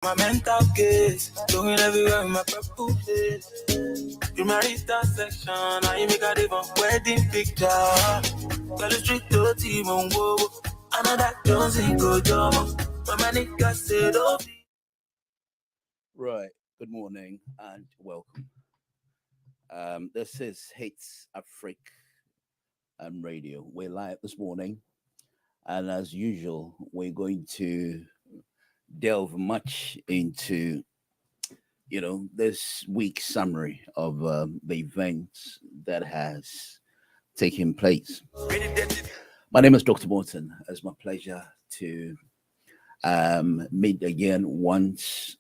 My mental case, going everywhere with my purple face. You married that section, I make a different wedding picture. Tell the street to team on whoa. I know that Jones ain't go drama. But my niggas said, oh. Right, good morning and welcome. This is HItzafrik Radio. We're live this morning, and as usual, we're going to delve much into, this week's summary of the events that has taken place. My name is Dr. Morton. It's my pleasure to meet again once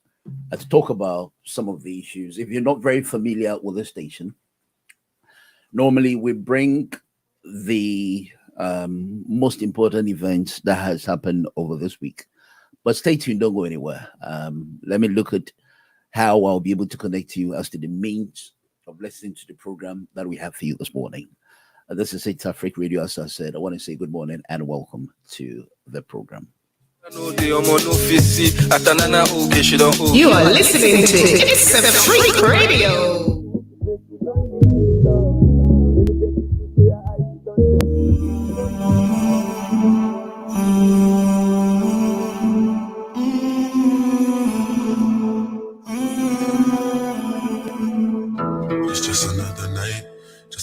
to talk about some of the issues. If you're not very familiar with the station, normally we bring the most important events that has happened over this week. But stay tuned, don't go anywhere. Let me look at how I'll be able to connect you as to the means of listening to the program that we have for you this morning. This is HItzafrik Radio. As I said, I want to say good morning and welcome to the program. You are listening to HItzafrik Radio.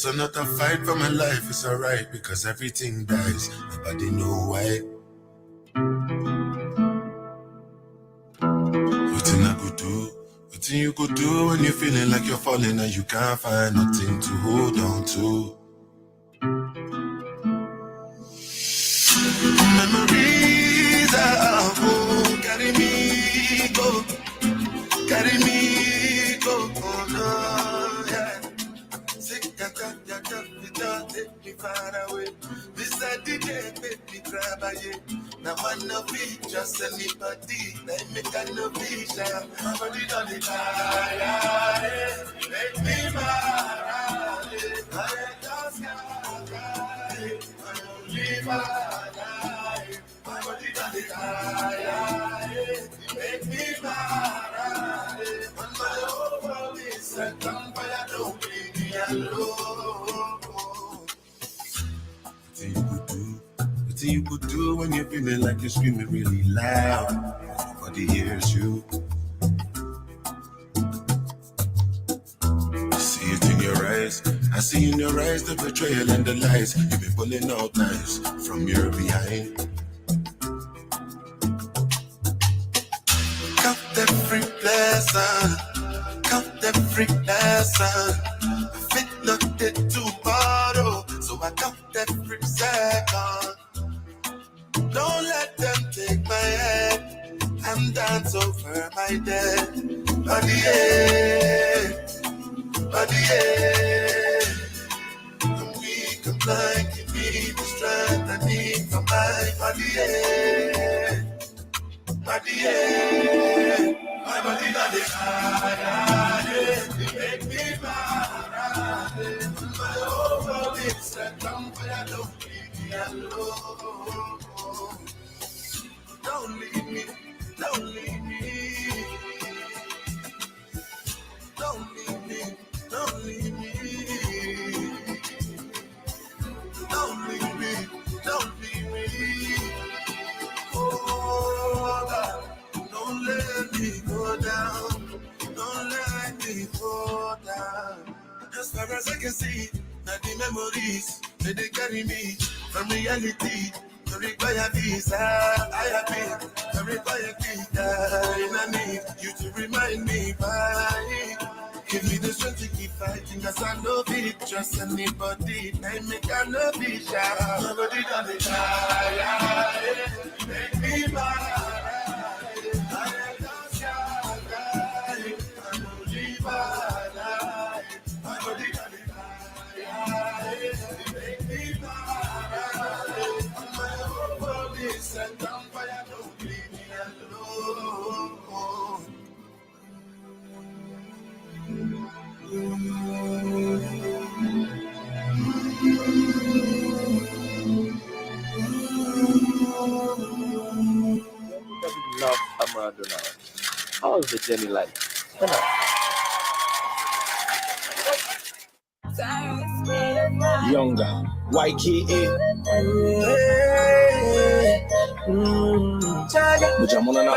Another fight for my life, it's alright because everything dies. Nobody know why. Nothing I could do, nothing you could do when you're feeling like you're falling and you can't find nothing to hold on to. Memories are home, carry me go, oh no, yeah. Take me far away. This is the day, baby, grab a year. Now one no be just anybody. They make a no be shy. Nobody done it. Make me mad. I just can't. I only mad. Nobody done it. Make me mad. When my whole world is set on fire, don't leave me alone. What you could do when you're feeling like you're screaming really loud. Nobody hears you. I see it in your eyes. I see in your eyes the betrayal and the lies. You've been pulling out knives from your behind. Count every blessing. Count every lesson. Fit not it tomorrow, so I count every second. Don't let them take my head and dance over my dead. Body, I'm weak, I'm blind, give me the strength I need for my body, my body got it high, it make me mad. My whole world is set on fire, don't leave me alone. Don't leave me, don't leave me. Don't leave me, don't leave me. Don't leave me, don't leave me. Oh God, don't let me go down. Don't let me go down. As far as I can see, now the memories, they carry me from reality. To require visa, I have been. To require visa, and I need you to remind me why. Give me the strength to keep fighting, cause I know it. Trust anybody, I make I know be shy. Nobody done it shy. Make me mad. I don't shy. I don't leave my life. Nobody done it shy. Make me mad. My whole world is set on fire, don't leave me alone. How's the journey like? Younger, YKA. Mujamona na.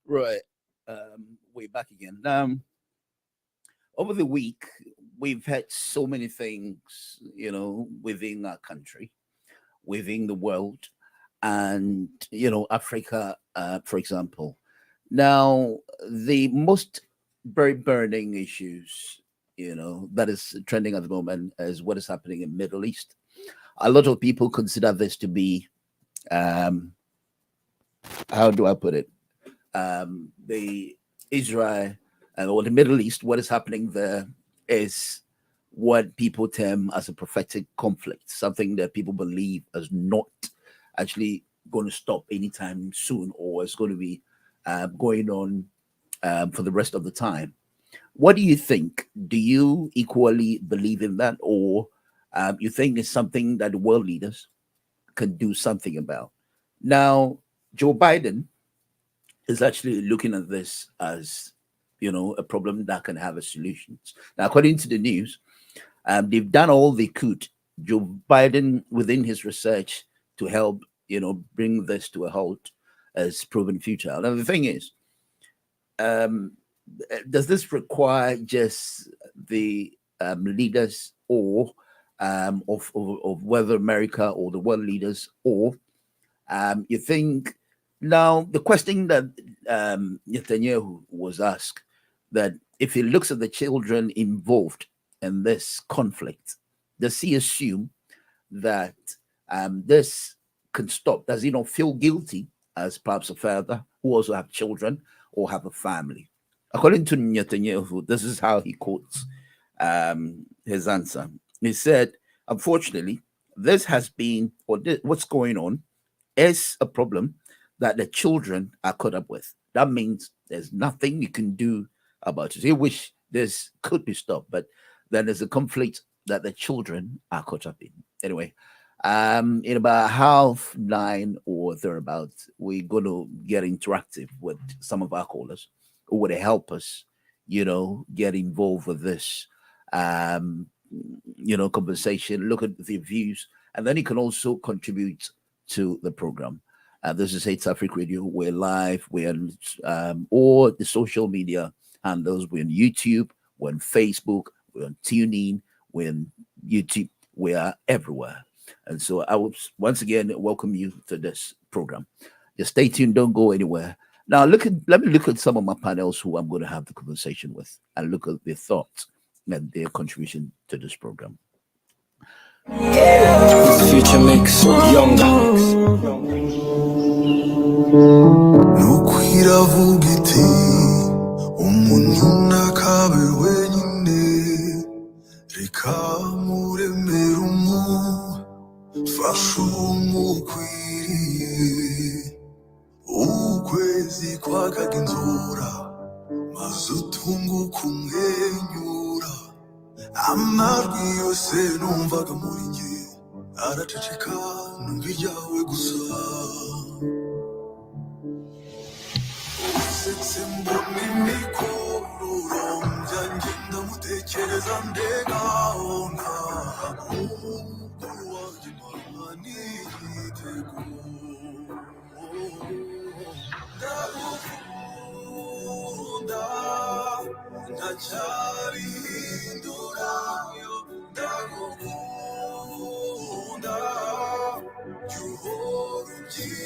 Right. We're back again. Over the week, we've had so many things, within our country, within the world, and, Africa, for example. Now, the most very burning issues, that is trending at the moment is what is happening in Middle East. A lot of people consider this to be, how do I put it? The Israel or the Middle East, what is happening there is what people term as a prophetic conflict, something that people believe is not actually going to stop anytime soon, or it's going to be going on for the rest of the time. What do you think? Do you equally believe in that, or you think it's something that the world leaders can do something about? Now, Joe Biden is actually looking at this as, a problem that can have a solution. Now, according to the news, they've done all they could. Joe Biden, within his research to help, bring this to a halt, has proven futile. Now, the thing is, does this require just the leaders of whether America or the world leaders, or you think? Now, the question that Netanyahu was asked, that if he looks at the children involved in this conflict, does he assume that this can stop? Does he not feel guilty as perhaps a father who also have children or have a family? According to Netanyahu, this is how he quotes his answer. He said, unfortunately, this has been, what's going on is a problem that the children are caught up with. That means there's nothing you can do about it. He wish this could be stopped, but then there's a conflict that the children are caught up in. Anyway, in about 9:30 or thereabouts, we're going to get interactive with some of our callers who would help us, get involved with this, conversation, look at the views, and then you can also contribute to the program. This is HItzafrik Radio. We're live. We're on all the social media handles. We're on YouTube. We're on Facebook. We're on TuneIn. We're on YouTube. We are everywhere. And so I will once again welcome you to this program. Just stay tuned. Don't go anywhere. Now, let me look at some of my panels who I'm going to have the conversation with, and look at their thoughts and their contribution to this program. Future mix, younger. Nukwira vugiti umuntu nakabe wenyine reka muremere fasha umukwiriye ukwezi kwakaga inzora maze utunguka umwenyura amajwi yose numvaga muri njye araceceka numva iryawe gusa usetse mbona imikururo byanjye ndamutekereza ndegahona umukuru wanjye mama nigitego ndagukunda ndacyarindurayo ndagukunda yuhora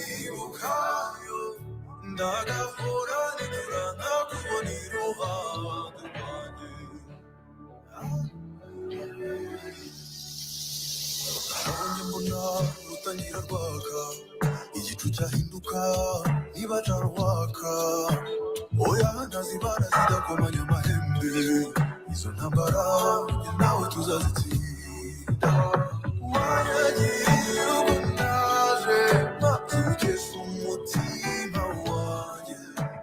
ubyibukayo ndagahora nidura nkakubona iruhande rwanjye abonye mbona rutangira rwaka igicu cyahinduka niba carwaka oya ntazibana zidakomanya amahembe izo ntambara njye nawe tuzazitsinda wanyagiye uko naje mpakigeza umutima wanjye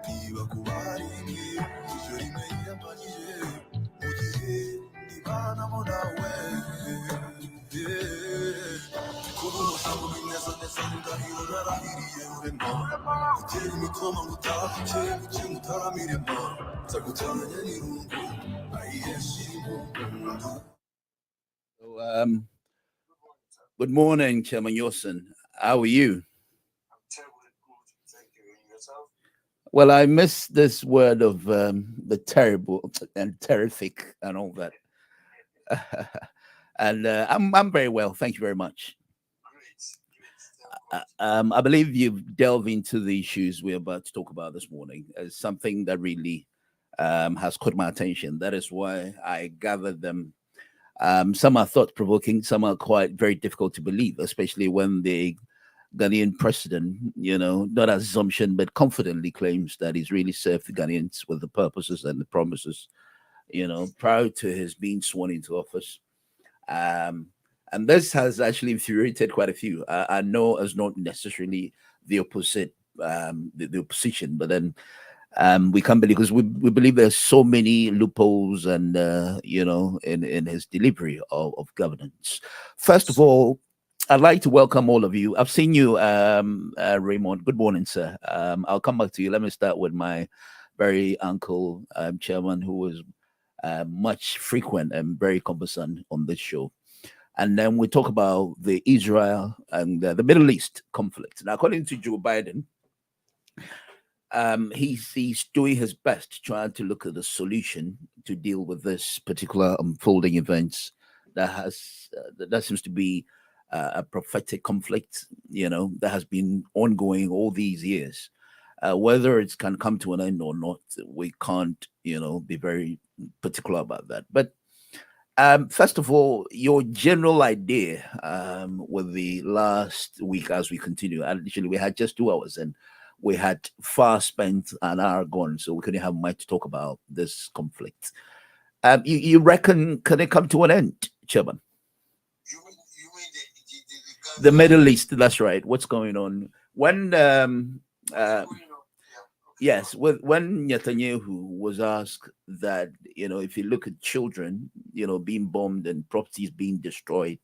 niba kuba ari imwe ijoro rimwe yiyambagije So, good morning, Chairman Yosin. How are you? Well, I miss this word of the terrible and terrific and all that. And I'm very well. Thank you very much. I believe you've delved into the issues we're about to talk about this morning as something that really has caught my attention. That is why I gathered them. Some are thought-provoking, some are quite very difficult to believe, especially when the Ghanaian president, not as assumption, but confidently claims that he's really served the Ghanaians with the purposes and the promises, prior to his being sworn into office. And this has actually infuriated quite a few. I know it's not necessarily the opposite, the opposition, but then we can't believe, because we believe there's so many loopholes and in his delivery of governance. First of all, I'd like to welcome all of you. I've seen you, Raymond. Good morning, sir. I'll come back to you. Let me start with my very uncle, chairman, who was much frequent and very conversant on this show. And then we talk about the Israel and the Middle East conflict. Now, according to Joe Biden, he's doing his best trying to look at the solution to deal with this particular unfolding events that seems to be a prophetic conflict, that has been ongoing all these years. Whether it can come to an end or not, we can't, be very particular about that. But first of all, your general idea with the last week as we continue. Actually, we had just 2 hours and we had far spent an hour gone, so we couldn't have much to talk about this conflict. You reckon, can it come to an end, Chairman? You mean the Middle East, that's right. What's going on? When yes, when Netanyahu was asked that, if you look at children, being bombed and properties being destroyed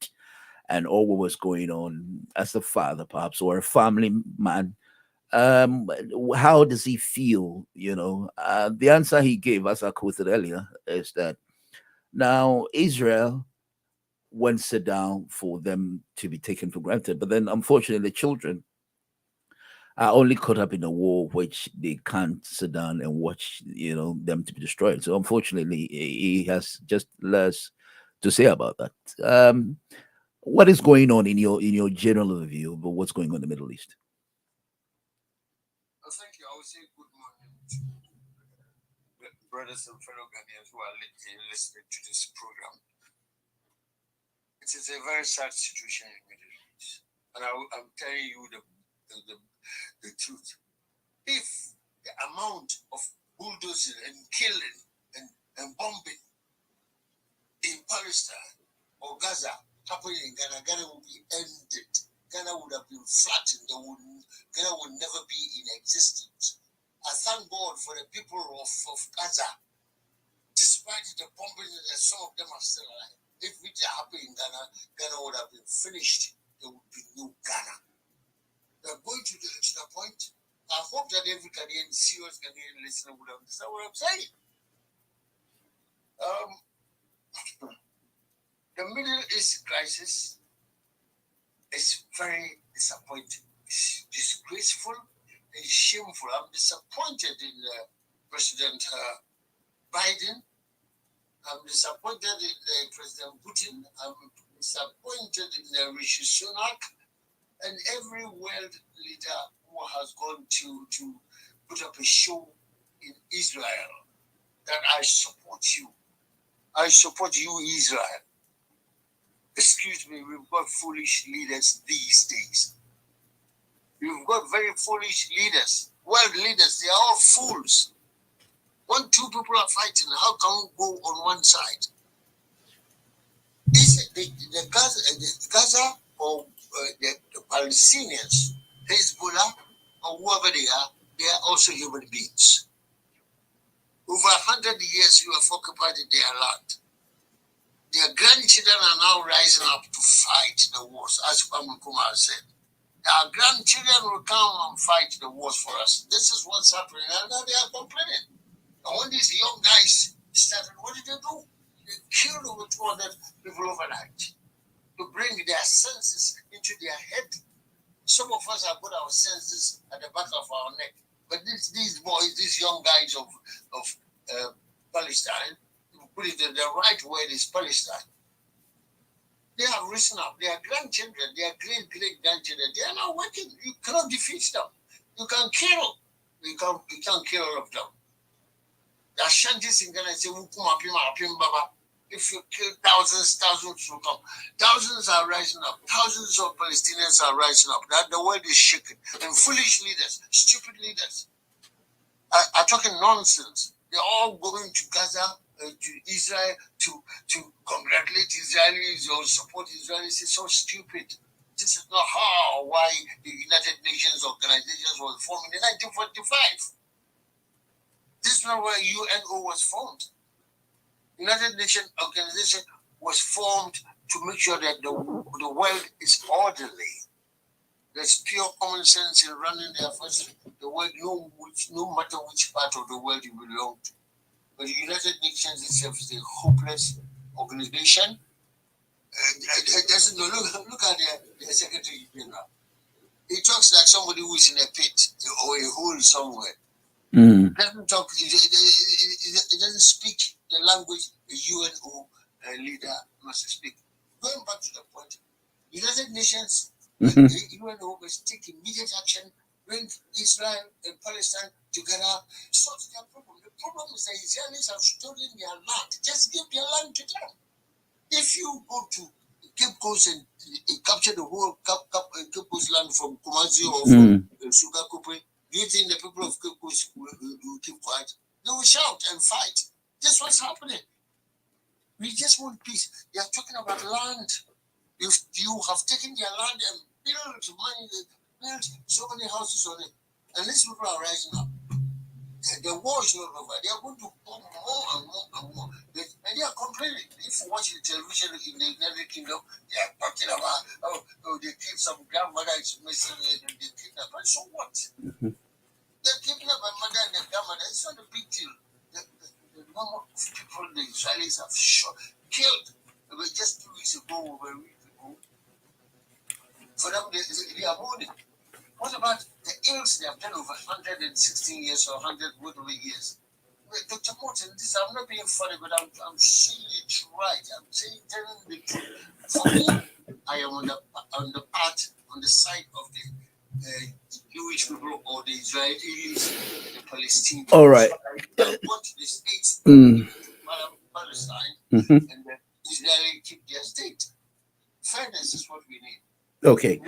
and all what was going on, as a father perhaps, or a family man, how does he feel? The answer he gave, as I quoted earlier, is that now Israel won't sit down for them to be taken for granted, but then unfortunately the children are only caught up in a war which they can't sit down and watch, them to be destroyed. So unfortunately, he has just less to say about that. What is going on in your general overview about what's going on in the Middle East? Thank you. I would say good morning to brothers and fellow Ghanaians who are listening to this program. It is a very sad situation in the Middle East, and I'm telling you the truth. If the amount of bulldozing and killing and bombing in Palestine or Gaza happening in Ghana would be ended. Ghana would have been flattened. Ghana would never be in existence. I thank God for the people of Gaza. Despite the bombing, some of them are still alive. If it happened in Ghana, Ghana would have been finished. There would be no Ghana. We're going to the point. I hope that every Ghanaian, serious Ghanaian listener would understand what I'm saying. The Middle East crisis is very disappointing. It's disgraceful and shameful. I'm disappointed in President Biden. I'm disappointed in President Putin. I'm disappointed in Rishi Sunak and every world leader who has gone to put up a show in Israel that I support you. I support you, Israel. Excuse me, we've got foolish leaders these days. We've got very foolish leaders. World leaders, they are all fools. When 2 people are fighting, how can we go on one side? Is it the Gaza or the Palestinians, Hezbollah, or whoever they are also human beings. Over 100 years you have occupied their land. Their grandchildren are now rising up to fight the wars, as Kwame Nkrumah said. Our grandchildren will come and fight the wars for us. This is what's happening, and now they are complaining. And when these young guys started, what did they do? They killed over 200 people overnight to bring their senses into their head. Some of us have put our senses at the back of our neck. But these boys, these young guys of Palestine, put it in the right word is Palestine. They have risen up. Their grandchildren, their great-great-grandchildren, they are now working. You cannot defeat them. You can kill. You can't kill all of them. The Ashantis in Ghana say, if you kill thousands will come. Thousands are rising up. Thousands of Palestinians are rising up. That the world is shaking. And foolish leaders, stupid leaders are talking nonsense. They're all going to Gaza, to Israel, to congratulate Israelis or support Israelis. It's so stupid. This is not why the United Nations organizations was formed in 1945. This is not why UNO was formed. United Nations organization was formed to make sure that the world is orderly. There's pure common sense in running the affairs. The world, no matter which part of the world you belong to. But the United Nations itself is a hopeless organization. Look at the Secretary General. He talks like somebody who is in a pit or a hole somewhere. Doesn't talk. It doesn't speak the language the UNO leader must speak. Going back to the point, United Nations, UNO must take immediate action, bring Israel and Palestine together, sort their problem. The problem is the Israelis have stolen their land. Just give their land to them. If you go to Cape Coast and capture the whole Cape Coast land from Kumasi or from Sugar Copy, do you think the people of Cape Coast will keep quiet? They will shout and fight. That's what's happening. We just want peace. They are talking about land. If you have taken their land and built so many houses on it, and these people are rising up. The war is not over. They are going to come more and more and more. And they are complaining. If you watch the television in the United Kingdom, they are talking about, they killed some grandmother is missing, and they killed her. But so what? They're kidnapped my mother and the grandmother. It's not a big deal. The number of people the Israelis have killed. Just 2 weeks ago, over a week ago. For them, they are mourning. What about the ills they have done over 116 years or 100 whatever years? Dr. Morton, I'm not being funny, but I'm saying it right. I'm telling the truth. For me, I am on the side of the Jewish people or the Israelis and the Palestinians. All right. I want the states Palestine and the Israelis keep their state. Fairness is what we need. Okay.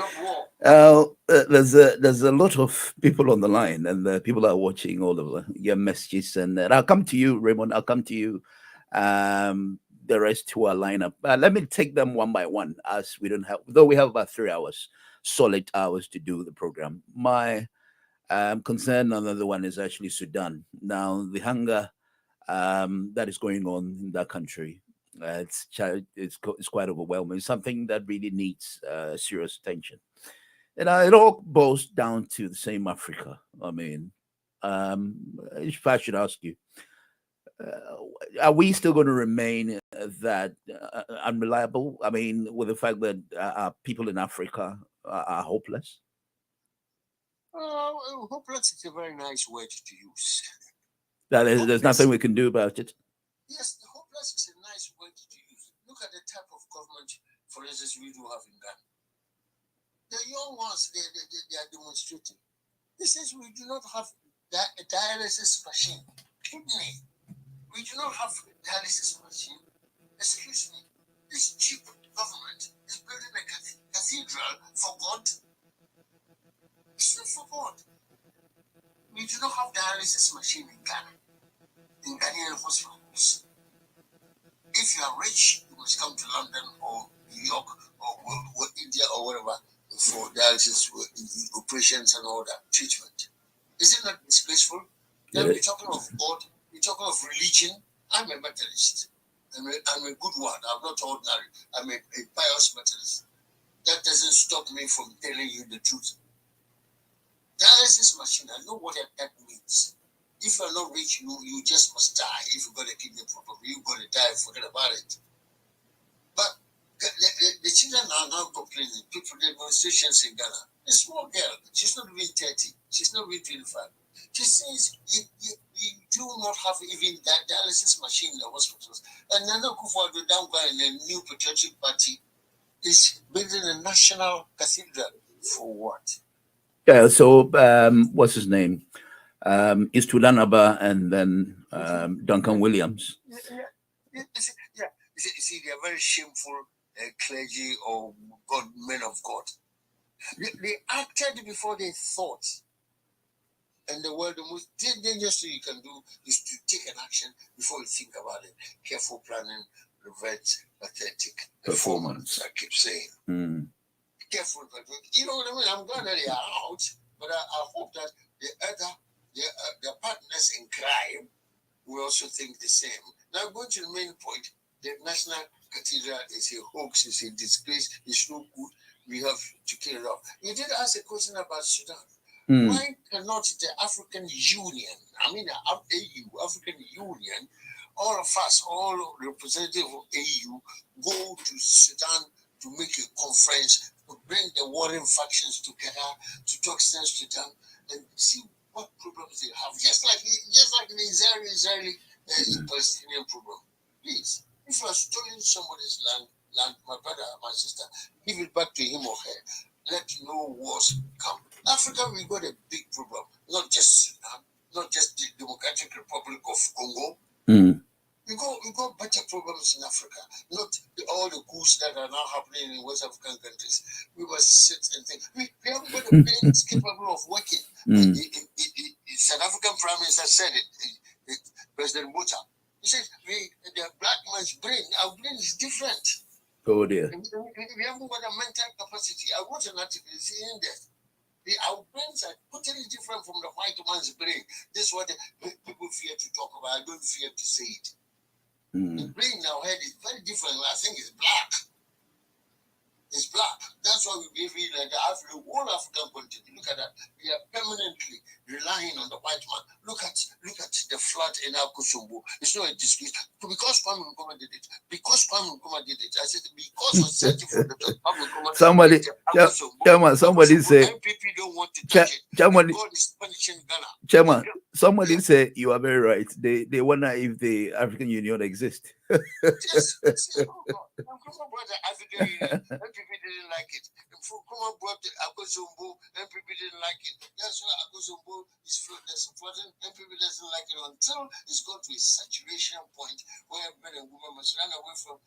There's a lot of people on the line, and people are watching all of your messages. And I'll come to you, Raymond. I'll come to you. The rest who are lined up. Let me take them one by one, as we don't have, though we have about 3 hours, solid hours to do the program. My concern, another one, is actually Sudan. Now, the hunger that is going on in that country. It's quite overwhelming. It's something that really needs serious attention. And it all boils down to the same Africa. I mean, if I should ask you, are we still going to remain that unreliable? I mean, with the fact that people in Africa are hopeless? Hopeless is a very nice word to use. There's nothing we can do about it. Yes, hopeless is a nice word to use. Look at the type of government, for instance, we do have in Ghana. The young ones, they are demonstrating. This is we do not have a dialysis machine. Kidney. We do not have a dialysis machine. Excuse me. This cheap government is building a cathedral for God. It's not for God. We do not have dialysis machine in Ghana. In Ghanaian hospitals. If you are rich, you must come to London or New York or India or wherever for dialysis operations and all that treatment. Is it not disgraceful? Then we're talking of God, we're talking of religion. I'm a Methodist. I'm a good one. I'm not ordinary. I'm a pious Methodist. That doesn't stop me from telling you the truth. Dialysis machine, I know what that means. If you're not rich, you just must die. If you got a kidney problem, you're going to die, forget about it. But the children are now complaining. People, demonstrations in Ghana. A small girl, she's not even 30, she's not even 25. She says you do not have even that dialysis machine in the hospitals. And Nana Akufo-Addo Dankwa and the new patriotic party is building a national cathedral for what? Yeah, so what's his name? Is Sudan Abba and then Duncan Williams. You see, they are very shameful clergy or men of God. They acted before they thought. And the most dangerous thing you can do is to take an action before you think about it. Careful planning prevents pathetic performance. I keep saying. Careful, you know what I mean? I'm glad that they are out, but I hope that the partners in crime will also think the same. Now, going to the main point, the National Cathedral is a hoax, it's a disgrace, it's no good. We have to kill it off. You did ask a question about Sudan. Why cannot the African Union, the AU, African Union, all of us, all representatives of AU, go to Sudan to make a conference, to bring the warring factions together, to talk sense to them, and see what problems they have, just like the Israeli Palestinian problem. Please, if you are stealing somebody's land, my brother, my sister, give it back to him or her. Let no wars come. Africa, we got a big problem. Not just Sudan, not just the Democratic Republic of Congo. We got better problems in Africa. Not all the coups that are now happening in West African countries. We must sit and think. We haven't got a brains capable of working. South African Prime Minister said it. President Botha. He said, the black man's brain, our brain is different. Oh dear. We haven't got a mental capacity. I wrote an article saying that. Our brains are totally different from the white man's brain. This is what people fear to talk about. I don't fear to say it. The brain in our head is very different. I think it's black. It's black. That's why we behave like the whole African continent. Look at that. We are permanently relying on the white man. Look at the flood in Akusumbu. It's not a disgrace. Because Kwame Nkrumah did it. Because Kwame Nkrumah did it. I said because of searching for the Kwame Nkrumah. Somebody say NPP don't want to touch it. God is punishing Ghana. Chairman, somebody say you are very right. They wonder if the African Union exists. Yes. Oh God. Nkrumah brought the African Union. NPP didn't like it. Nkrumah brought the Akosombo. NPP didn't like it. That's why Akosombo is flooding. NPP doesn't like it until it's got to a saturation point where men and women must run away from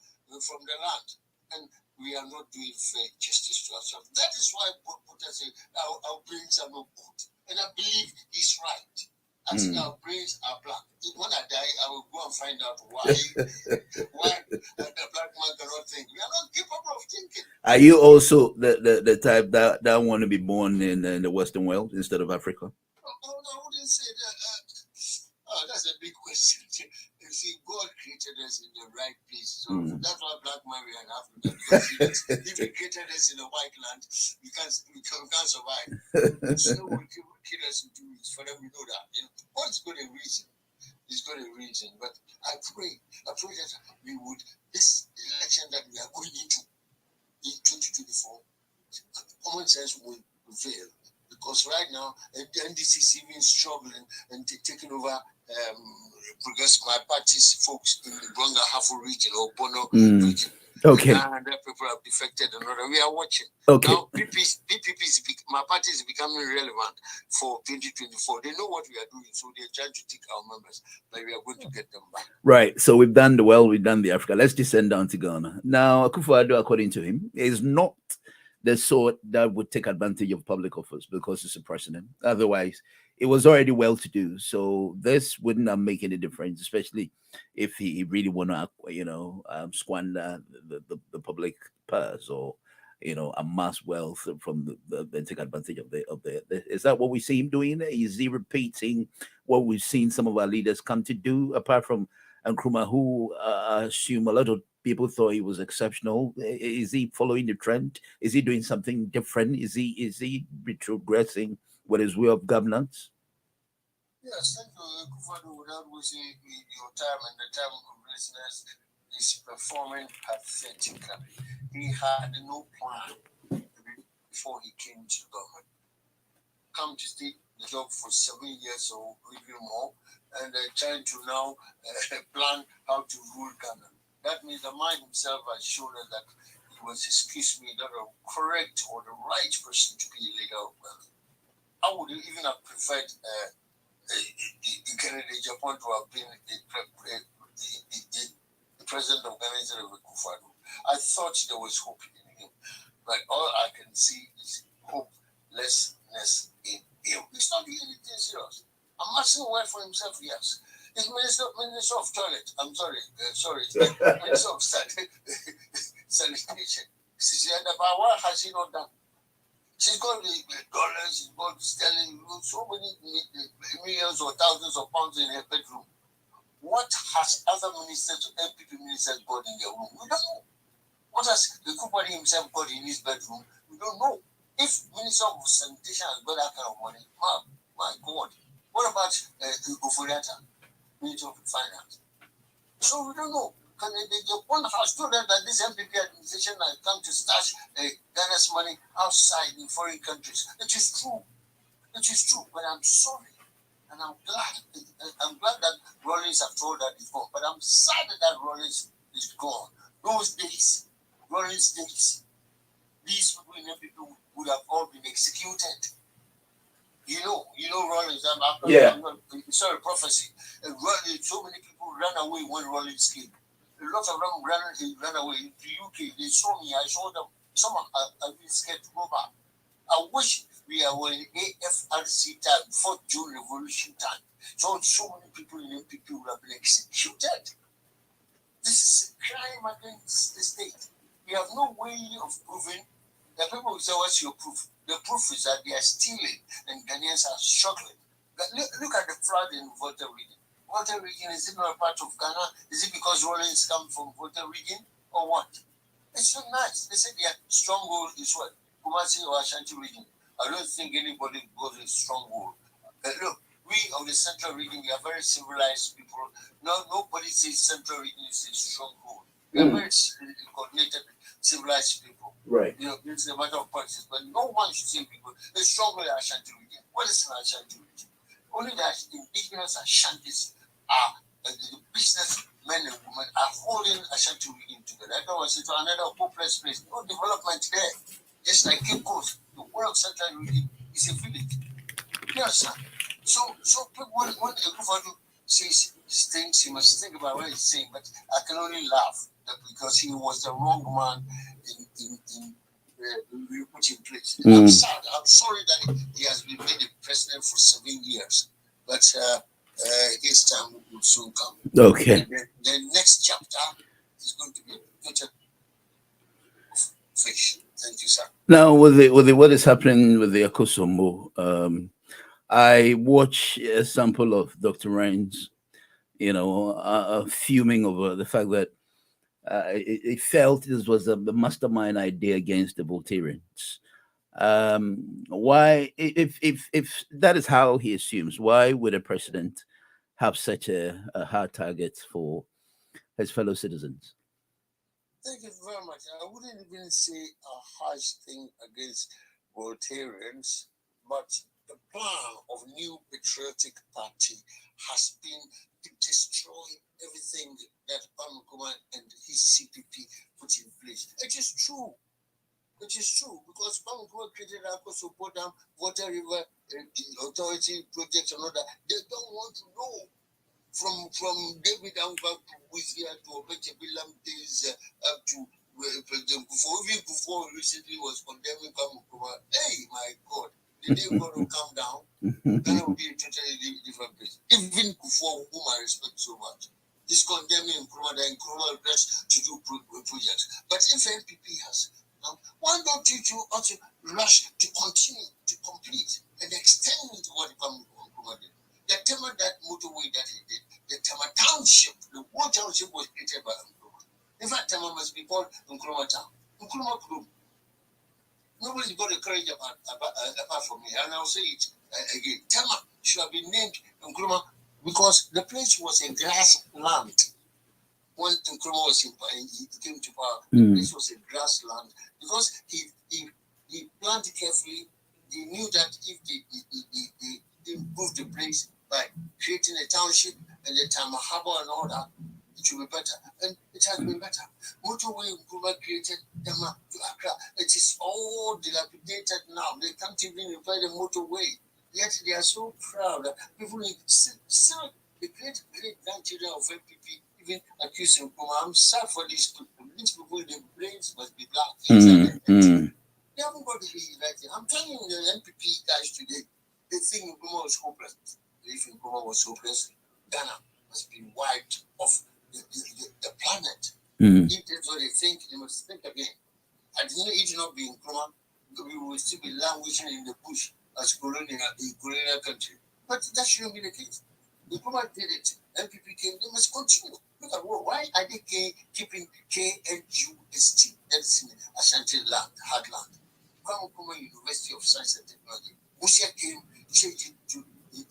the land. And we are not doing fair justice to ourselves. That is why Botha said our brains are not good. And I believe he's right. I think our brains are black. When I die, I will go and find out why the black man cannot think. We are not capable of thinking. Are you also the type that want to be born in the Western world instead of Africa? Oh, no, I wouldn't say that. That's a big question. You see, God created us in the right place. So that's why black man we are in Africa. Because if he created us in a white land, we can't survive. So we kill us in 2 weeks. For them, we know that. God's got a reason. He's got a reason. But I pray that we would, this election that we are going into in 2024, common sense will prevail. Because right now, the NDC is even struggling and taking over my party's folks in the Bronga Hafu region or Bono region. Okay. And people have defected another. We are watching. Okay. Now, my party is becoming relevant for 2024. They know what we are doing, so they're trying to take our members, but we are going to get them back. Right. So we've done the Africa. Let's descend down to Ghana. Now, Akufo-Addo, according to him, is not the sort that would take advantage of public office because it's a president. Otherwise, it was already well to do. So this wouldn't have made any difference, especially if he really want to, squander the public purse or, amass wealth from the take advantage of the. Is that what we see him doing? Is he repeating what we've seen some of our leaders come to do, apart from Nkrumah, who assume a lot of people thought he was exceptional. Is he following the trend? Is he doing something different? Is he retrogressing with his way of governance? Yes, thank you, Kufadu. Without wasting your time and the time of listeners, is performing pathetically. He had no plan before he came to government. Come to stay the job for 7 years or even more, and trying to now plan how to rule Ghana. That means the man himself has shown us that he was, excuse me, not a correct or the right person to be a leader of Ghana. I would even have preferred the candidate Japan to have been the president of Ghana instead of Kufadu. I thought there was hope in him, but all I can see is hopelessness in him. He's not doing anything serious. I'm asking word for himself, yes. He's minister of toilet. I'm sorry, minister of sanitation. What has he not done? She's got the dollars, she's got sterling, so many millions or thousands of pounds in her bedroom. What has other ministers, MPP ministers got in their room? We don't know. What has the Kupari himself got in his bedroom? We don't know. If Minister of Sanitation has got that kind of money, my God. What about Gofuriata, Minister of Finance? So we don't know. The one has told us that this MPP administration has come to stash Ghana's money outside in foreign countries. It is true. It is true, but I'm sorry. And I'm glad that Rollins have told that it's gone. But I'm sad that Rollins is gone. Those days, Rollins days, these people in MPP would have all been executed. You know, Rollins. It's not a prophecy. So many people ran away when Rollins came. A lot of them ran away to UK. They saw me. I saw them. Some have been scared to go back. I wish we were in AFRC time, 4th June Revolution time. So many people in MPP would have been executed. This is a crime against the state. We have no way of proving. The people will say, what's your proof? The proof is that they are stealing and Ghanaians are struggling. Look at the flood in Volta region. Volta region, is it not a part of Ghana? Is it because Rollins come from Volta region or what? It's not nice. They say their stronghold is what? Kumasi or Ashanti region. I don't think anybody goes with stronghold. Look, we of the central region, we are very civilized people. Nobody says central region is a stronghold. We are very coordinated, civilized people. Right. It's a matter of politics, but no one should say people. The stronghold Ashanti region. What is an Ashanti region? Only that indigenous Ashantis are the business men and women are holding Ashanti region together. That was into another hopeless place. No development there. Just like Cape Coast, the whole of central region is a village. Yes, sir. So when Ekufadu says these things, you must think about what he's saying. But I can only laugh because he was the wrong man in put in place. I'm sad. I'm sorry that he has been made the president for 7 years, but his time will soon come. Okay. The next chapter is going to be better fish. Thank you, sir. Now, with the what is happening with the Akosombo, I watch a sample of Dr. Rains, fuming over the fact that it felt this was a mastermind idea against the Voltarians. Why, if that is how he assumes, why would a president have such a hard target for his fellow citizens? Thank you very much. I wouldn't even say a harsh thing against Voltarians, but the plan of New Patriotic Party has been to destroy everything that Pamukuma and his CPP put in place. It is true. It is true because Pamukuma created Akoso Dam, Water River Authority projects and all that. They don't want to know. From David Anva to Wizia to Obechebilam days up to President Kufo, even Kufo recently was condemning Pamukuma. Hey, my God, the day going to come down, then it will be a totally different place. Even Kufo, whom I respect so much, is condemning Nkrumah that Nkrumah rests to do projects. But if NPP has, why don't you also rush to continue to complete and extend what Nkrumah did? The Tema, that motorway that he did, the Tema Township, the whole township was created by Nkrumah. In fact, Tema must be called Nkrumah Town. Nkrumah Krum. Nobody's got the courage apart from me. And I'll say it again. Tama should have been named Nkrumah because the place was a grass land. When Nkrumah he came to power, the place was a grassland because he planned carefully. He knew that if they improved the place by creating a township and the Tama Harbour and all that, it will be better. And it has been better. Motorway Nkrumah created Tama to Accra. It is all dilapidated now. They can't even repair the motorway. Yet they are so proud that people still the great grandchildren of MPP even accuse Nkrumah. I'm sad for these people. These people, their brains must be black. They haven't got the right thing. I'm telling you, the MPP guys today, they think Nkrumah was hopeless. If Nkrumah was hopeless, Ghana must be wiped off the planet. If that's what they think, they must think again. And it will not be Nkrumah, we will still be languishing in the bush as a colonial country. But that shouldn't be the case. Nkrumah did it. MPP came, they must continue. Look at why are they keeping KNUST, that is in Ashanti land, hard land. Kwame University of Science and Technology. Musia came, changed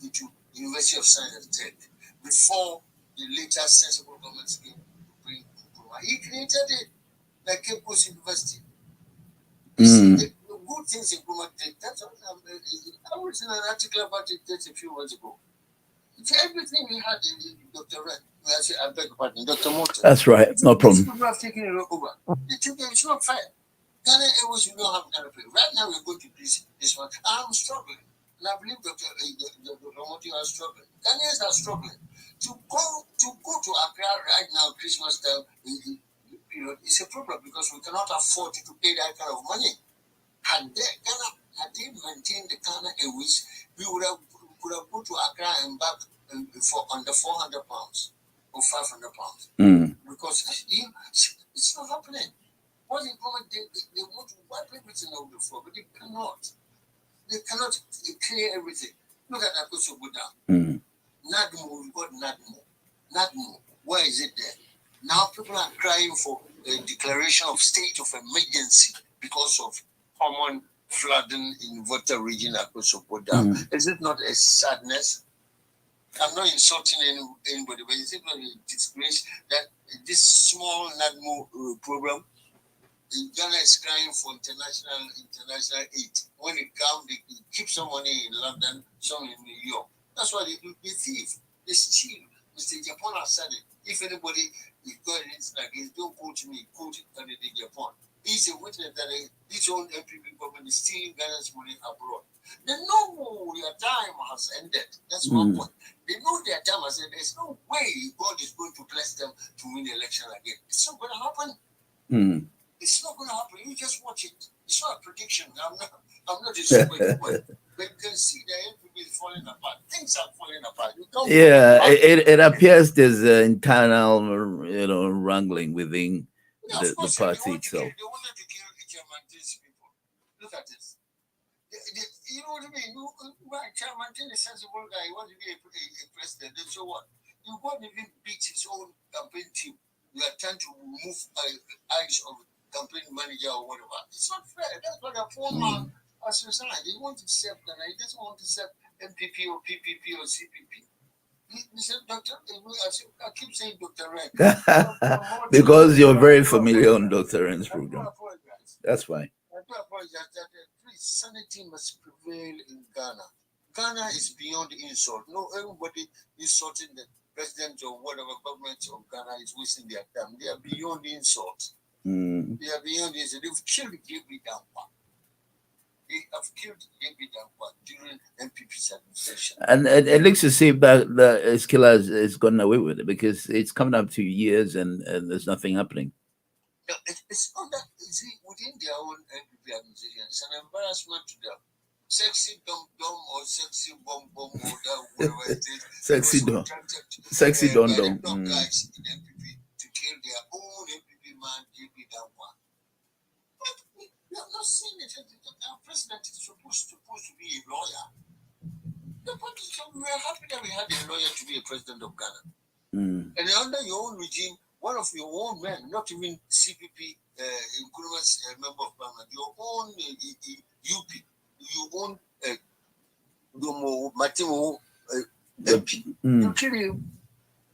into University of Science and Tech before the later sensible government came to bring Nkrumah. He created it like Cape Coast University. You see, the good things Nkrumah did. That's what I was in an article about it just a few months ago. Everything we had in Dr. Red, I beg your pardon, Dr. Morton. That's right, no problem. People have taken it over. They took it, it's not fair. Ghana Airways, we don't have Ghana Pay. Right now, we're going to this one. I'm struggling. And I believe Dr. Morton are struggling. Ghanaians are struggling. To go to Accra right now, Christmas time, period, is a problem because we cannot afford to pay that kind of money. Had they maintained the Ghana Airways, we could have go to Accra and back for under £400 or £500 because it's not happening. What they want to wipe everything over the floor, but they cannot. They cannot clear everything. Look at that question go down. Nadmo, we've got Nadmo. Where is it there? Now people are crying for a declaration of state of emergency because of common flooding in Volta region across Sudan. Is it not a sadness? I'm not insulting anybody, but is it not a disgrace that this small NADMO program, Ghana is crying for international aid. When it comes, they keep some money in London, some in New York. That's why they do. They thief, they steal. Mr. Japan has said it. If anybody is going against, don't quote me, quote candidate Japan. He's a witness that this own MPP government is stealing Ghana's money abroad. They know their time has ended. That's one point. They know their time has ended. There's no way God is going to bless them to win the election again. It's not going to happen. It's not going to happen. You just watch it. It's not a prediction. I'm not a super but you can see the MPP is falling apart. Things are falling apart. It appears there's internal, wrangling within the party itself. They wanted to kill Chairman's people. Look at this. You know what I mean? Chairman is a sensible guy. He wants to be a president. And so what? You won't even beat his own campaign team. You are trying to remove eyes of campaign manager or whatever. It's not fair. That's what a poor man has resigned. He wants to serve Ghana. He doesn't want to serve MPP or PPP or CPP. He said, Doctor, I keep saying Dr. Red. Because you're very familiar on Dr. Ren's program. That's fine. I do apologize that please, sanity must prevail in Ghana. Ghana is beyond insult. No, everybody insulting the president or whatever government of Ghana is wasting their time. They are beyond insult. They are beyond insult. They've killed J.B. Dankwa. They have killed J.B. Dankwa during MPP's administration. And it looks to see that the killer has gotten away with it because it's coming up 2 years and there's nothing happening. No, it's not that. You see, within their own MPP administration, it's an embarrassment to them. Sexy dum or sexy bum or whatever it is. Sexy dum. Sexy dum. Guys in MPP to kill their own MPP man, J.B. Dankwa. But we have not seen it. Our president is supposed to be a lawyer. We are happy that we had a lawyer to be a president of Ghana. And under your own regime, one of your own men, not even CPP, member of parliament, your own UP, your own Matimo MP. You kill him.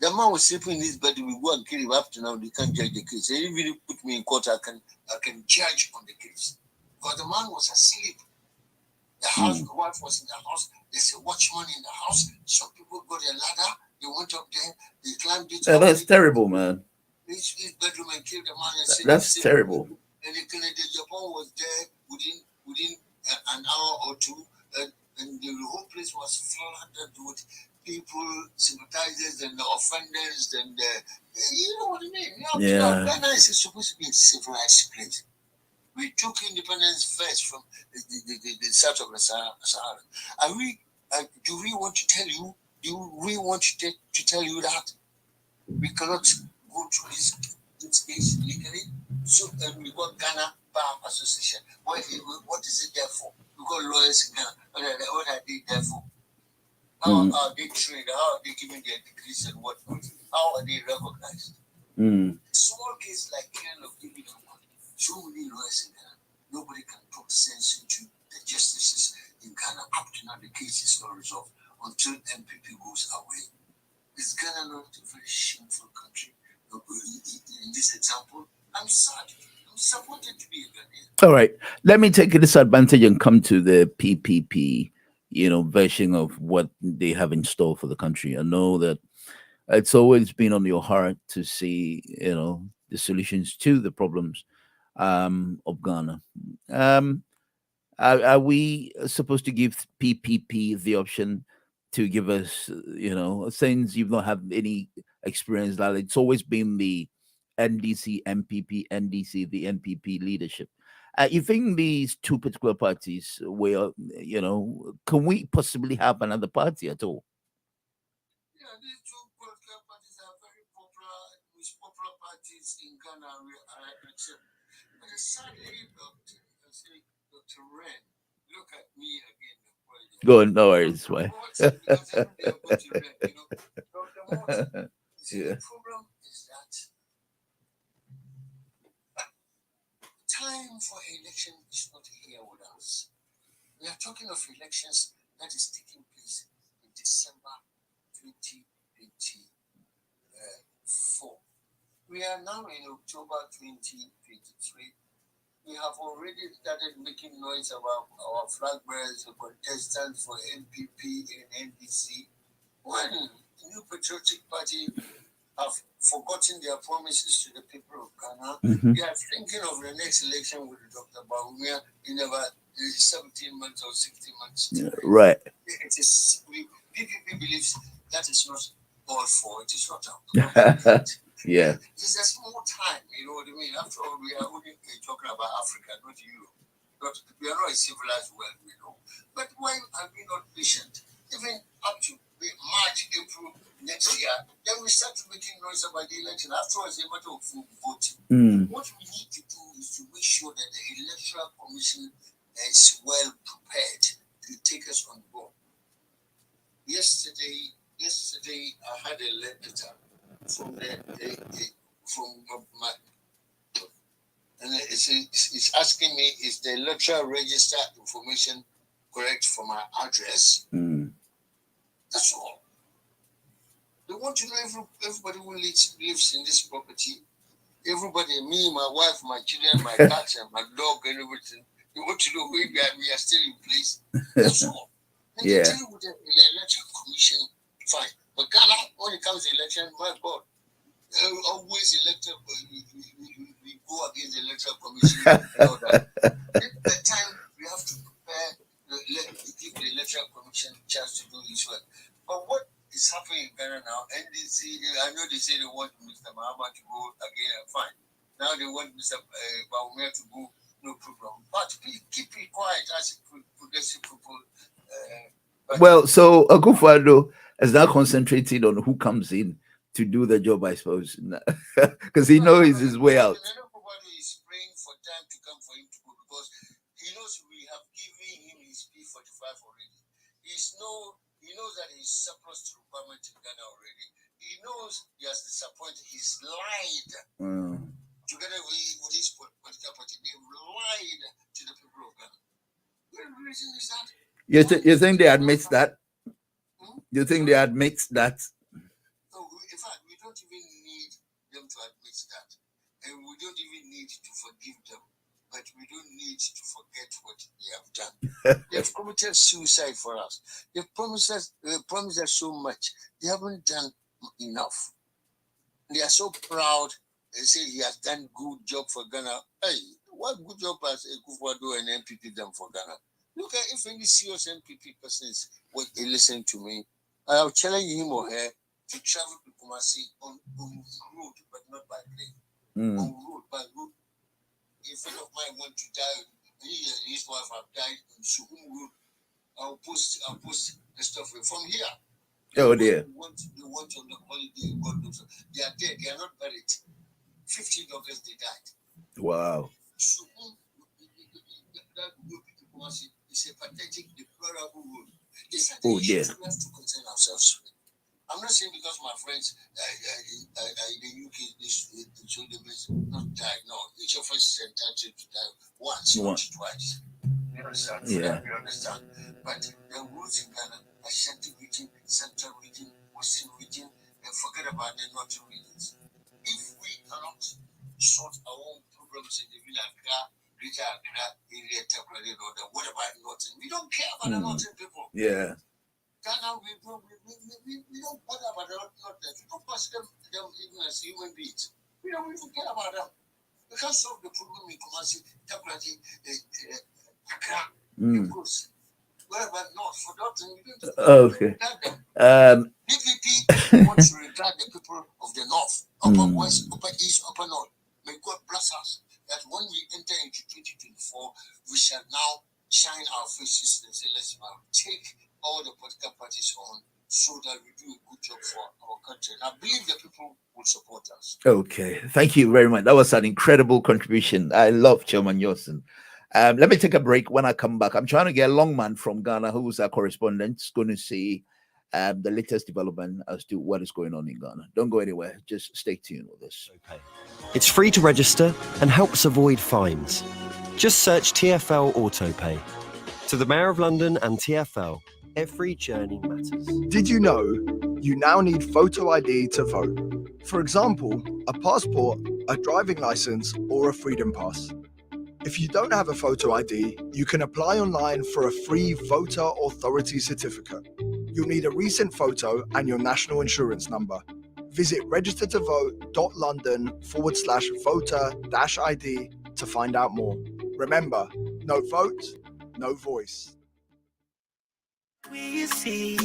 The man was sleeping in his bed. We go and kill him. Up to now, they can't judge the case. They even put me in court. I can judge on the case. But the man was asleep. The house, the wife was in the house. There's a watchman in the house. Some people got a ladder. They went up there. They climbed it. That's terrible, man. His bedroom and killed the man. And that's terrible. And the Kennedy Japan was there within an hour or two. And the whole place was flooded with people, sympathizers, and the offenders, and you know what I mean? Yeah. Ghana is supposed to be a civilized place. We took independence first from the south of the Sahara. Do we want to tell you? Do we want to tell you that we cannot go through this case legally? So we got Ghana Bar Association. What is it there for? We got lawyers in Ghana. What are they there for? How are they trained? How are they giving their degrees and whatnot? How are they recognized? Small case like killing of David Amon, so many lawyers in Ghana. Nobody can talk sense into the justices in Ghana. Up to now, the case is not resolved until MPP goes away. Is Ghana not a very shameful country? In this example, I'm sad. I'm disappointed to be a Ghanaian. All right, let me take this advantage and come to the PPP, version of what they have in store for the country. I know that it's always been on your heart to see, the solutions to the problems of Ghana. Are we supposed to give PPP the option to give us, since you've not had any experience, that it's always been the NDC, MPP, NDC, the NPP leadership? You think these two particular parties will, can we possibly have another party at all? Yeah, these two political parties are very popular parties in Ghana. But sadly, Dr. Ren, look at me again. Go on, no worries. Why? The Yeah. problem is that time for election is not here with us. We are talking of elections that is taking place in December 2024. We are now in October 2023. We have already started making noise about our flag bearers, the contestants for MPP and NDC. When the New Patriotic Party have forgotten their promises to the people of Ghana, they are thinking of the next election with Dr. Bawumia in about 17 months or 16 months. Right. PPP believes that is not all for it, is not our Yeah. It's a small time, you know what I mean? After all, we are only talking about Africa, not Europe. We are not a civilized world, we know. But why are we not patient? Even up to March, April next year, then we start making noise about the election. After all, it's a matter of voting. What we need to do is to make sure that the Electoral Commission is well prepared to take us on board. Yesterday, I had a letter from my, and it's asking me, is the electoral register information correct for my address? That's all. They want to know everybody who lives in this property. Everybody, me, my wife, my children, my cats, and my dog, and everything. They want to know we are still in place. That's all. And they deal with the electoral commission, fine. But Ghana, when it comes to election, my God, always elected, we go against the electoral commission and all that. At that time, we have to prepare, give the electoral commission a chance to do his work. But what is happening in Ghana now, NDC, I know they say they want Mr. Mahama to go again, fine. Now they want Mr. Bawumia to go, no problem. But please keep it quiet as progressive people. Well, so Akufo-Addo is now concentrating on who comes in to do the job, I suppose, because he knows his way out. Everybody is praying for time to come for him to go, because he knows we have given him his P45 already. He knows that he's surplus to requirement in Ghana already. He he knows he has disappointed. He's lied. Together with his political party, they lied to the people of Ghana. The reason is that. You think they admit that? You think they admit that? No, in fact, we don't even need them to admit that. And we don't even need to forgive them. But we don't need to forget what they have done. They've committed suicide for us. They've promised us so much. They haven't done enough. They are so proud. They say he has done good job for Ghana. Hey, what good job has Akufo-Addo and MPP done for Ghana? Look at if any serious MPP persons will listen to me, I'll challenge him or her to travel to Kumasi on road, but not by plane. On road, by road. A friend of mine want to die. He and his wife have died on Sudan Road. I'll post the stuff from here. Oh dear. They want on the holiday. They are dead. They are not buried. 15 August they died. Wow. Sudan, that road to Kumasi is a pathetic, deplorable road. These are the issues we have to concern ourselves with. I'm not saying because my friends in the UK, they show them not die. No, each of us is entitled to die once, not twice. You understand? Yeah. You understand? But the roads in Ghana, Ashanti region, Central region, Western region, and forget about the northern regions. If we cannot sort our own problems in the Villa Accra, Greater Accra, area, temporary order, what about northern? We don't care about the northern people. Yeah. Ghana, we don't bother about the northern. We don't consider them even as human beings. We don't even care about them. We can't solve the problem in Kumasi, temporary, Accra, of course. What about north? For northern, we don't regard them. PPP wants to regard the people of the north, upper west, upper east, upper north. May God bless us that when we enter into 2024, we shall now shine our faces and say, let's now take all the political parties on so that we do a good job for our country. And I believe the people will support us. Okay. Thank you very much. That was an incredible contribution. I love Chairman Yosin. Let me take a break. When I come back, I'm trying to get Longman from Ghana, who's our correspondent, going to see the latest development as to what is going on in Ghana. Don't go anywhere. Just stay tuned with us. Okay. It's free to register and helps avoid fines. Just search TfL Autopay. To the Mayor of London and TfL, every journey matters. Did you know you now need photo ID to vote? For example, a passport, a driving license, or a freedom pass. If you don't have a photo ID, you can apply online for a free voter authority certificate. You'll need a recent photo and your national insurance number. Visit registertovote.london/voter-ID to find out more. Remember, no vote, no voice. We see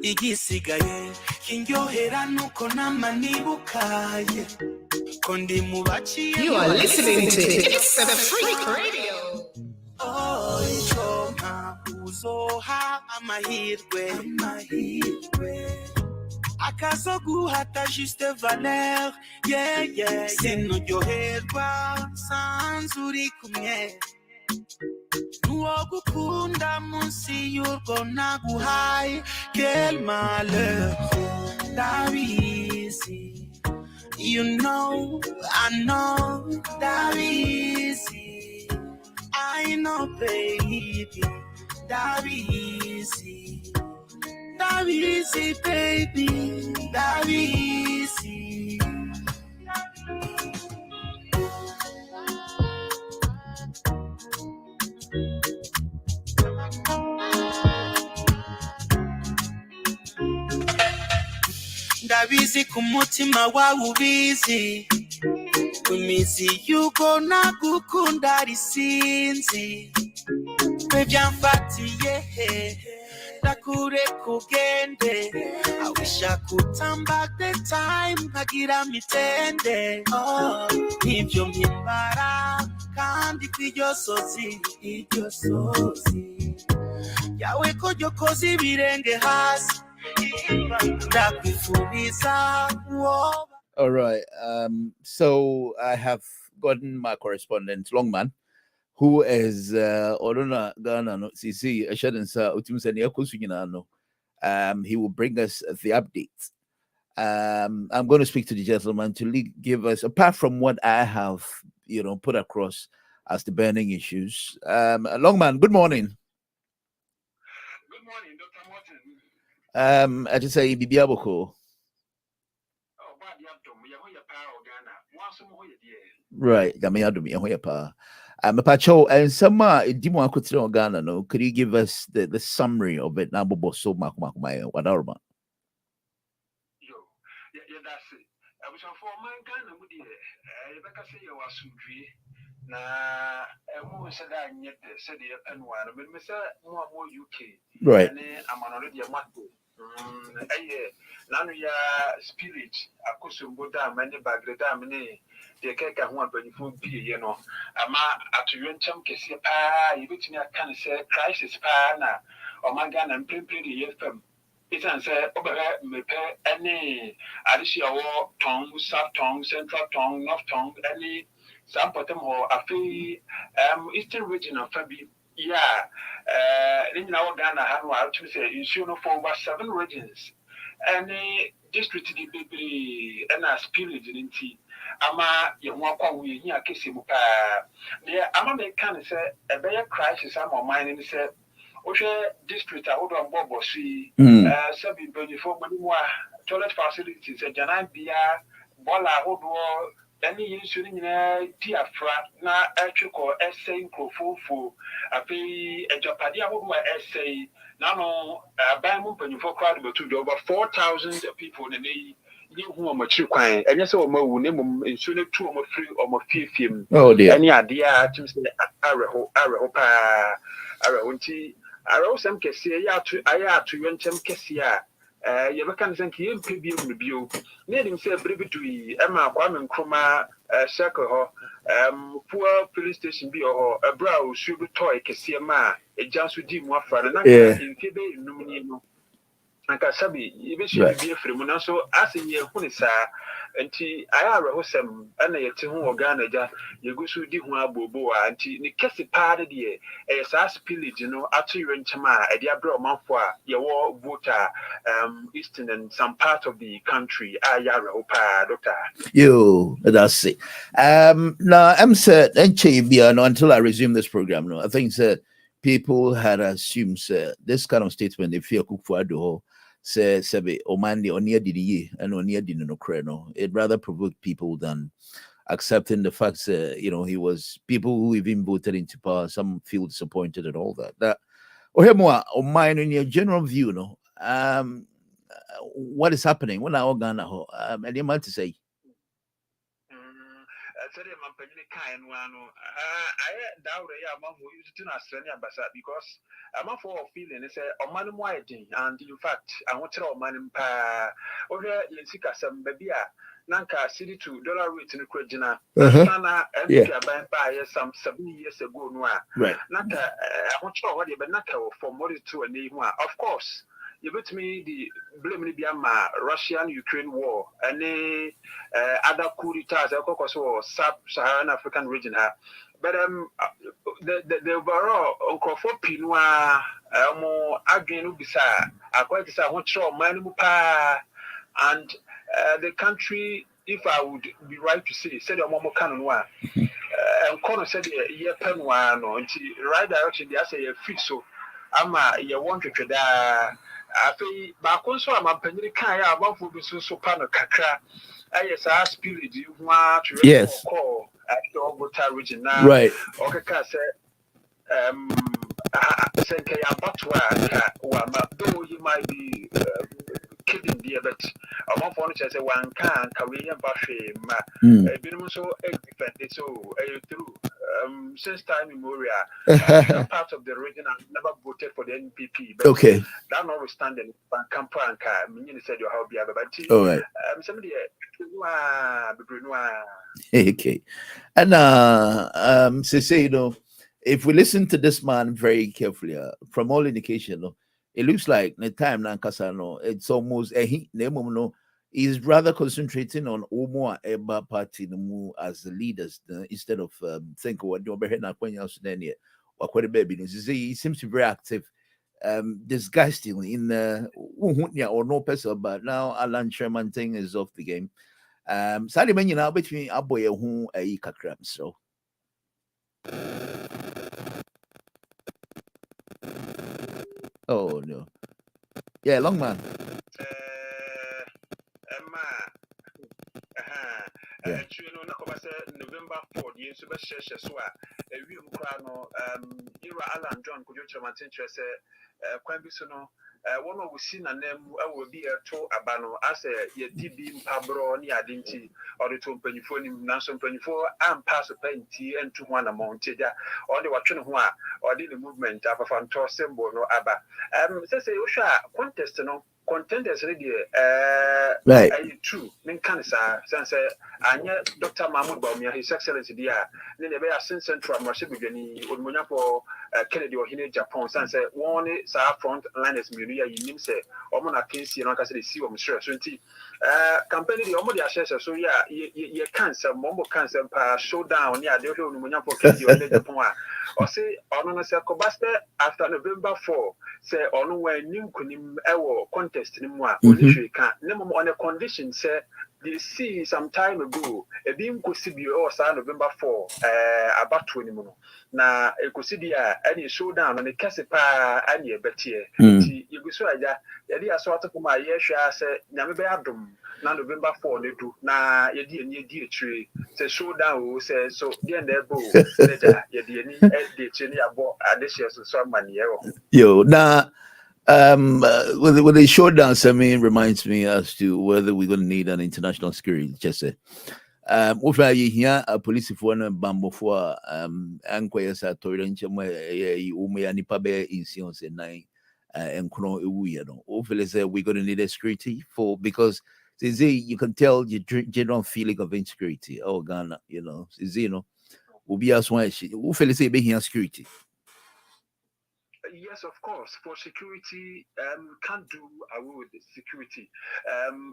igisigaye kinyohera nuko namanibukaye kondi mubachi. You are listening to HItzafrik Radio. Oh, ichoma uzoha amahirwe akazoguhata juste valeur. Yeah. Sinuryoherwa sanzuri kumye nuwogukunda munsi y'urwo naguhaye. Quel malheur, Davizi. You know, I know, Davizi. I know, baby, Davizi. Davizi, baby, Davizi. Ndabizi kumutima wawe ubizi kumizi yuko nagukunda risinzi kwe byamfatiye ndakure kugende. I wish I could turn back the time nkagira mitende. Nivyo mpimbara kandi kw'iryo sozi yawe ko ryokoze ibirenge hasi. All right. So I have gotten my correspondent, Longman, who is Orona Ghana no CC Ashadensa Utimsani. He will bring us the updates I'm going to speak to the gentleman to give us, apart from what I have, put across as the burning issues. Longman, good morning. Good morning, Dr. Morton. I just say Bibiaboko. Right, Pacho, and some Dimo Kutino Ghana, no, could you give us the summary of it? Nabobo so Makumaya, what are man? That's it. I was for my Ghana with you. Rebecca say you was sundry. Na who said I yet said the pen one, but Mr. More UK. Right. And I'm already a mato. None ya spirit, a cushion go down, many bag the damine. The cake I want when you food be, Ama at your chum Cassia pa, you bet me I can say crisis pa or my gun and pretty yes. It's answer over me pay any additional tongue, south tongue, central tongue, north tongue, any some bottom or a fee eastern region of Fabi. Yeah, in our Ghana, I to say, you should know for over 7 regions. Any district the baby and a spirit in tea. Ama, you want we here kissing. Yeah, Ama may can say a better crisis. I'm on mine and say. District I would on Bobo see Sabi before toilet facilities a Janan Bia Bola Hodo any insulin Tiafra na Echuko essay Crofo a pay a Japadia Hodo essay Nano Bamum before crowd to over 4,000 people in the who are mature quiet, and yes, or more name insulin 2 or 3 or more 15. Oh dear. Any idea to say Arahopa Arawunti. I wrote some Cassia to Yencham Cassia. You can think him preview review. Need himself briefly Emma Quaman Chroma circle poor police station be or a brow should toy Cassia ma, a jazz with Jim Waffle, and in Kibe Numino. And Kasabi, even should be a free so as in your Hunisa. And I are a wholesome and a Tihu Organaja, you go to Dihua Boboa, and the Cassie party, a SAS pillage, after you in Chama, a Diablo Manfua, your war voter, eastern and some part of the country, Ayara, Doctor. You, that's it. Now, I'm said, until I resume this program, no, I think that people had assumed this kind of statement, they fear cook for Addo. Say Sebe Omandi or near DDE and on near no creno. It rather provoked people than accepting the fact that he was people who even voted into power. Some feel disappointed and all that. That or more or mine in your general view, what is happening? What are Ghana and you might to say? I doubt because I'm a for feeling it's a man whiting, and in fact, I want to man pa over in Sika some baby. Nanka city $2 rate in the Krajina. Sana and buy some 7 years ago. Right. Naka, I want to know what you but Naka for more to a name. Of course. You bet me the blame Russian-Ukraine war and other coup d'etats or sub-Saharan African region. But the overall Uncle for Pinois more again Ubisa, I quite say I want to Manupa and the country, if I would be right to say, said a Momo Canonwa. And Connor said a year pen one or right direction, they say a free so. Ama you want to I feel my console, I'm a penny kind of food so panel kakra. Yes, I spirit you want to call at the Voltarians region now. Right. Okay, say Batwa, though he might be killing the but among furniture say one can Korean Bashi, been so defended so through since time immemorial. Part of the region I never voted for the NPP. But okay. That notwithstanding, Campanca, meaning said you how be about all right. Somebody okay. And say if we listen to this man very carefully, from all indication, it looks like the time Nankasano, it's almost a hint. Is rather concentrating on Omo Eba Party as the leaders instead of think what you're behind when you're Sudan or quite a baby. He seems to be very active disgustingly in the or no person, but now Alan Sherman thing is off the game. Sadly, man, you know, between a boy who a kakram, so. Oh no. Yeah, long man. Actually, no, November 4th, the Insuba Shesha Swa, a real crano, Ira Alan John could you tell say, Quambisono, one of us seen a name, I will be a to Abano, as a DB Pabro, near Dinty, or the 24, Nanson 24, and pass a penty and 2 1 amount, or the watching or the movement of a fantor symbol no Abba. Says a contest, no. Contenders ready, right? True. Then cancer, since Dr. Mahmoud Baumia, His Excellency, dear. Then they are since Central Marshibugani, Udmunya for Kennedy or Hine Japan, since one is our front line is Muria, you say, Omona Kinsey, and I see I'm sure. Company the Omodia says, so yeah, you cancer, Mombo cancer, showdown, yeah, they don't know for Kennedy or Japan. Or say, on a circle after November 4, say, on when you couldn't contest anymore. On a condition, say, they see some time ago, a beam could see you or November 4, about 20 minutes. Now, a could see any showdown on a Cassipa and ye better. You go so, yeah, sort of my year, say, Yamabadum, now November 4, they do. Now, ye dear tree, say, showdown, say, so, the end there, boo, ye dear, the chinny about additions to some money. Yo, now. With the showdown, Sammy reminds me as to whether we're going to need an international security. Just say, if I hear a police for a bamboo for anquires at Torrent, Ume and Ipabe in Sions and Nine and Chrono, hopefully, we're going to need a security for because you can tell your general feeling of insecurity. Oh, Ghana, you know, will be as one. Hopefully, say, be here security. Yes, of course. For security, can't do away with the security.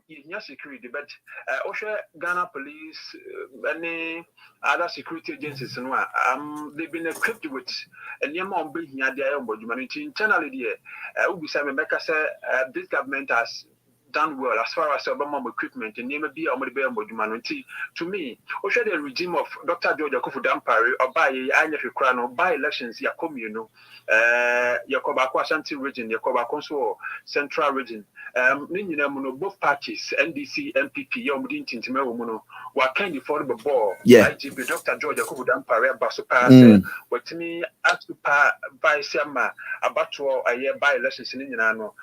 In security, but also Ghana police, any other security agencies, they've been equipped with a new on being here. They are internally there. This government has done well as far as Obama equipment and name be to me, also the regime of Dr. George Akufudampare or by Anyafikrano by elections Yakomuno, Yakoba Ashanti region, Yakoba Conso Central region, both parties, NDC, MPP, Yomudin Tintimemuno, were kind of for the ball. IGP Dr. George Akufudampare Basupa, what me asked to by Sama about a year by elections in Inano,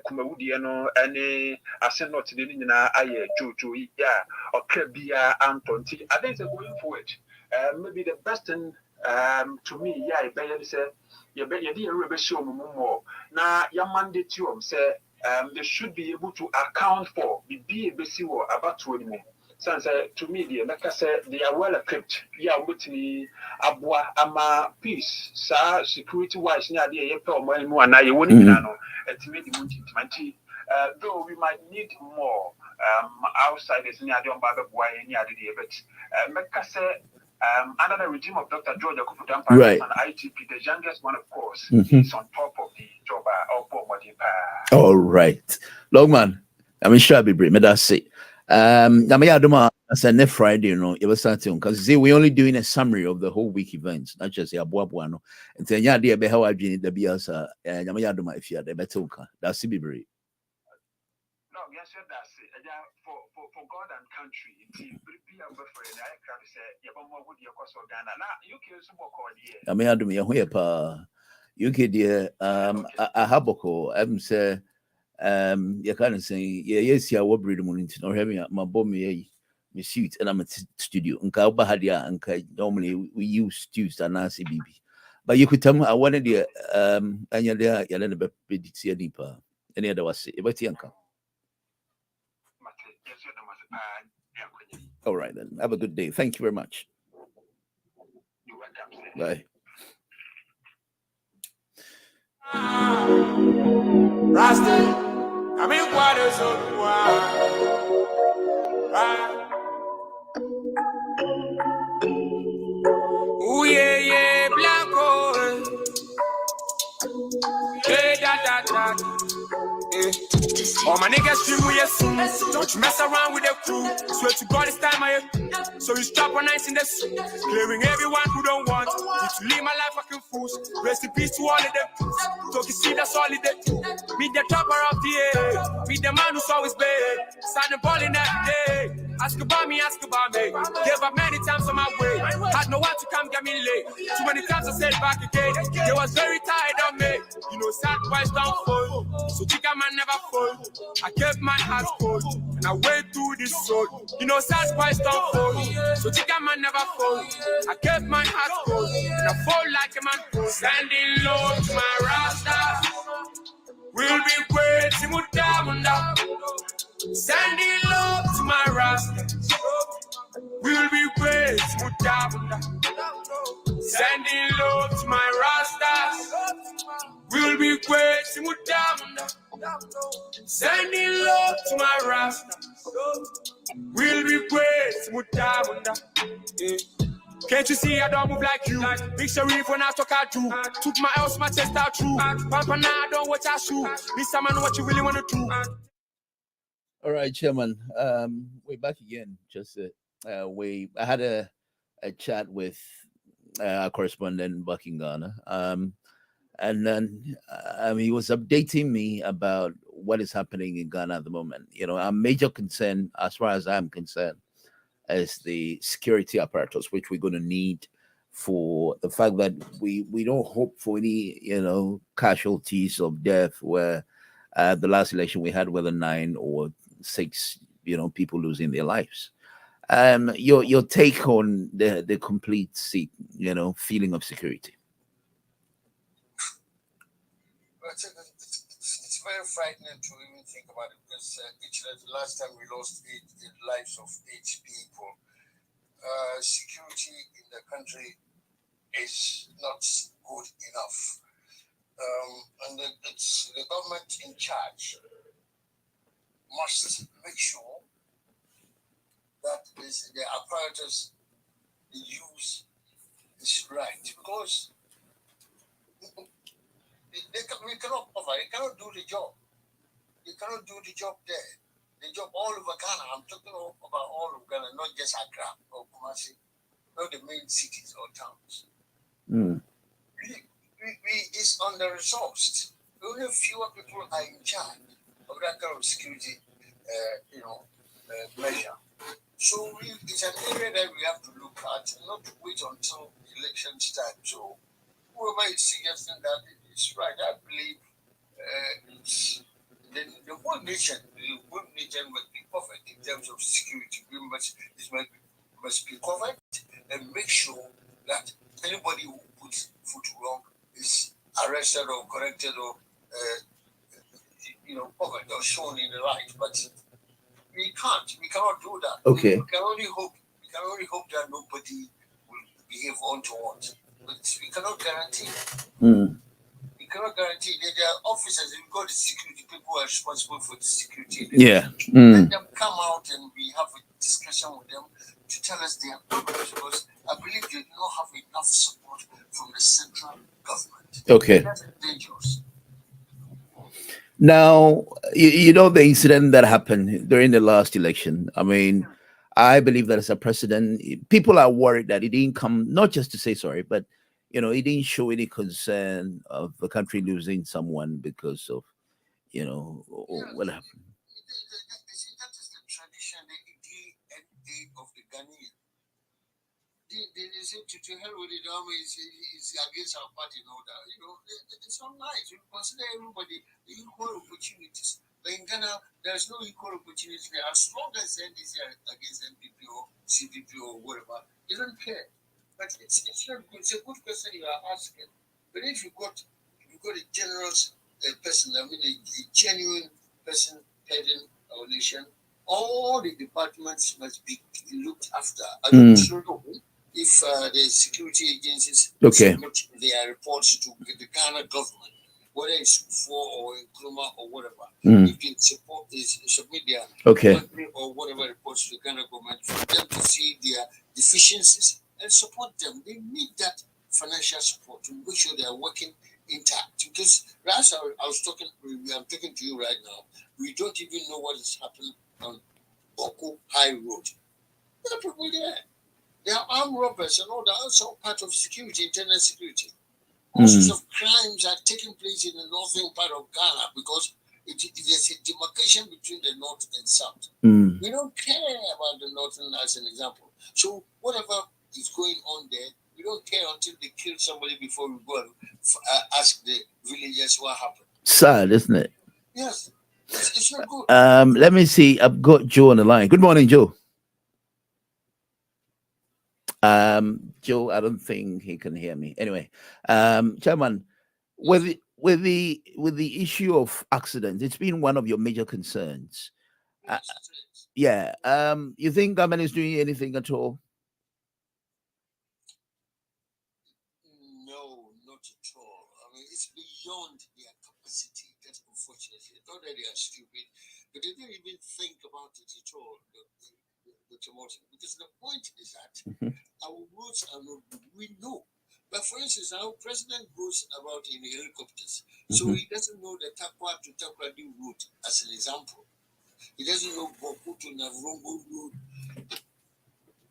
Kumaudiano, any. I send not to the Nina, Jojo, yeah, or Krebia, Anton. I think going forward, maybe the best thing to me, yeah, I say, you bet you didn't show more. Now, your mandate to say, they should be able to account for the BABC or about 20 more. Since to me, like I said, they are well equipped. Yeah, with me, Abwa, Ama, peace, sir, security wise, near the April, and I won't know, and to me, the though we might need more outsiders near the Boy any other day, but like say, under the regime of Dr. George Akufudampare right. And IGP, the youngest one, of course, is on top of the job of all right. Longman, I'm sure I'll be brief, but that's it. As a next Friday, you know, it was starting because we're only doing a summary of the whole week events, not just the Abuabuano. And then, yeah, dear, how I've been the Biasa, and Yamayaduma, if you had a better, that's to be brief. Yes, that's it. For God and country, it's pretty unbuffered. I can say, you have more good your course of Ghana. Now, you can support here. I mean, I do me a way pa. You could, a haboko. I'm say, you can't say, yes, you are what breed money or having my bomb, my suit, and I'm at studio. And Kaubahadia, and normally we use Tuesday and Nancy BB. But you could tell me, I wanted the, and you're there, you're a little bit deeper. Any other was it, but Yanka. All right, then. Have a good day. Thank you very much. You're welcome. Bye. Rasta, I'm in water, so ooh, yeah, black hole. All my niggas stream with you soon. Don't you mess around with the crew. Swear to God, it's time I am. So you strap on ice in the suit. Clearing everyone who don't want me to live my life fucking fools. Rest in peace to all of them. Talk you see, that's all it did. Meet the topper of the air. Meet the man who's always bad. Sign the ball in every day. Ask about me, ask about me. Gave up many times on my way. Had no one to come get me late. Too many times I said back again. They was very tired of me. You know, sad boys don't fall. So Chica man never fall. I kept my heart cold. And I went through this soul. You know, sad boys don't fall. So Chica man never fall. I kept my heart cold. And I fall like a man cold. Standing low to my rasta. We'll be waiting with diamond up. Standing low to my rasta. We'll be waiting with diamond up. Standing low to my rastas. We'll be waiting with diamond up. Standing low to my rastas. We'll be waiting with diamond up. Yeah. Can't you see I don't move like you? Big Sharif when I talk I do. Took my else, my chest out true. Pampa now I don't watch I shoot. This time I know what you really want to do. All right, Chairman. We're back again. I had a chat with our correspondent back in Ghana. And then he was updating me about what is happening in Ghana at the moment. You know, our major concern, as far as I'm concerned, is the security apparatus, which we're going to need for the fact that we don't hope for any, casualties of death where the last election we had whether 9 or 6, people losing their lives. Your take on the complete feeling of security. It's very frightening to even think about it because the last time we lost the lives of 8 people. Security in the country is not good enough. And it's the government in charge must make sure that the apparatus they use is right, because we cannot cover. They cannot do the job. They cannot do the job there. The job all over Ghana. I'm talking about all of Ghana, not just Accra or Kumasi, not the main cities or towns. We is under-resourced. Only fewer people are in charge of that kind of security, measure. So it's an area that we have to look at, and not to wait until elections time. So whoever is suggesting that is right, I believe the whole nation must be covered in terms of security. It must be covered and make sure that anybody who puts foot wrong is arrested or corrected or covered or shown in the light. But we cannot do that. Okay. We can only hope that nobody will behave untoward. But we cannot guarantee. We cannot guarantee that there are officers, we've got the security people who are responsible for the security. Yeah. Let them come out and we have a discussion with them to tell us their problems, because I believe they do not have enough support from the central government. Okay. That's dangerous. Now, the incident that happened during the last election. I mean, I believe that as a precedent, people are worried that it didn't come, not just to say sorry, but, it didn't show any concern of the country losing someone because of, what happened. That is the tradition, the DNA of the Ghanaian. They say to hell with the army is against our party and all that. It's not nice. We consider everybody equal opportunities. But in Ghana, there's no equal opportunity there. As long as NDC are against NPP or CPP or whatever, they don't care. But it's not good. It's a good question you are asking. But if you got a generous person, a genuine person heading our nation, all the departments must be looked after. I don't know if the security agencies submit their reports to the Ghana government, whether it's for or in Nkrumah or whatever. You can submit their monthly or whatever reports to the Ghana government for them to see their deficiencies and support them. They need that financial support to make sure they are working intact. Because as I'm talking to you right now, we don't even know what is happening on Boko High Road. There are people there. They are armed robbers and all that. That's all part of security, internal security. All sorts of crimes are taking place in the northern part of Ghana because there's a demarcation between the north and south. We don't care about the northern as an example. So whatever is going on there, we don't care until they kill somebody before we go and ask the villagers what happened. Sad, isn't it? Yes. It's not good. Let me see. I've got Joe on the line. Good morning, Joe. Joe, I don't think he can hear me. Anyway, Chairman, with the issue of accidents, it's been one of your major concerns. Yeah. You think government is doing anything at all? No, not at all. I mean, it's beyond their capacity. That's unfortunately. Not that they are stupid, but they don't even think about it at all. Because the point is that our roads are not good. We know. But for instance, our president goes about in helicopters. So he doesn't know the Takwa to Takradi route as an example. He doesn't know Boku to Navrongo road.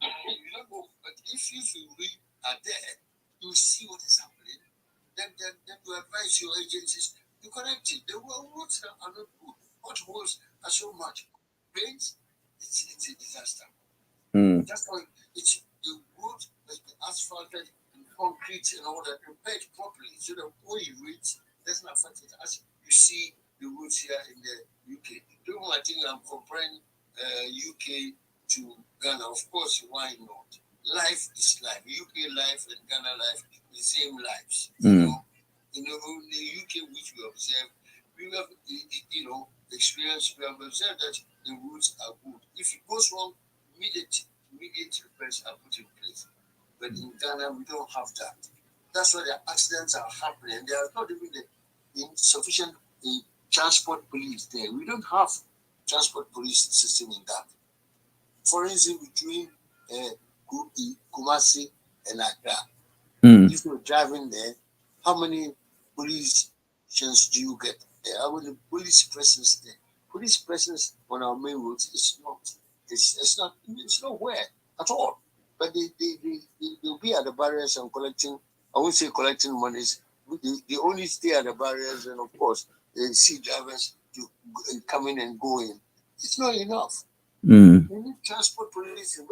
You don't know. But if you really are there, you see what is happening. Then you advise your agencies to correct it. The roads are not good. Potholes are so much. Rains, it's a disaster. That's why it's the road has been asphalted and concrete and all that prepared properly so that when you reach doesn't affect it. As you see the roads here in the UK. I think I'm comparing UK to Ghana. Of course, why not? Life is life. UK life and Ghana life the same lives. You know, in the UK which we observe, we have experience. We have observed that the roads are good. If it goes wrong, immediate repairs are put in place. But in Ghana, we don't have that. That's why the accidents are happening. There are not even the insufficient transport police there. We don't have transport police system in that. For instance, between Kumasi and Accra, if you're driving there, how many police stations do you get there? How many police presence there? Police presence on our main roads is not. It's nowhere at all. But they'll be at the barriers and collecting. I won't say collecting monies. They only stay at the barriers, and of course they see drivers to coming and going. It's not enough. We need transport policing.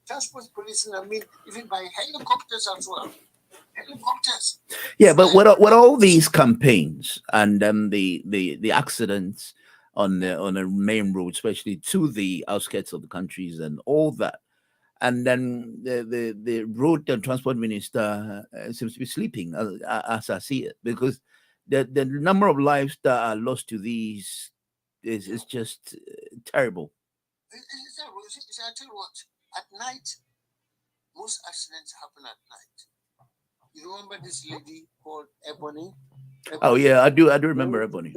Transport policing. I mean, even by helicopters as well. Helicopters. Yeah, but what all these campaigns and the accidents on the main road, especially to the outskirts of the countries and all that, and then the road and transport minister seems to be sleeping, as I see it, because the number of lives that are lost to these is just terrible. I tell you what, at night, most accidents happen at night. You remember this lady called Ebony? Oh yeah, I do remember Ebony.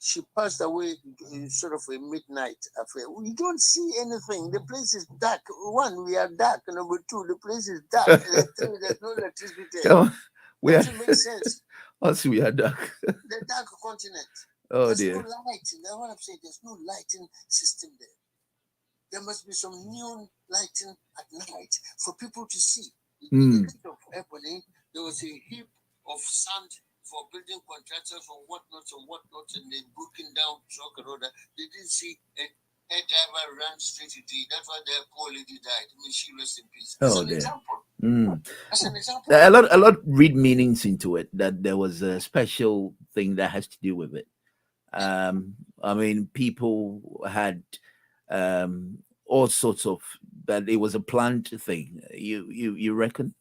She passed away in sort of a midnight affair. We don't see anything. The place is dark. One, we are dark. Number two, the place is dark. There's no electricity. Doesn't make sense. Also, we are dark. The dark continent. Oh there's dear. No light. That's what I'm saying. There's no lighting system there. There must be some neon lighting at night for people to see. In the case of Ebony, there was a heap of sand for building contractors or whatnot, and they broken down truck and all that. They didn't see a driver ran straight into it. That's why their poor lady died. I mean, she rest in peace. That's an example. That's an example. A lot read meanings into it, that there was a special thing that has to do with it. I mean, people had all sorts of that. It was a planned thing. You reckon?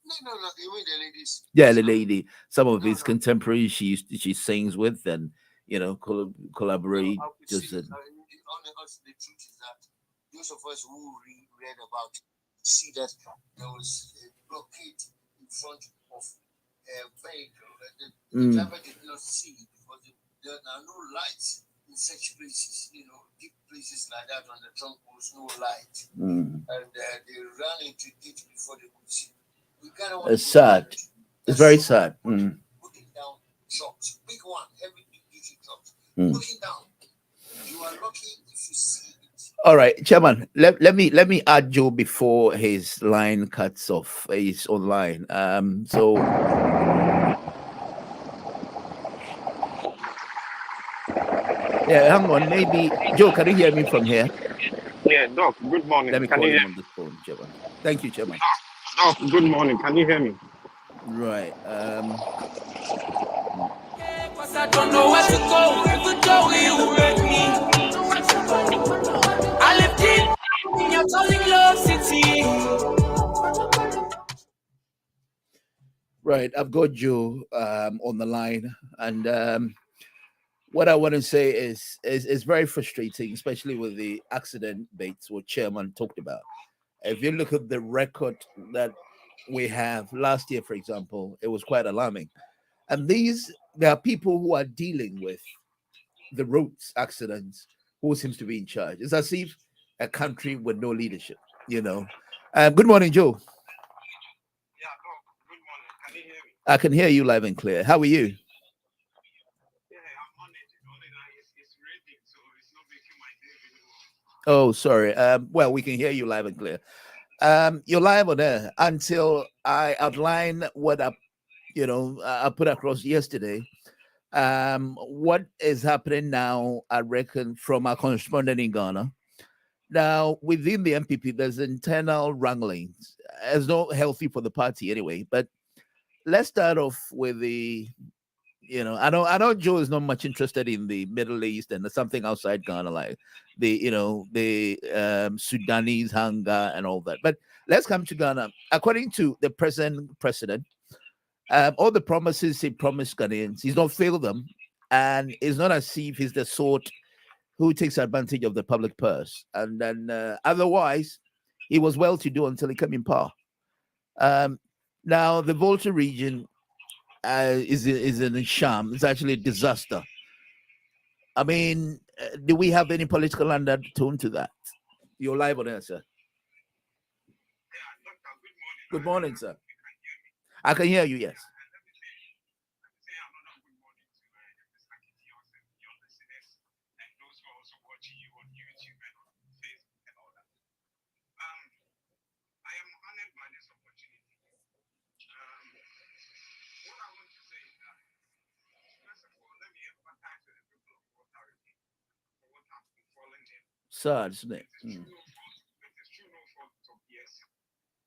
No. You mean the ladies? Yeah, the lady. Some of his contemporaries she sings with, and collaborate. The truth is that those of us who read about see that there was a blockade in front of a vehicle. The driver did not see it because there are no lights in such places. Deep places like that on the trunk was no light, and they ran into it before they could see. It's sad. It's very sad. Putting down jobs, big one, heavy duty jobs. Putting down. You are lucky if you see it. All right, Chairman. Let me add Joe before his line cuts off. He's online. So. Yeah, hang on. Maybe Joe, can you hear me from here? Yeah, Doc. Good morning. Let me Can call you him hear on the phone, Chairman. Thank you, Chairman. Doc, good morning. Can you hear me? Right. I don't know where to go. Even though you make me, I lived in your darling love city. Right. I've got Joe on the line, and what I want to say is very frustrating, especially with the accident dates what Chairman talked about. If you look at the record that we have last year, for example, it was quite alarming. And there are people who are dealing with the roads accidents who seems to be in charge. It's as if a country with no leadership, Good morning, Joe. Yeah, Doc. Good morning. Can you hear me? I can hear you live and clear. How are you? Yeah, I'm on it. Only that it's raining, so it's not making my day anymore. Oh, sorry. Well, we can hear you live and clear. You're live on there until I outline what I put across yesterday. What is happening now, I reckon, from our correspondent in Ghana. Now, within the MPP, there's internal wranglings. It's not healthy for the party anyway. But let's start off with I know Joe is not much interested in the Middle East and something outside Ghana, like the Sudanese hunger and all that. But let's come to Ghana. According to the present president, all the promises he promised Ghanaians, he's not failed them, and it's not as if he's the sort who takes advantage of the public purse. And then otherwise, he was well to do until he came in power. Now the Volta region is in a sham. It's actually a disaster. I mean, do we have any political undertone to that? You're live on air, sir. Yeah, Doctor, good morning. Good morning, sir. You can hear me. I can hear you, yes. Let me say another good morning to Mr. Kitios and your listeners and those who are also watching you on YouTube and on Facebook and all that. I am honored by this opportunity. What I want to say is that, first of all, let me empathize with the people of Voltarians for what has befallen them. Sad, isn't it? It is true no fault of theirs,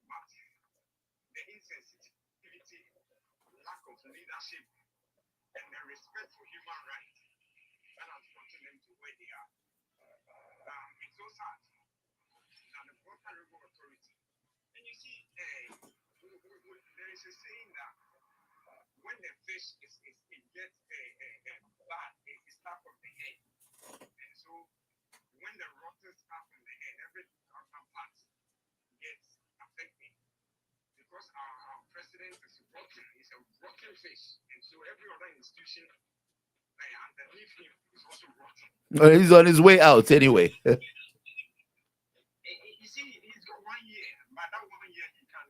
but the insensitivity, lack of leadership, and the respect for human rights that has gotten them to where they are. It's so sad that the Volta River Authority, and you see, there is a saying that when the fish gets bad, it starts from the head. And so when the rotten stuff in the head, every other part gets affected. Because our president is rotten, he's a rotten fish. And so every other institution underneath him is also rotten. Well, he's on his way out anyway. You see, he's got 1 year. By that 1 year, he can kind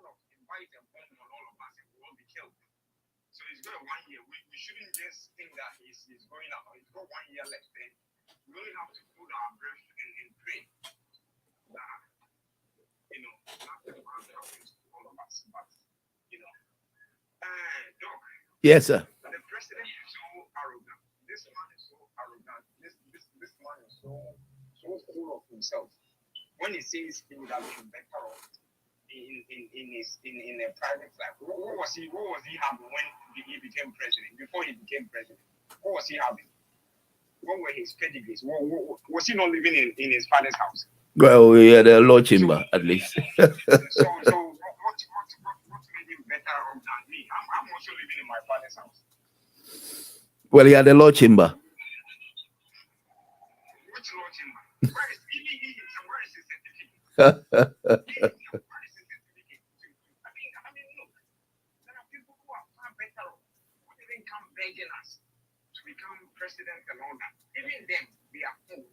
of invite a bomb on all of us and we will be killed. So he's got 1 year. We shouldn't just think that he's going out. He's got 1 year left. Then we only have to put our breath and pray that nothing bad happens to all of us. But Doc. Yes, sir. The president is so arrogant. This man is so arrogant. This man is so full of himself. When he says he would have been better off in a private life, what was he having when he became president? Before he became president, what was he having? What were his pedigrees? Was he not living in his father's house? Well, we had a law chamber at least. So what made him better off than me? I'm also living in my father's house. Well, he had a law chamber. Which law chamber? Where is his certificate? Where is his certificate? I mean, look, there are people who are far better off, who didn't come begging us to become president and all that. Even them, they are full.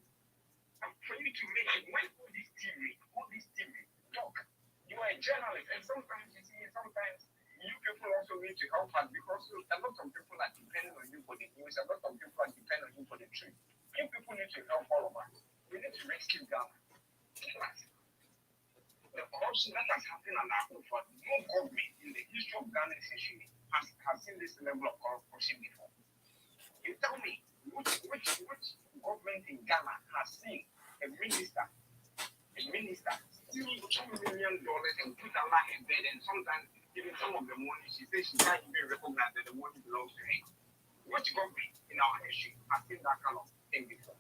And for you to make it, when all this TV talk, you are a journalist, and sometimes you need to help us because a lot of people are depending on you for the news. A lot of people are depending on you for the truth. You people need to help all of us. We need to rescue Ghana. The corruption that has happened and happened for no government in the history of Ghana's history has seen this level of corruption before. You tell me, which government in Ghana has seen a minister steal $2 million and put Allah in bed, and sometimes even some of the money she says she can't even recognize that the money belongs to her. Which government in our history has seen that kind of thing before?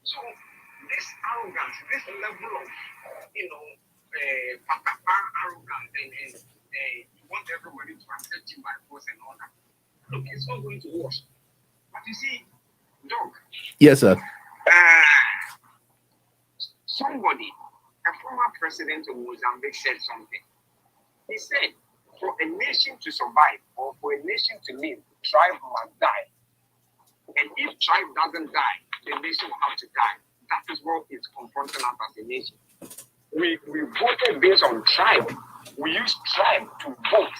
So this arrogance, this level of arrogance, and you want everybody to accept you by force and all that. Look, it's not going to wash. But you see, Doc. Yes, sir. Somebody, a former president of Mozambique, said something. He said, for a nation to survive or for a nation to live, tribe must die. And if tribe doesn't die, the nation will have to die. That is what is confronting us as a nation. We voted based on tribe. We use tribe to vote.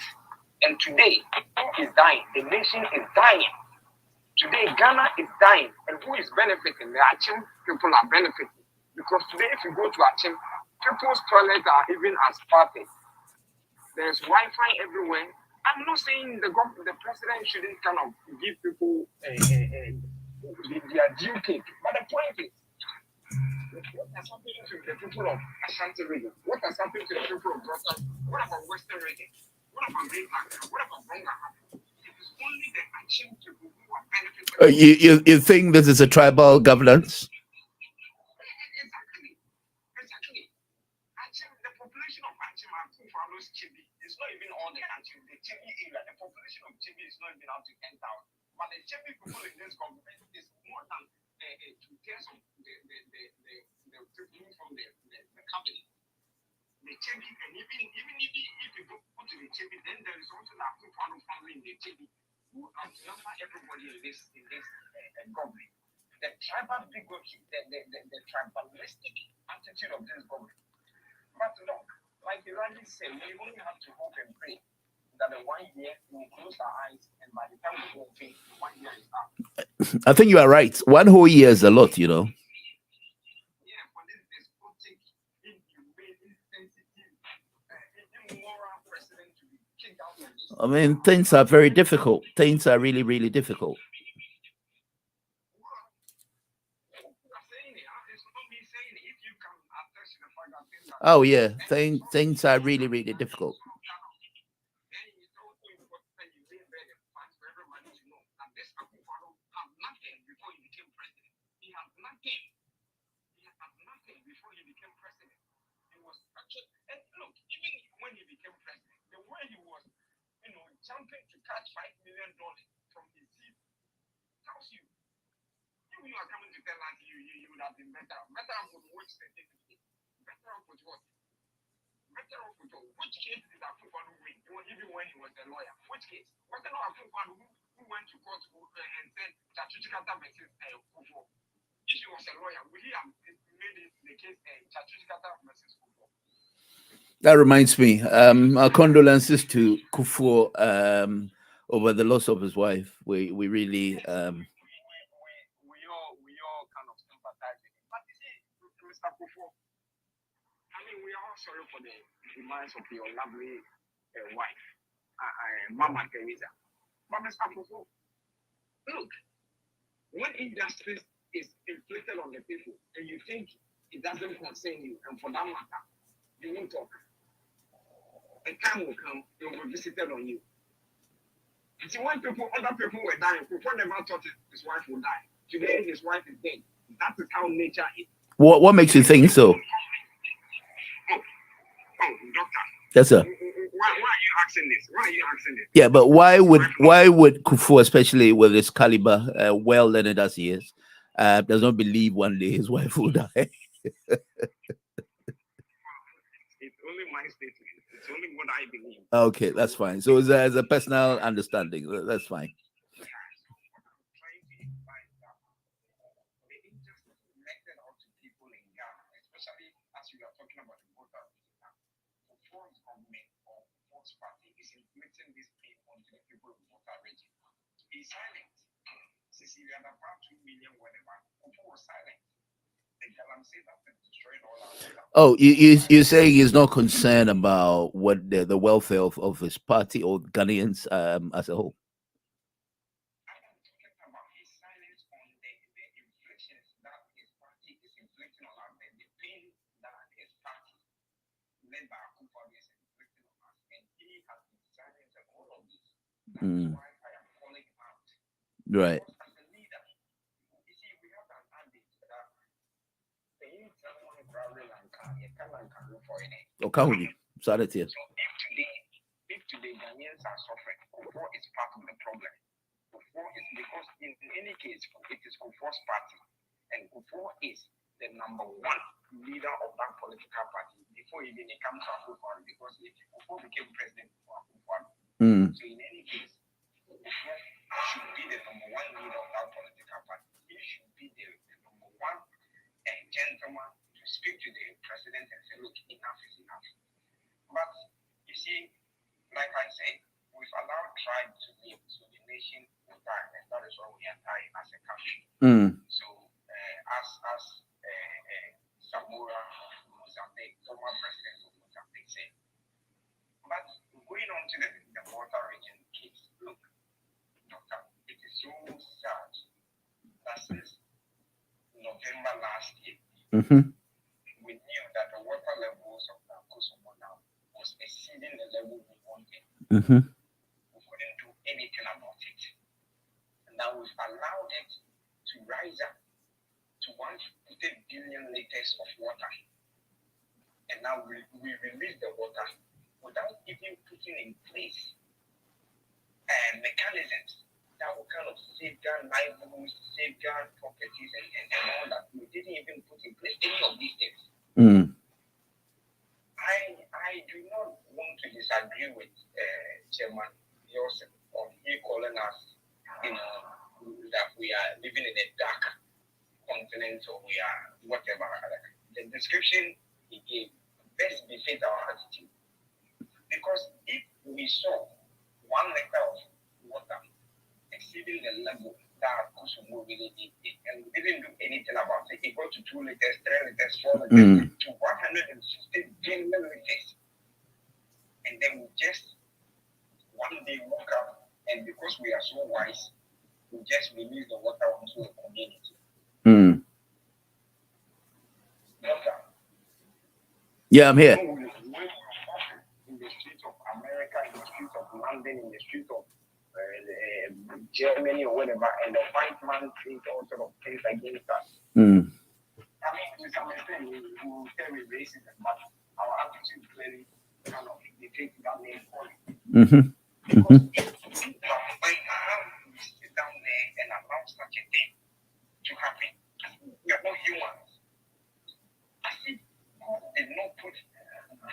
And today, who is dying? The nation is dying. Today, Ghana is dying. And who is benefiting? The Achim people are benefiting. Because today, if you go to Achim, people's toilets are even as party. There's Wi-Fi everywhere. I'm not saying the president shouldn't kind of give people their due cake. But the point is, what has happened to the people of Ashanti region? What has happened to the people of Brooklyn? What about Western region? What about Great Accra? What about Bonga? It is only the Achim people who are benefiting. You think this is a tribal governance? Exactly. Achim, the population of Achim and Kufalos Chibi is not even all the Achim. The Chibi area, the population of Chibi is not even up to 10,000. But the Chibi people in this government is more than 2/3 of the people from the company. The Chibi, and even if you go to the Chibi, then there is also that Kufalo family in the Chibi who outnumber everybody in this government. The tribal bigotry, the tribalistic attitude of this government. But look, like the Randy said, we only have to hope and pray that the 1 year we will close our eyes, and by the time we go pay, 1 year is up. I think you are right. 1 whole year is a lot, you know. Yeah, for this despotic, inhumane, insensitive, immoral president to be kicked out of this. I mean, things are very difficult. Things are really, really difficult. Oh yeah, things are really, really difficult. Jumping to catch $5 million from his seat tells you, you are coming to tell us you would have been better off with which certificate, better off with what? Better off with what? Which case did Akufo-Addo win? Even when he was a lawyer, which case? Was it not Akufo-Addo who went to court and said Chachujikata versus Kufo? If he was a lawyer, would he have made it the case Chachujikata versus Kufo? That reminds me, our condolences to Kufo over the loss of his wife. We really we all kind of sympathize with him. But you see, Mr. Kufo, I mean, we are all sorry for the demise of your lovely wife, Mama Teresa. But Mr. Kufo, look, when injustice is inflicted on the people and you think it doesn't concern you, and for that matter, you won't talk. A time will come, it will be visited on you. You see, when other people were dying, people never thought his wife would die. Today, his wife is dead. That is how nature is. What makes you think so? Oh, doctor. Yes, sir. Why are you asking this? Yeah, but why would Kufo, especially with his caliber, well learned as he is, does not believe one day his wife will die? It's only my statement. It's only what I believe. Okay, that's fine. So as a personal understanding, that's fine. Kufuor's party is inflicting this pain onto the people of Volta region. He's silent. Cecilia, about 2 million, whatever. Kufuor was silent. The Galamsey that destroyed all our. Oh, you say he's not concerned about what the welfare of his party or Ghanaians as a whole? I am talking about his silence on the inflictions that his party is inflicting on us, and the pain that his party, led by Kufuor, is inflicting on us, and he has been silent on all of this. That's why I am calling him out. Right. Because as a leader, you see, we have an adage that the someone traveling and can look for it. Okay, sorry to you. So if today Ghanaians are suffering, Kufuor is part of the problem. Kufuor is because in any case it is Kufuor's party, and Kufuor is the number one leader of that political party before even it comes to Kufuor, because if Kufuor became president for Kufuor, so in any case, Kufuor should be the number one leader of that political party. He should be the number one gentleman to speak to the president and say, look, enough is enough. But you see, like I said, we've allowed tribes to live, so the nation will die, and that is why we are dying as a country. So, as Samora of Mozambique, former president of Mozambique, said. But going on to the Volta region case, look, Doctor, it is so sad that since November last year, we knew that the water levels of the Kosovo now was exceeding the level we wanted. We couldn't do anything about it. And now we've allowed it to rise up to 150 billion liters of water. And now we release the water without even putting in place mechanisms that will kind of safeguard livelihoods, safeguard properties, and all that. We didn't even put in place any of these things. I do not want to disagree with Chairman Joseph on he calling us, that we are living in a dark continent or we are whatever. The description he gave best befits our attitude. Because if we saw 1 liter of water exceeding the level that Kosovo really did, and we didn't do anything about it, it got to 2 liters, 3 liters, 4 liters, to 160 billion liters. And then we just one day woke up, and because we are so wise, we just release the water onto the community. Water. Yeah, I'm here. In the streets of America, in the streets of London, in the streets of Germany or whatever, and the white man create all sort of things against us. I mean, to some extent, we will say we're racism, but our attitude clearly kind of dictates that name for it. Because if how we sit down there and allow such a thing to happen, we are not humans. As if God did not put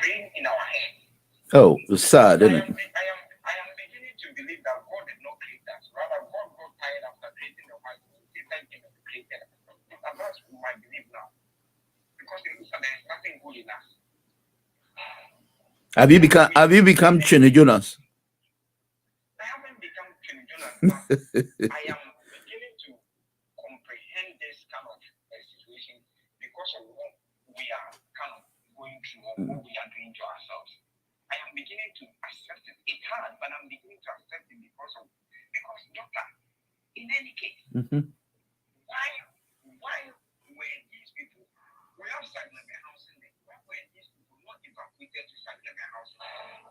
brain in our head. Oh, it's sad, isn't it? I am beginning to believe that God did not create us. Rather, God got tired after creating the white man. Satan came and created us. And that's my belief now. Because it looks like there is nothing good in us. Have you become Chinny Jonas? I haven't become Chinny Jonas, but I am beginning to comprehend this kind of situation because of what we are kind of going through or what we are doing to ourselves. I am beginning to accept it. It's hard, but I'm beginning to accept it because doctor, in any case, why were these people, we have Sagleme House in there, why were these people not evacuated to Sagleme House?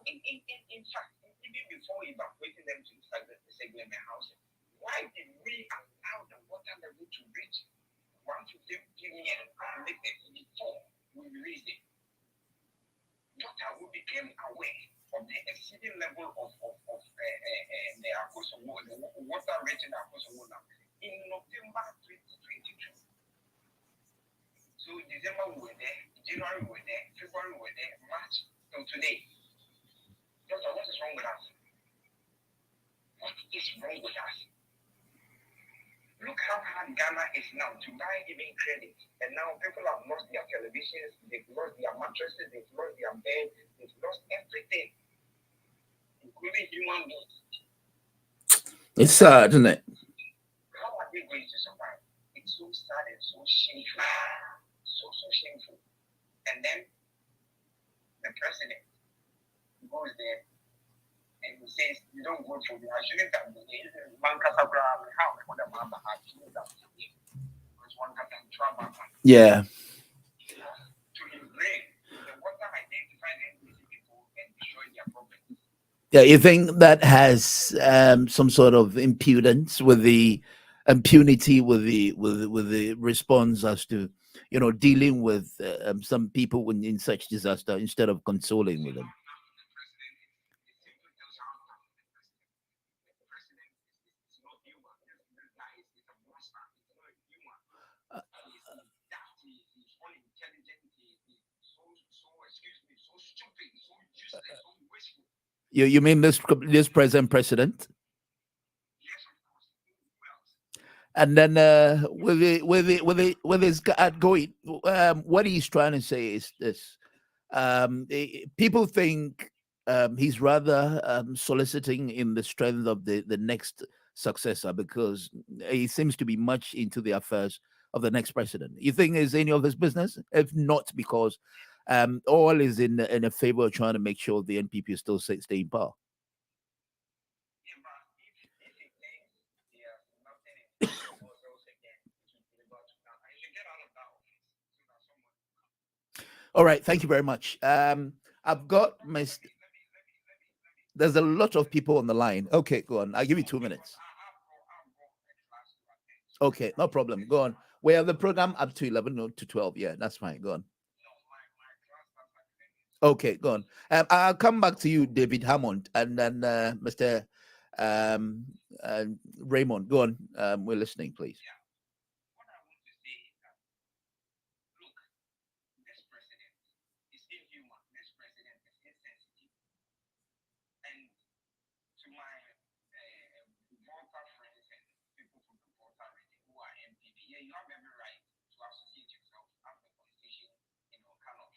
In fact, even before evacuating them to Sagleme House, why did we allow the water level to reach 150 billion liters before we released it? Doctor, we became aware of the exceeding level of the Kosovo, the water reaching Kosovo now in November 2022. So December we were there, January we were there, February we were there, March till today. Doctor, what is wrong with us? What is wrong with us? Look how hard Ghana is now to buy even credit. And now people have lost their televisions, they've lost their mattresses, they've lost their bed, they've lost everything. It's sad, isn't it? How are they going to survive? It's so sad and so shameful. So shameful. And then the president goes there and he says, you don't vote for me. I shouldn't have been here. Yeah. To his brain, the water identified NPC people and destroy their property. Yeah, you think that has some sort of impudence with the impunity with the response as to dealing with some people in such disaster instead of consoling with them. You mean this present president? And then with his going, what he's trying to say is this: people think he's rather soliciting in the strength of the next successor because he seems to be much into the affairs of the next president. You think is any of his business? If not, because all is in a favor of trying to make sure the NPP still stay in power. All right, thank you very much. I've got my. There's a lot of people on the line. Okay, go on. I'll give you 2 minutes. Okay, no problem. Go on. We have the program up to 11 to 12. Yeah, that's fine. Go on. Okay, go on. I'll come back to you, David Hammond, and then Mr. Raymond. Go on. We're listening, please. You have every right to associate yourself after the conversation, kind of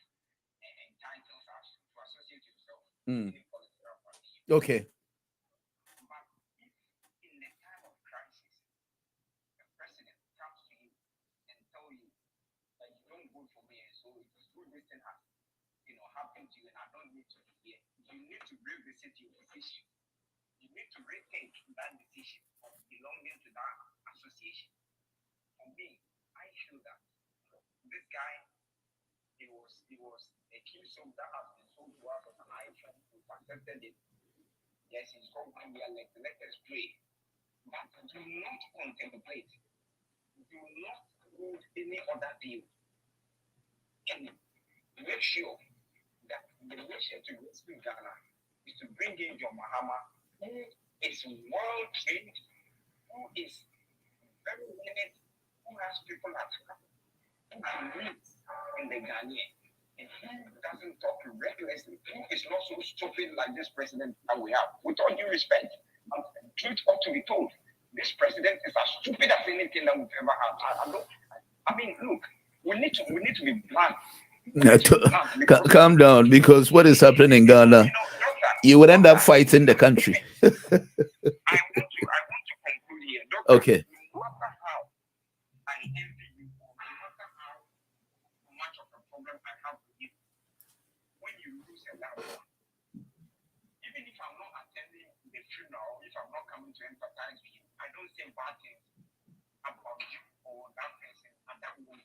entitles us to associate yourself in a political party. Okay. But if in the time of crisis, the president comes to you and tell you that you don't vote for me, and so it was good this thing has, happened to you, and I don't need to be here, you need to revisit your decision. You need to rethink that decision of belonging to that association. For me, I feel that this guy, he was a key soap that has been sold to us as an iPhone. We've accepted it. Yes, it's called when we are elected. Let us pray. But do not contemplate. Do not hold any other deal. And make sure that the mission to rescue Ghana is to bring in John Mahama, who is well trained, who is very minute, who has people at who believes in the Ghanaian, and who doesn't talk recklessly, who is not so stupid like this president that we have. With all due respect, truth ought to be told. This president is as stupid as anything that we've ever had. Look, we need to be blunt. Calm down, because what is happening in Ghana, you would end up fighting the country. I want to conclude here. Doctor, okay. No matter how I envy you, no matter how much of a problem I have with you, when you lose a loved one, even if I'm not attending the funeral, if I'm not coming to empathize with you, I don't say bad things about you or that person and that woman.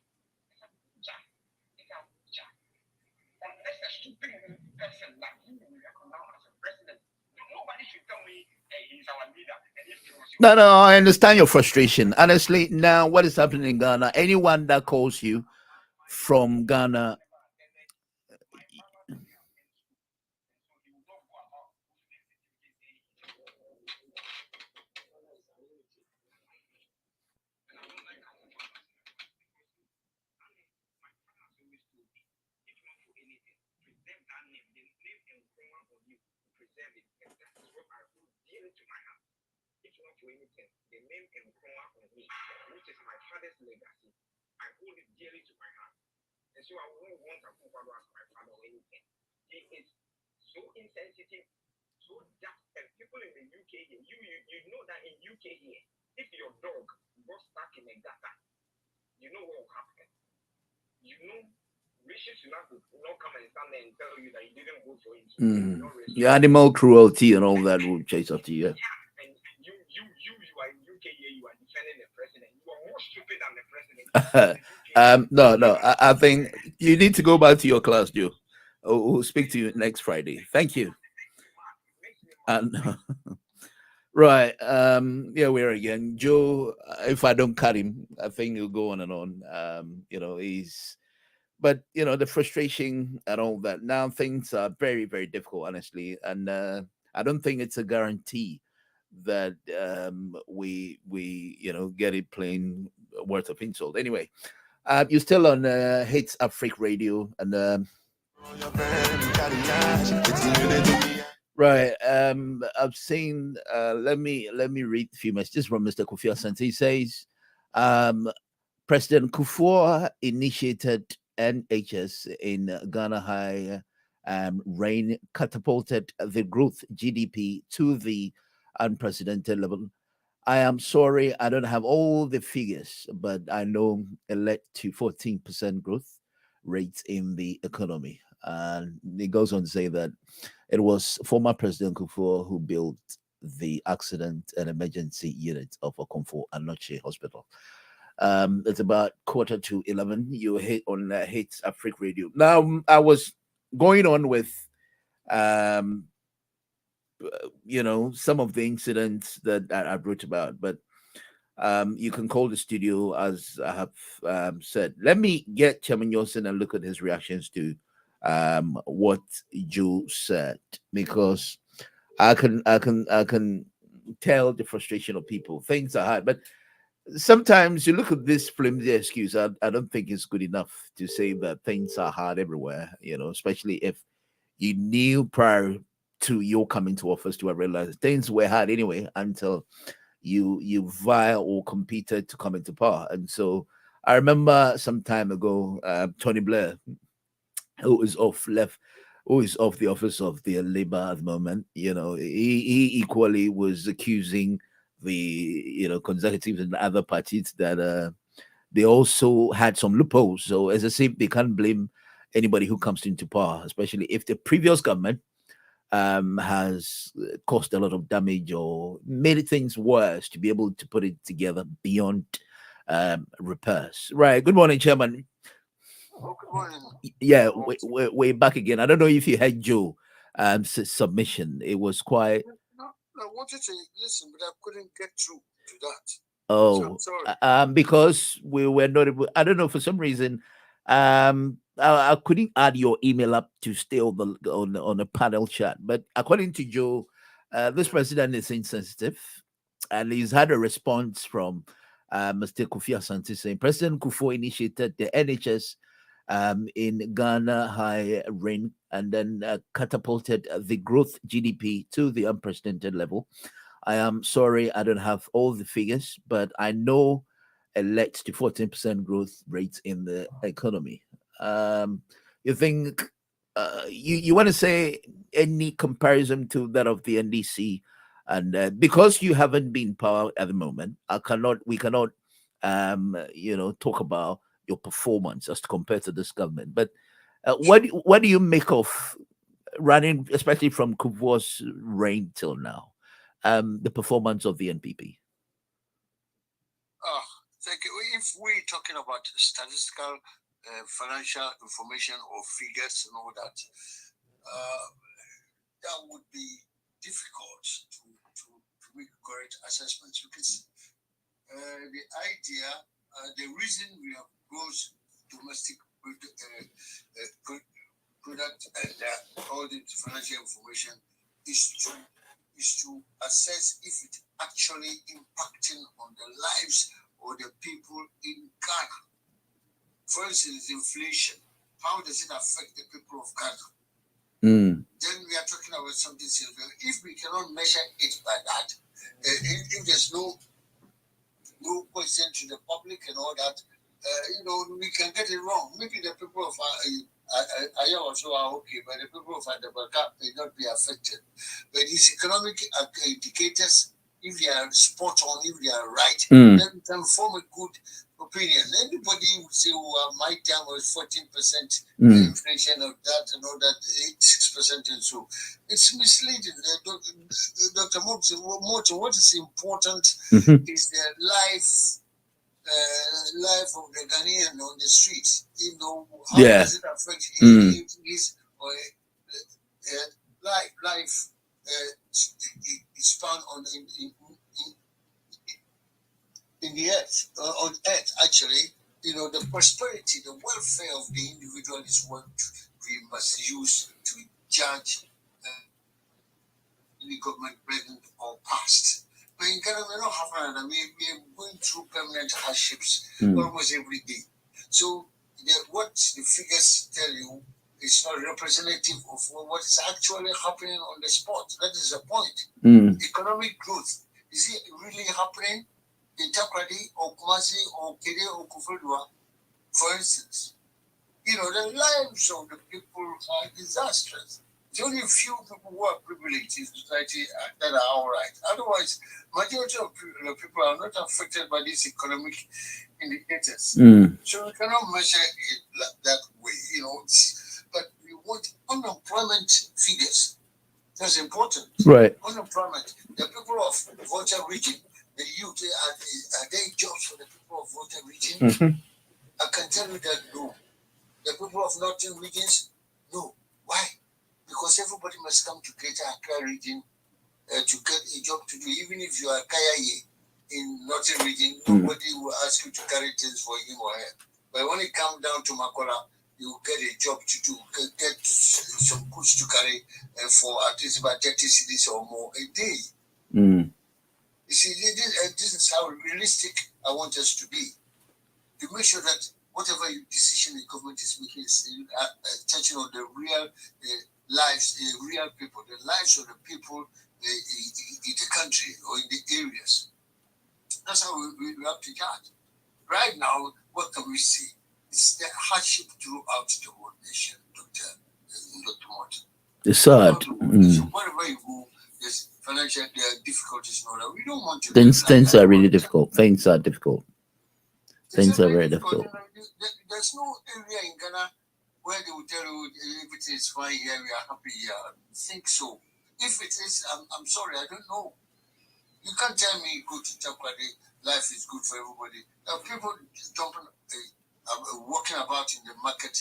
Unless a stupid person like you will recognize as a president, nobody should tell me he's our leader. And if he was No, I understand your frustration. Honestly, now what is happening in Ghana? Anyone that calls you from Ghana. The name and crown on me, which is my father's legacy, I hold it dearly to my heart. And so I won't want to as my father or anything. He is so insensitive So that and people in the UK here, you know that in UK here, if your dog got stuck in a gutter, you know what will happen. You know, Rishi Sunak will not come and stand there and tell you that you didn't vote for him. So The animal cruelty and all that will chase after you. Yeah, and you are in UK here, you are defending the president. You are more stupid than the president. No, I think you need to go back to your class, Joe. We'll speak to you next Friday. Thank you. Right. Yeah, we're again. Joe, if I don't cut him, I think he'll go on and on. But the frustration and all that. Now things are very, very difficult, honestly. And I don't think it's a guarantee that we get it plain worth of insult. Anyway, you're still on HItzafrik Radio, and right. I've seen. Let me read a few messages from Mr. Kofi Asante. He says, President Kufuor initiated NHS in Ghana High. Rain catapulted the growth GDP to the unprecedented level. I am sorry, I don't have all the figures, but I know it led to 14% growth rates in the economy. And it goes on to say that it was former President Kufuor who built the accident and emergency unit of Okomfo Anoche Hospital. It's about 11:15. You hit on HItzafrik Radio. Now, I was going on with some of the incidents that I wrote about, but you can call the studio, as I have said. Let me get Chairman Yosin and look at his reactions to what Joe said, because I can tell the frustration of people. Things are hard, but sometimes you look at this flimsy excuse. I don't think it's good enough to say that things are hard everywhere, especially if you knew prior to your coming to office to have realized things were hard anyway until you vie or competed to come into power. And so I remember some time ago, Tony Blair, who is off the office of the Labour at the moment, he equally was accusing the Conservatives and other parties that they also had some loopholes. So as I say, they can't blame anybody who comes into power, especially if the previous government has caused a lot of damage or made things worse to be able to put it together beyond repairs. Right. Good morning, Chairman. Oh, good morning. Yeah, we're back again. I don't know if you had Joe submission. It was quite. No, I wanted to listen, but I couldn't get through to that. Oh, so I'm sorry. Because we were not able, I don't know, for some reason, I couldn't add your email up to stay on the panel chat. But according to Joe, this president is insensitive, and he's had a response from Mr. Kofi Asante saying President Kufuor initiated the NHS in Ghana High Rain and then catapulted the growth GDP to the unprecedented level. I am sorry, I don't have all the figures, but I know it led to 14% growth rates in the economy. You think you want to say any comparison to that of the NDC? And because you haven't been in power at the moment, we cannot talk about your performance as compared to this government. But what do you make of running, especially from Kufuor's reign till now, the performance of the NPP? Thank you. If we're talking about statistical, financial information or figures and all that, that would be difficult to make correct assessments, because the idea, the reason we have gross domestic product and all the financial information is to assess if it's actually impacting on the lives of the people in Ghana. For instance, inflation. How does it affect the people of Ghana? Then we are talking about something serious. If we cannot measure it by that, if there's no question to the public and all that, we can get it wrong. Maybe the people of I also are okay, but the people of Adabaka may not be affected. But these economic indicators, if they are spot on, if they are right, then we can form a good opinion. Anybody would say, well, my time was 14% inflation of that and all that, 6% and so. It's misleading. Dr. Moto, what is important is the life of the Ghanaian on the streets. You know, how does it affect his life span on in the earth, on earth actually. You know, the prosperity, the welfare of the individual is what we must use to judge any government present or past. But in Ghana, we're not having that. We're going through permanent hardships almost every day. So what the figures tell you is not representative of what is actually happening on the spot. That is the point. Economic growth, is it really happening in Takrady or Kumasi or Kede or Kufudua, for instance? You know, the lives of the people are disastrous. It's only a few people who are privileged in society that are all right. Otherwise, majority of people are not affected by these economic indicators. So we cannot measure it that way, you know. But we want unemployment figures. That's important. Right. Unemployment. The people of Volta region, the youth, are there jobs for the people of Volta region? I can tell you that no. The people of northern regions, no. Why? Because everybody must come to Greater Accra region to get a job to do. Even if you are Kayaye in northern region, nobody will ask you to carry things for him or her. But when it comes down to Makola, you get a job to do, get some goods to carry for at least about 30 cities or more a day. You see, this is how realistic I want us to be. To make sure that whatever decision the government is making is touching on the real lives, real people, the lives of the people in the country or in the areas. That's how we have to judge. Right now, what can we see? It's the hardship throughout the whole nation, Dr. Martin. It's sad. So wherever you go, there's financial difficulties and all that. We don't want to. Things are really difficult. Things are difficult. Things are very difficult. There's no area in Ghana where they will tell you everything is fine here, we are happy here. I think so. If it is, I'm sorry, I don't know. You can't tell me go to Takrady, life is good for everybody. People jumping, walking about in the market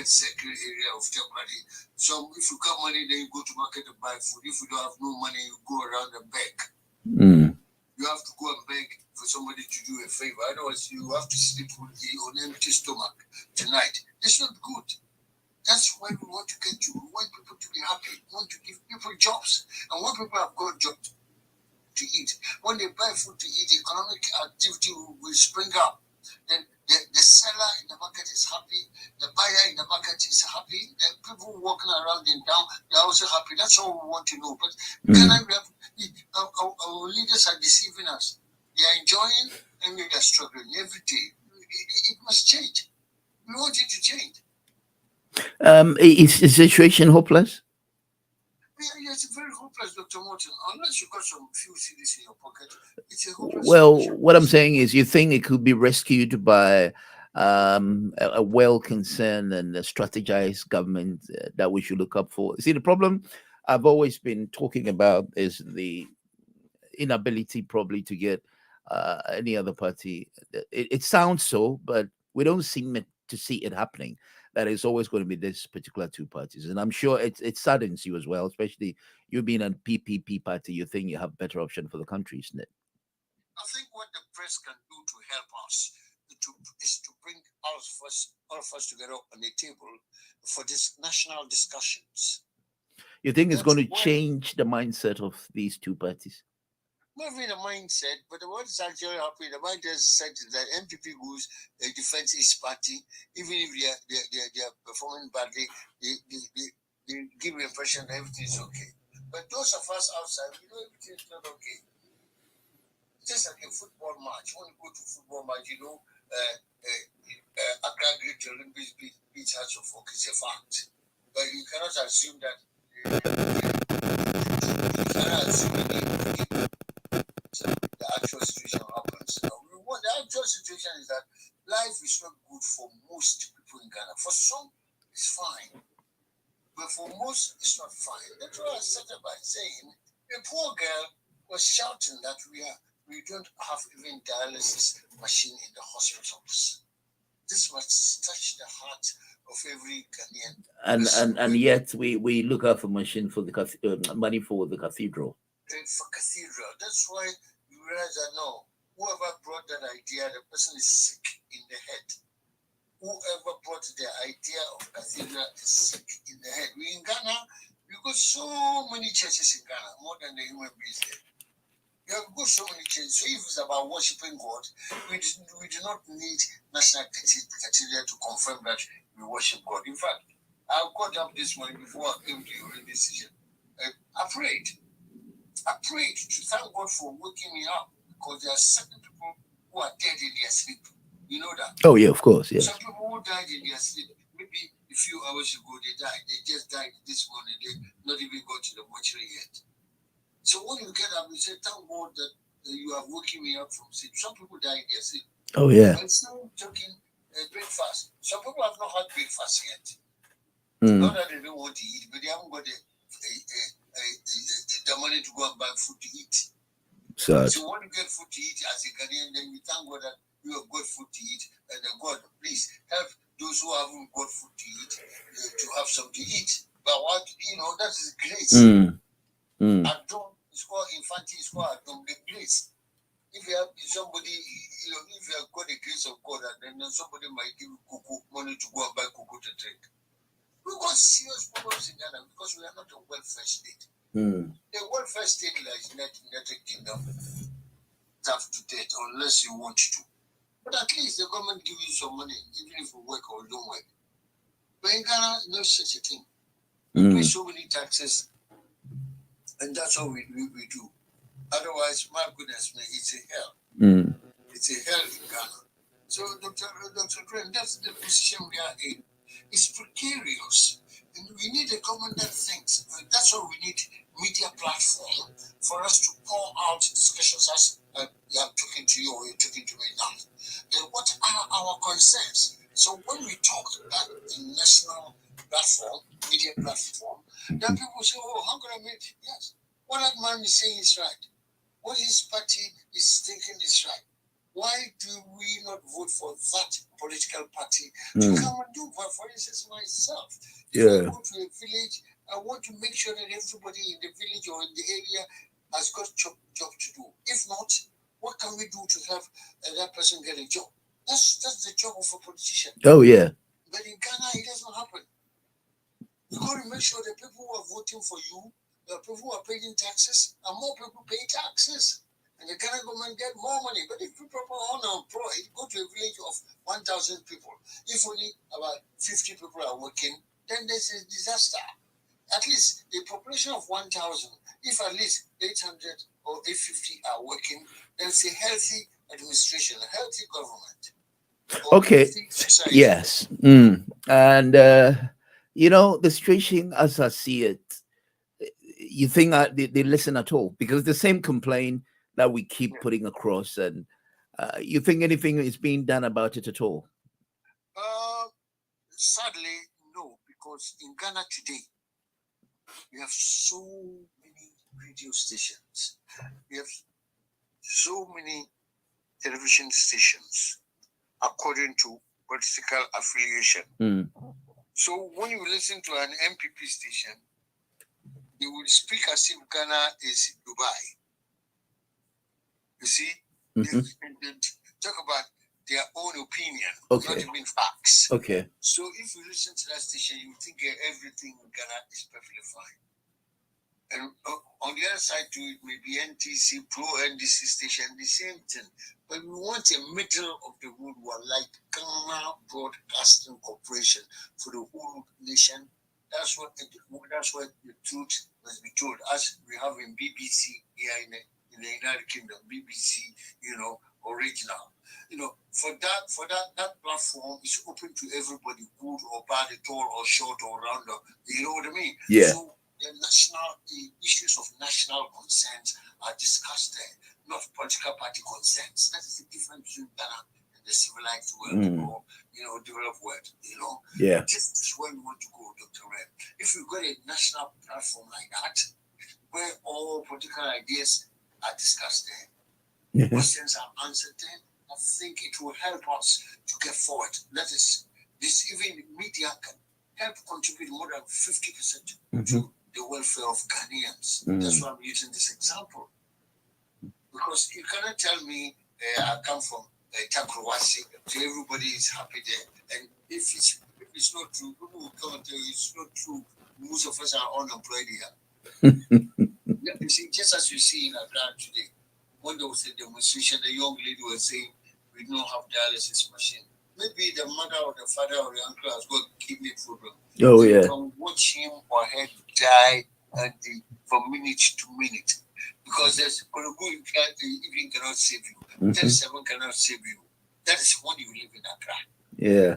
circle area of Takrady. So if you got money, then you go to market to buy food. If you don't have no money, you go around and beg. You have to go and beg for somebody to do a favor. Otherwise, you have to sleep on an empty stomach tonight. It's not good. That's why we want to get to. We want people to be happy. We want to give people jobs. And when people have got jobs to eat, when they buy food to eat, economic activity will spring up. Then the seller in the market is happy. The buyer in the market is happy. The people walking around in town, they're also happy. That's all we want to know. But our leaders are deceiving us. They are enjoying and we are struggling every day. It must change. We want it to change. Is the situation hopeless? Yeah, it's very hopeless, Dr. Morton. Unless you got some few CDs in your pocket, it's a hopeless situation. What I'm saying is, you think it could be rescued by a well-concerned and a strategized government that we should look up for? See, the problem I've always been talking about is the inability probably to get any other party. It sounds so, but we don't seem to see it happening. That is always going to be this particular two parties. And I'm sure it saddens you as well, especially you being a PPP party. You think you have better option for the country, isn't it? I think what the press can do to help us is to bring all of us together on the table for these national discussions. You think it's going to change the mindset of these two parties? Not really the mindset, but what is actually happening, the mindset is that MPP goes defends his party, even if they are performing badly, they give the impression that everything is okay. But those of us outside, we know everything is not okay. Just like a football match. When you go to a football match, you know Accra Great Olympics beat HItzafrik is a fact. But you cannot assume that the actual situation happens. The actual situation is that life is not good for most people in Ghana. For some, it's fine. But for most, it's not fine. That's why I started by saying a poor girl was shouting that we don't have even dialysis machine in the hospitals. This must touch the heart of every Ghanaian. And yet we look out for machine for the money for the cathedral. For cathedral. That's why you realize that no, whoever brought that idea, the person is sick in the head. Whoever brought the idea of cathedral is sick in the head. We in Ghana, we got so many churches in Ghana, more than the human beings there. We have got so many churches. So if it's about worshiping God, we do not need National Cathedral to confirm that we worship God. In fact, I got up this morning before I came to your decision. I prayed to thank God for waking me up, because there are certain people who are dead in their sleep. You know that? Oh, yeah, of course, yeah. Some people who died in their sleep, maybe a few hours ago they died. They just died this morning. They not even got to the mortuary yet. So when you get up, you say, thank God that you have woken me up from sleep. Some people die in their sleep. Oh, yeah. And still talking breakfast. Some people have not had breakfast yet. Mm. Not that they don't want to eat, but they haven't got the money to go and buy food to eat. So when you get food to eat as a Ghanaian, then you thank God that you have got food to eat, and then God, please help those who haven't got food to eat to have something to eat. But what that is grace. Addo, it's called Infante, it's called Addo, the grace. If you have somebody, if you have got the grace of God, and then somebody might give you money to go and buy cocoa to drink. We've got serious problems in Ghana because we are not a welfare state. The welfare state like United Kingdom, tough to date unless you want to. But at least the government gives you some money, even if you work or don't work. But in Ghana, no such a thing. We pay so many taxes, and that's all we do. Otherwise, my goodness me, it's a hell. It's a hell in Ghana. So, Dr. Graham, that's the position we are in. It's precarious. And we need a government that thinks. That's why we need media platform for us to pour out discussions as I'm talking to you or you're talking to me now. Then what are our concerns? So when we talk at the national platform, media platform, then people say, oh, how can I make it? Yes. What that man is saying is right. What his party is thinking is right. Why do we not vote for that political party to come and do? But for instance, myself, if I go to a village, I want to make sure that everybody in the village or in the area has got job to do. If not, what can we do to have that person get a job? That's the job of a politician. Oh, yeah. But in Ghana, it doesn't happen. You got to make sure that people who are voting for you, the people who are paying taxes, and more people pay taxes. And the Ghana government get more money. But if people are unemployed, go to a village of 1,000 people. If only about 50 people are working, then there's a disaster. At least a population of 1,000, if at least 800 or 850 are working, then it's a healthy administration, a healthy government. Okay. Yes. And, the situation as I see it, you think they listen at all? Because the same complaint that we keep putting across, and you think anything is being done about it at all? Sadly, no, because in Ghana today, we have so many radio stations. We have so many television stations according to political affiliation. So when you listen to an MPP station, they will speak as if Ghana is Dubai. You see? They talk about their own opinion, not even facts. Okay. So if you listen to that station, you think everything in Ghana is perfectly fine. And on the other side too, it may be NTC, pro-NDC station, the same thing. But we want a middle of the road one, like Ghana Broadcasting Corporation for the whole nation. That's what the truth must be told. As we have in BBC here in the United Kingdom, BBC, original. For that platform is open to everybody, good or bad, tall or short or round. You know what I mean? Yeah. So the issues of national concerns are discussed there, not political party concerns. That is the difference between Ghana and the civilized world or developed world. Yeah. This is where we want to go, Dr. Red. If we got a national platform like that, where all political ideas are discussed there, questions are answered there, I think it will help us to get forward. That is, this even media can help contribute more than 50% to the welfare of Ghanaians. That's why I'm using this example. Because you cannot tell me I come from Takrowasi, so everybody is happy there. And if it's not true, people will come and tell you it's not true. Most of us are unemployed here. You see, just as you see in Accra today, when there was a demonstration, the young lady was saying, we don't have dialysis machine. Maybe the mother or the father or the uncle has got kidney problem. Oh, you yeah. can watch him or her die from minute to minute. Because there's Korogu even cannot save you. 37 cannot save you. That is when you live in Accra. Yeah.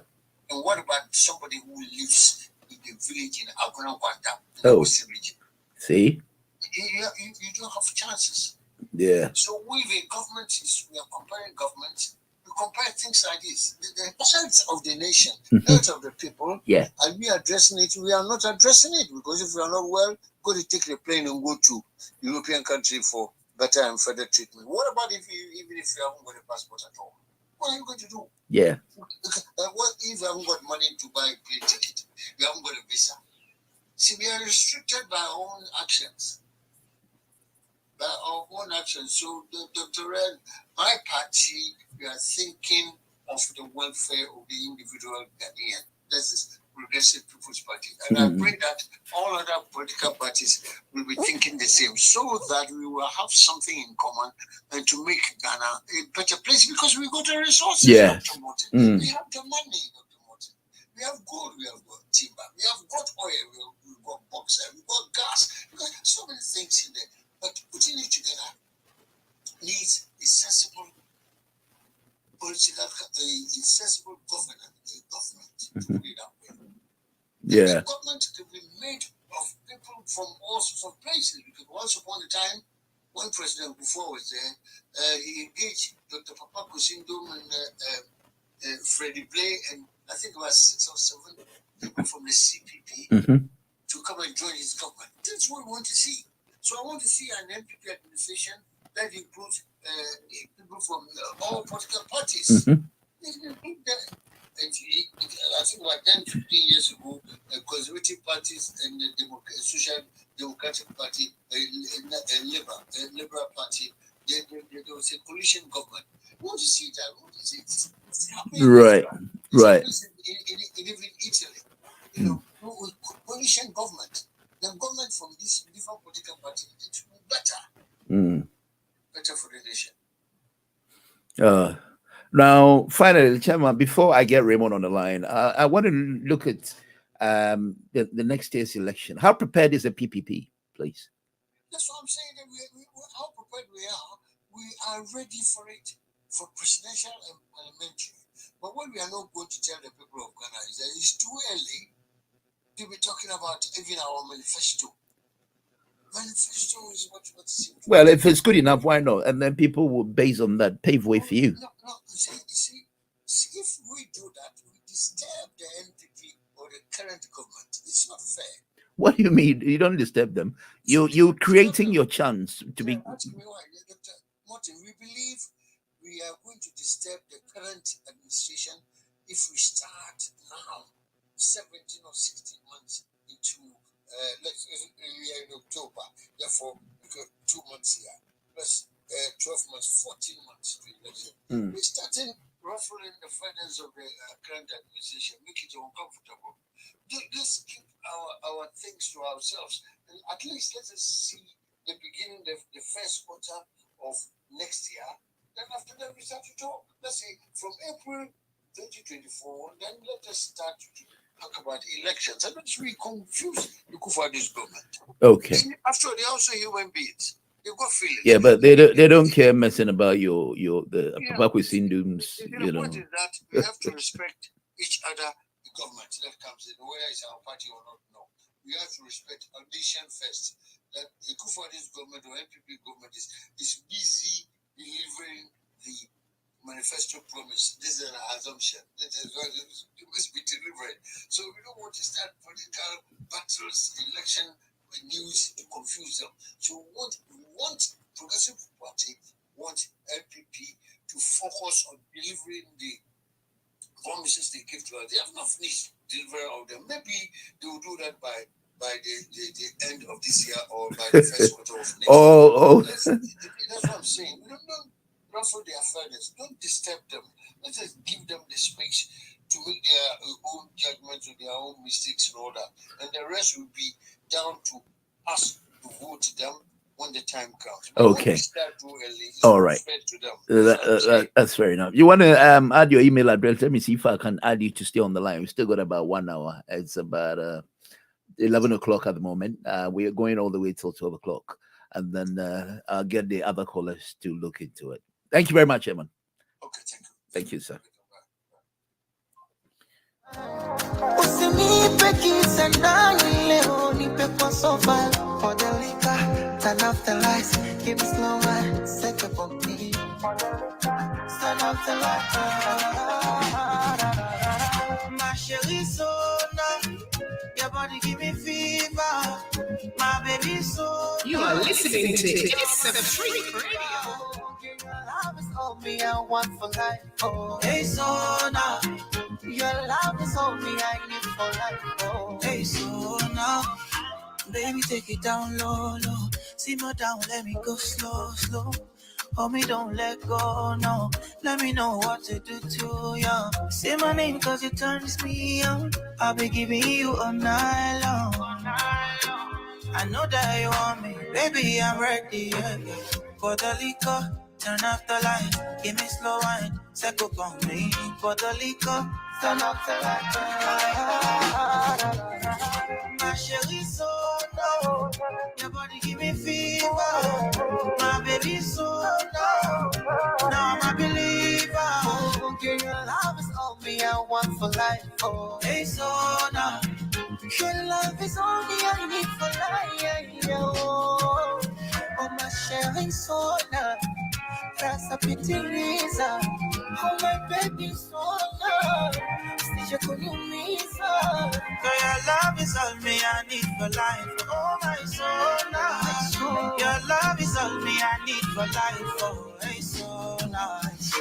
And what about somebody who lives in the village in Agunakwanta, in Oh. the Western region? See? You don't have chances. Yeah. So we are comparing governments. We compare things like this. The health of the nation, health of the people. Yeah. Are we addressing it? We are not addressing it because if we are not well, go to take the plane and go to European country for better and further treatment. What about even if you haven't got a passport at all? What are you going to do? Yeah. What if you haven't got money to buy a plane ticket? You haven't got a visa. See, we are restricted by our own actions. So, Dr. Red, my party, we are thinking of the welfare of the individual Ghanaian. This is Progressive People's Party. And I pray that all other political parties will be thinking the same so that we will have something in common and to make Ghana a better place because we got the resources, Dr. Martin. We have the money, Dr. Martin. We have gold, we have got timber, we have got oil, we've got bauxite, we've got gas. We've got so many things in there. But putting it together needs a sensible political, a sensible government, to put it that way. Yeah. The government could be made of people from all sorts of places. Because once upon a time, when President Buffon was there, he engaged Dr. Papa Kusindum and Freddie Blay, and I think about 6 or 7 people from the CPP to come and join his government. That's what we want to see. So I want to see an MPP administration that includes people from all political parties. And I think about 10, 15 years ago, conservative parties and the Social Democratic Party, Liberal Party, there was a coalition government. We want to see that. We want to see it's happening. Right. Right. In Italy, coalition government. The government from these different political parties, it will be better. Better for the nation. Now, finally, Chairman, before I get Raymond on the line, I want to look at the next year's election. How prepared is the PPP, please? That's what I'm saying. That how prepared we are ready for it, for presidential and parliamentary. But what we are not going to tell the people of Ghana is that it's too early to be talking about even our manifesto. Manifesto is what seems. Well, if it's good enough, why not? And then people will, based on that, pave way for you. No. See, if we do that, we disturb the NPP or the current government. It's not fair. What do you mean? You don't disturb them. You're creating your chance to be. Ask me why, Dr. Martin. We believe we are going to disturb the current administration if we start now. 17 or 16 months into in October. Therefore, we got 2 months here, plus 12 months, 14 months to election. We're starting ruffling the feathers of the current administration, make it uncomfortable. Let's keep our things to ourselves. And at least let us see the beginning, the first quarter of next year. Then after that, we start to talk. Let's say from April 2024, then let us start to talk about elections. I don't we confuse the Kufuor's government. Okay. And after all, they're also human beings. They've got feelings. Yeah, but they don't care messing about the Papakwesindums, The point is that we have to respect each other. The government that comes in, whether it's our party or not, no. We have to respect our nation first. That the Kufuor's government or NPP government is busy delivering the manifesto promise. This is an assumption. It must be delivered. So we don't want to start political battles, election news to confuse them. So we want Progressive Party, want NPP to focus on delivering the promises they give to us. They have not finished delivering of them. Maybe they will do that by the end of this year or by the first quarter of next year. That's what I'm saying. Don't ruffle their feathers. Don't disturb them. Let us give them the space to make their own judgments or their own mistakes and all that. And the rest will be down to us to vote them when the time comes. But okay. When we start too early, it's all right. fair to them. That's fair enough. You want to add your email address? Let me see if I can add you to stay on the line. We still got about 1 hour. It's about 11 o'clock at the moment. We are going all the way till 12 o'clock. And then I'll get the other callers to look into it. Thank you very much, Eamon. Okay, thank you. Thank you, sir. Turn off the lights, keep it slow, man. Set up on me. Turn off the lights. My chérie, so now your body give me fever. My baby, so you are listening to HItzafrik Radio. Your love is all me, I want for life. Oh, hey, so now your love is all me, I need for life. Oh, hey, so now. Baby, take it down low, low. Simmer down, let me go slow, slow. Hold me, don't let go, no. Let me know what to do to you. Say my name cause it turns me on. I'll be giving you all night long. I know that you want me, baby, I'm ready, yeah. For the liquor, turn off the light. Give me slow wine, set up on me. For the liquor, turn off the light. My chérie, so no. Your body give me fever. My baby, so no. Now I'm a believer. Girl, your love is all me, I want for life. Oh, hey, so now. Your love is all me, I need for life. Oh, my chérie, so now. That's a pitiriza. Oh, my baby, so now. Stay your kunumisa. Girl, your love is all me, I need for life. Oh, my soul, now. Your love is all me, I need for life. Oh, hey, so nice.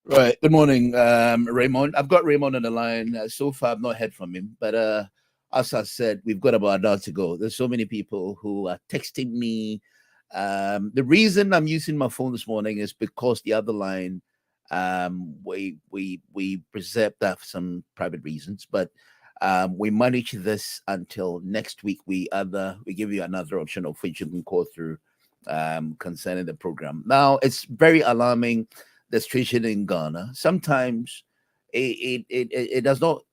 Right. Good morning, Raymond. I've got Raymond on the line. So far, I've not heard from him. But as I said, we've got about an hour to go. There's so many people who are texting me. The reason I'm using my phone this morning is because the other line, we preserved that for some private reasons, but we manage this until next week. We give you another option of which you can call through concerning the program. Now, it's very alarming, the situation in Ghana. Sometimes it does not,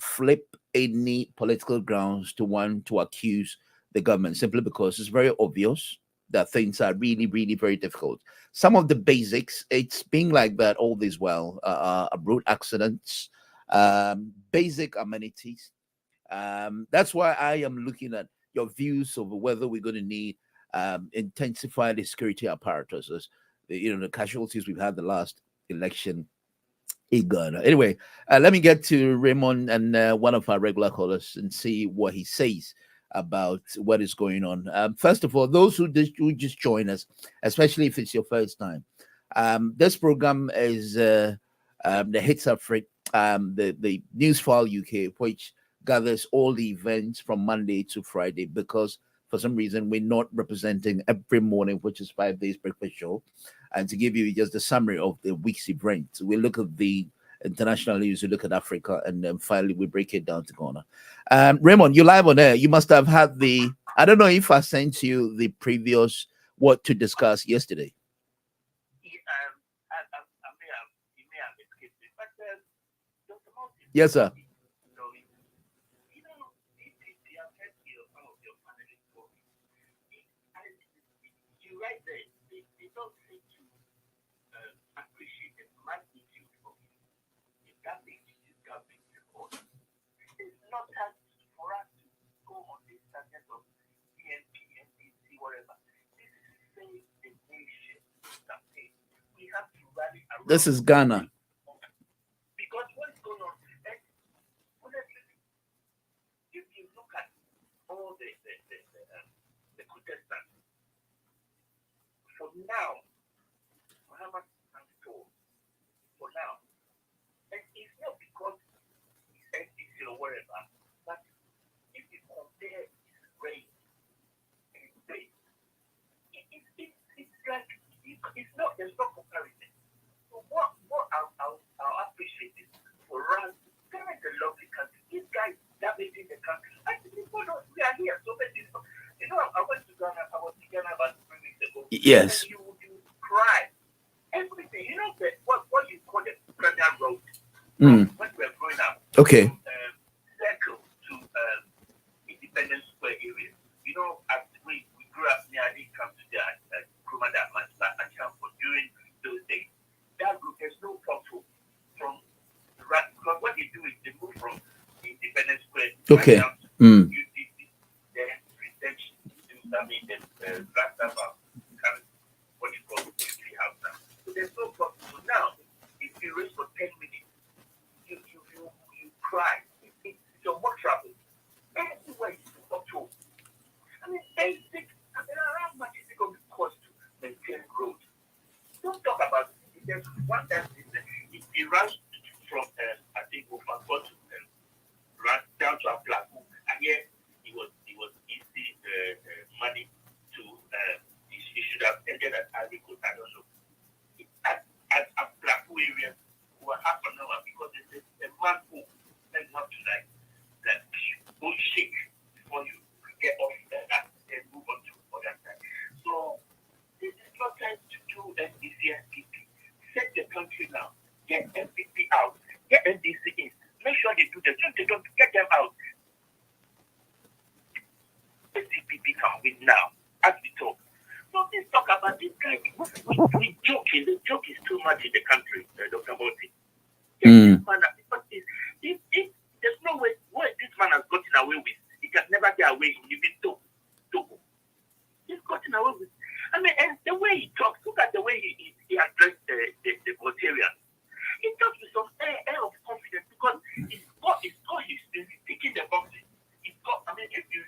flip any political grounds to want to accuse the government simply because it's very obvious that things are really, really very difficult. Some of the basics, it's been like that all this while. Road accidents, basic amenities. That's why I am looking at your views over whether we're going to need intensified security apparatuses. The casualties we've had the last election in Ghana. Anyway, let me get to Raymond and one of our regular callers and see what he says about what is going on. First of all, those who just join us, especially if it's your first time, this program is the HItzafrik, the News File UK, which gathers all the events from Monday to Friday, because for some reason we're not representing every morning, which is 5 days breakfast show. And to give you just a summary of the week's events, we look at the international news, we look at Africa, and then finally we break it down to Ghana. Raymond, you're live on air. You must have had I don't know if I sent you the previous what to discuss yesterday. You may have escaped it. But, Yes, sir. This is Ghana. Because what's going on? And honestly, if you look at all the contestants, for now, Muhammad has told, for now, and it's not because he's NCC or whatever, but if you compare his range and his base, it's like, there's no comparison. So what I'll appreciate is for us, Ghana is a lovely country. These guys damaging the country. I think people know we are here. So many, I went to Ghana. I was in Ghana about 3 weeks ago. Yes. And you cry. Everything. What you call the Premier Road. When we were growing up. Okay. Circle to Independence Square area. As we grew up near the come to the Krumada and Champo during those days. That group, there's no pothole from what they do is they move from Independence Square okay. down to UTC, then retention, the black about what you call the house now. So there's no pothole. So now, if you race for 10 minutes, you cry. It's your more trouble. Everywhere you see pothole. Basic. How much is it going to cost to maintain road? Don't talk about it. There's one that he runs from I think Ofago to run down to a platform, and yet he was easy money to he should have ended at Addo. I don't know. At a platform area for half an hour because there's a man who and not to like that bullshit before you get off that and move on to other side. So this is not time to do NDC. Set the country now. Get MVP out. Get NDC in. Make sure they do the job. They don't get them out. The CPP can win now. As we talk. So let's talk about this guy. We joking. The joke is too much in the country, Dr. Moti. There's no way what this man has gotten away with. He can never get away with it. Togo. He's gotten away with. And the way he talks, look at the way he addressed the Voltarians. He talks with some air of confidence because he's been ticking the boxes. If you,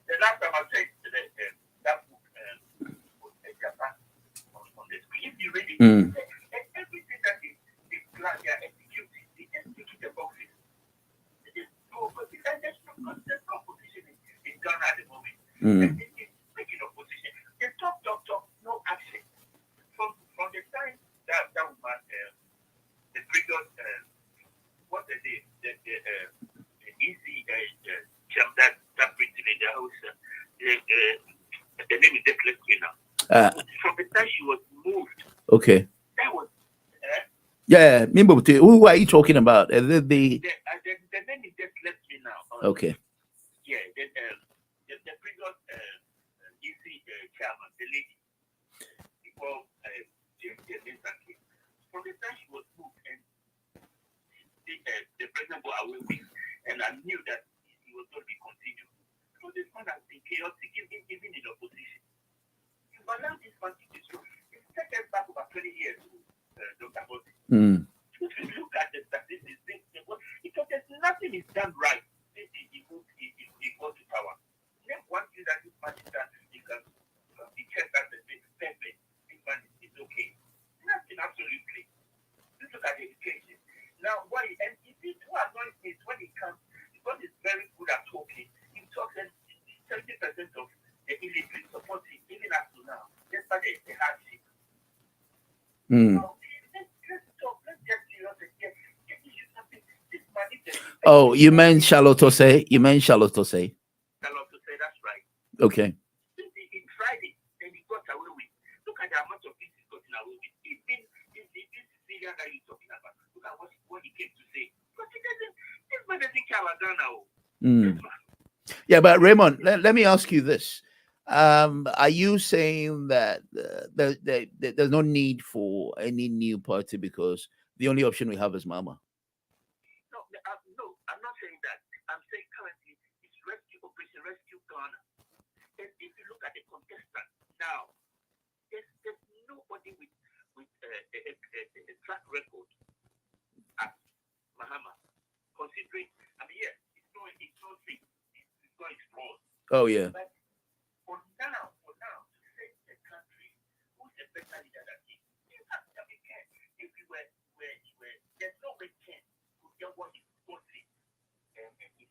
the last time I said that book, Japan, on the screen, if you read it, everything that they plan, they are executing, they just ticking the boxes. There's no opposition in Ghana at the moment. Making opposition. They talk, no action. From the time that woman, the previous, what the easy jump that brings in the house, the name is Declan now. From the time she was moved. Okay. That was. Yeah, who are you talking about? The name is just left me now. Okay. Yeah, the previous easy chairman, the lady, before from the time she was moved and the president got away with, and I knew that he was going to be continued. So this man has been chaotic, even in opposition. You allow this man to destroy. It's taken back over 20 years, Dr. Moti. If you look at the statistics, because there's nothing is done right since he got to power. Name one thing that this man is done, you can be checked as a perfect. This man is okay. Nothing, absolutely. Let's look at the education. Now, and who annoys me is when he comes, because he's very good at talking, he talks and 70% of the illiterate support him, even up to now, despite the hardship. So, let's talk, let's get serious again. This man is Oh, you meant Shalotose? Shalotose, that's right. Okay. He tried it and he got away with it. Look at the amount of things he's gotten away with. Even in this Syria that you're talking about, look at what he came to say. Because this man doesn't care about Ghana. Yeah, but Raymond, let me ask you this. Are you saying that there's no need for any new party because the only option we have is Mama? No, I'm not saying that. I'm saying currently it's Operation Rescue Ghana. And if you look at the contestants now, there's nobody with a track got explored. Oh yeah. But for now, to save the country, who's a better leader than him? You have to be careful. If you were, there's no way Ken could get what he got in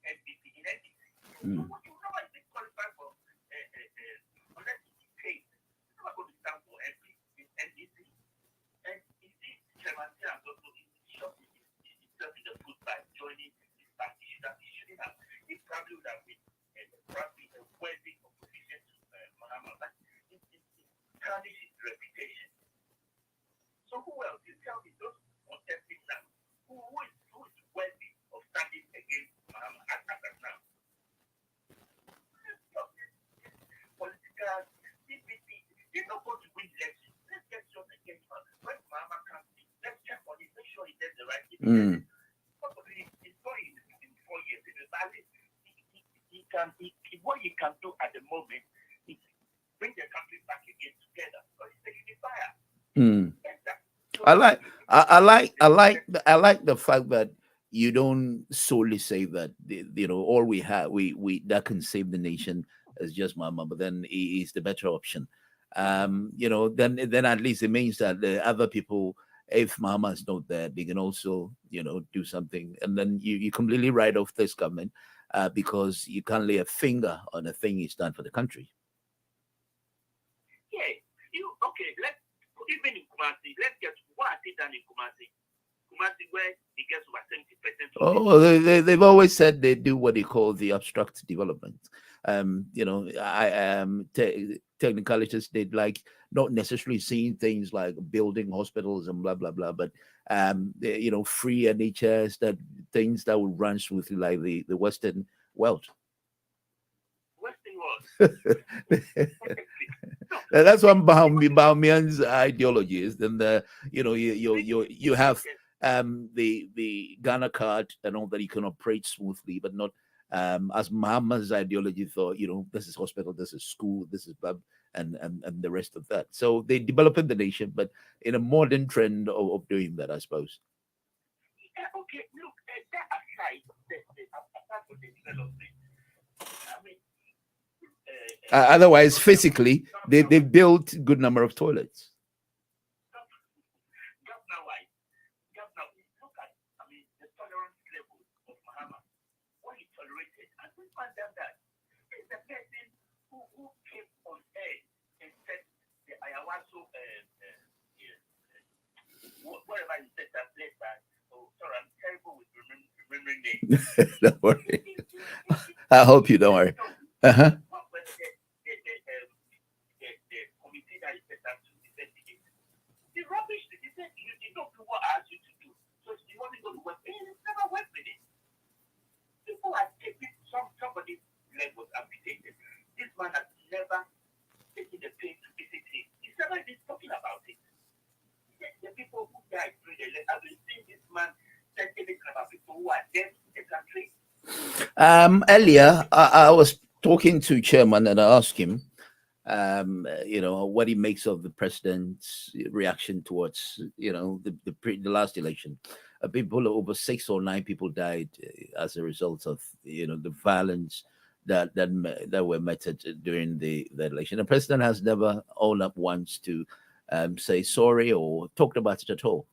NDC. So what you know is qualified for unless he pays. He's not going to stand for MP in NDC. And you see, Chairman Sam also shot himself in the foot by joining this party that he shouldn't have. He probably would have been probably a worthy opposition to Mahama, but it tarnished his reputation. So who else? You tell me those contesting now. Who is worthy of standing against Mahama as of now? Political CPP, he's not going to win election. Let's get shot against him. When Mahama comes in, let's check on him, make sure he does the right thing. Probably he's going in 4 years. What he can do at the moment is bring the country back again together. Because he's a unifier. I like the fact that you don't solely say that all we have we that can save the nation is just Mama, but then he is the better option. Then at least it means that the other people, if Mama is not there, they can also do something, and then you completely write off this government because you can't lay a finger on a thing he's done for the country. Yeah, let's even in Kumasi, let's get what has he done in Kumasi. Kumasi, where he gets over 70%. Oh, they've always said they do what they call the obstruct development. Technicalities, they'd like not necessarily seeing things like building hospitals and blah blah blah, but free NHS, that things that would run smoothly like the Western world. That's what Baumian's ideology is. Then you have the Ghana card and all that, you can operate smoothly, but not as Muhammad's ideology thought. This is hospital, this is school, this is pub, and the rest of that. So they developed the nation, but in a modern trend of doing that, I suppose. Yeah, okay, look, that aside, apart from the development, I mean, otherwise, physically, they built a good number of toilets. Governor, look at, the tolerance level of Mahama, what he tolerated, and we found out that he's the person who came on air and said the ayahuasca, whatever he said that place that, sorry, I'm terrible with remembering names. Don't worry. I hope you don't worry. Uh-huh. Committee that is set up to investigate. The rubbish, he said, you did not do what I asked you to do. So if you want to go to work, it's never worked with it. People are taking somebody's leg was amputated. This man has never taken the pain to visit him. He's never been talking about it. The people who died through the leg, have you seen this man say anything about people who are dead in the country? Earlier, I was talking to Chairman and I asked him, what he makes of the president's reaction towards, the last election. People, over 6 or 9 people died as a result of, the violence that were meted during the election. The president has never owned up once to say sorry or talked about it at all.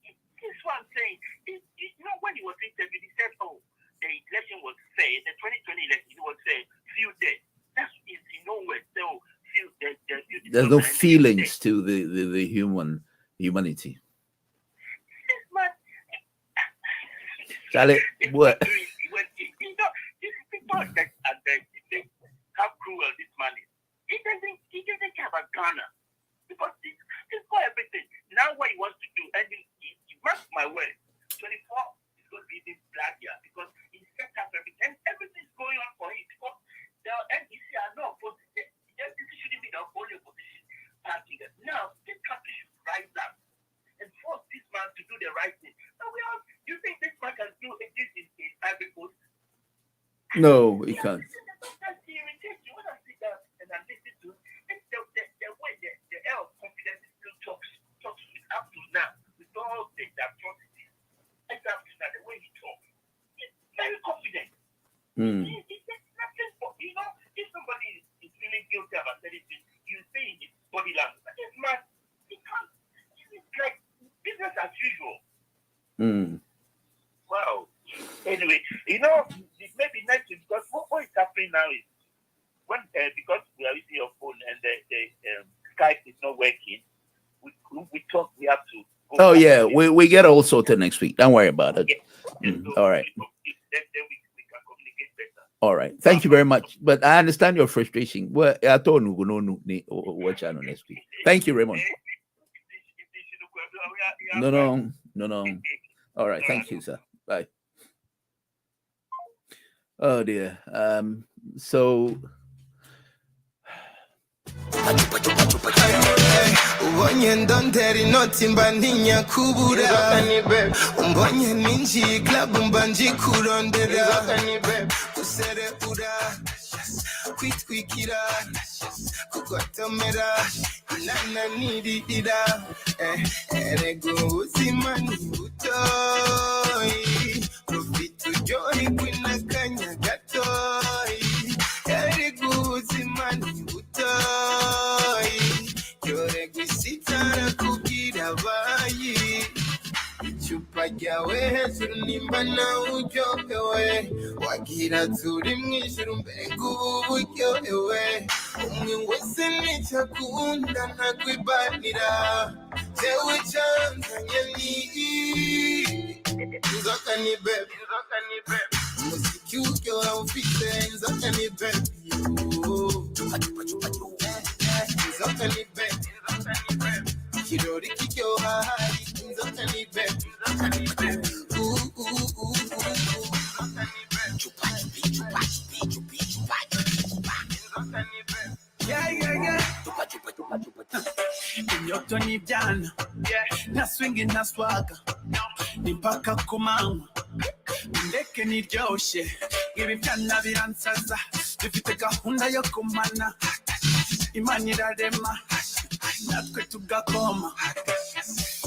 That's what I'm saying. When he was interviewed, he said, the election was fair. The 2020 election, he was saying, few dead. That's in no way. So there's no feelings to the humanity. This man, Charlie, what? These people that how cruel this man is. He doesn't care about Ghana because he's got everything. Now what he wants to do, and he marks my word, 24 is going to be this black year because he set up everything. Everything's going on for him because the NDC are not opposed. The NDC shouldn't be the only opposition party. Now this country should rise up and force this man to do the right thing. Now you think this man can do this in Ivory Coast? No, he can't. That's irritating. When I sit down and I listen to the way the air of confidence still talks up to now with all the atrocities. Up to now, the way he talks, he's very confident. He's Wow. Anyway, maybe next week, because what is happening now is when because we are using your phone and the Skype is not working, we talk. We have to. Oh yeah, we get all sorted next week. Don't worry about it. All right. Then we can communicate better. All right. Thank you very much. But I understand your frustration. Well, I told you no watch channel next week. Thank you, Raymond. No. All right. Thank you, sir. Bye. Oh dear. So. Ubonye ndonderi noti mba ntinya kubura Umbonye ninji club mba njikurondera Kuserebura kwitwikira kugotomera nananirira erego ubuzima ni butoyi Rufite uryohe kwinakanya gatoyi erego ubuzima ni butoyi Yoregwisitara kugira bayi Ichupa ryawe hejuru nimba nawe uryohewe Wagira turi mwijuru mbega ubu buryohewe Umwe wese nicyo akunda ntakwibanira Jewe canzanye ni Inzoka ni baby Umuziki uryoha ufite inzoka ni baby Inzoka ni baby Kirori kiryoha hari inzoka ni baby Inyoto ni jana na swingi na swaga ni mpaka kumanywa ndeke niryoshe ibi byana biransaza bifite gahunda yo kumana Imana irarema natwe tugakoma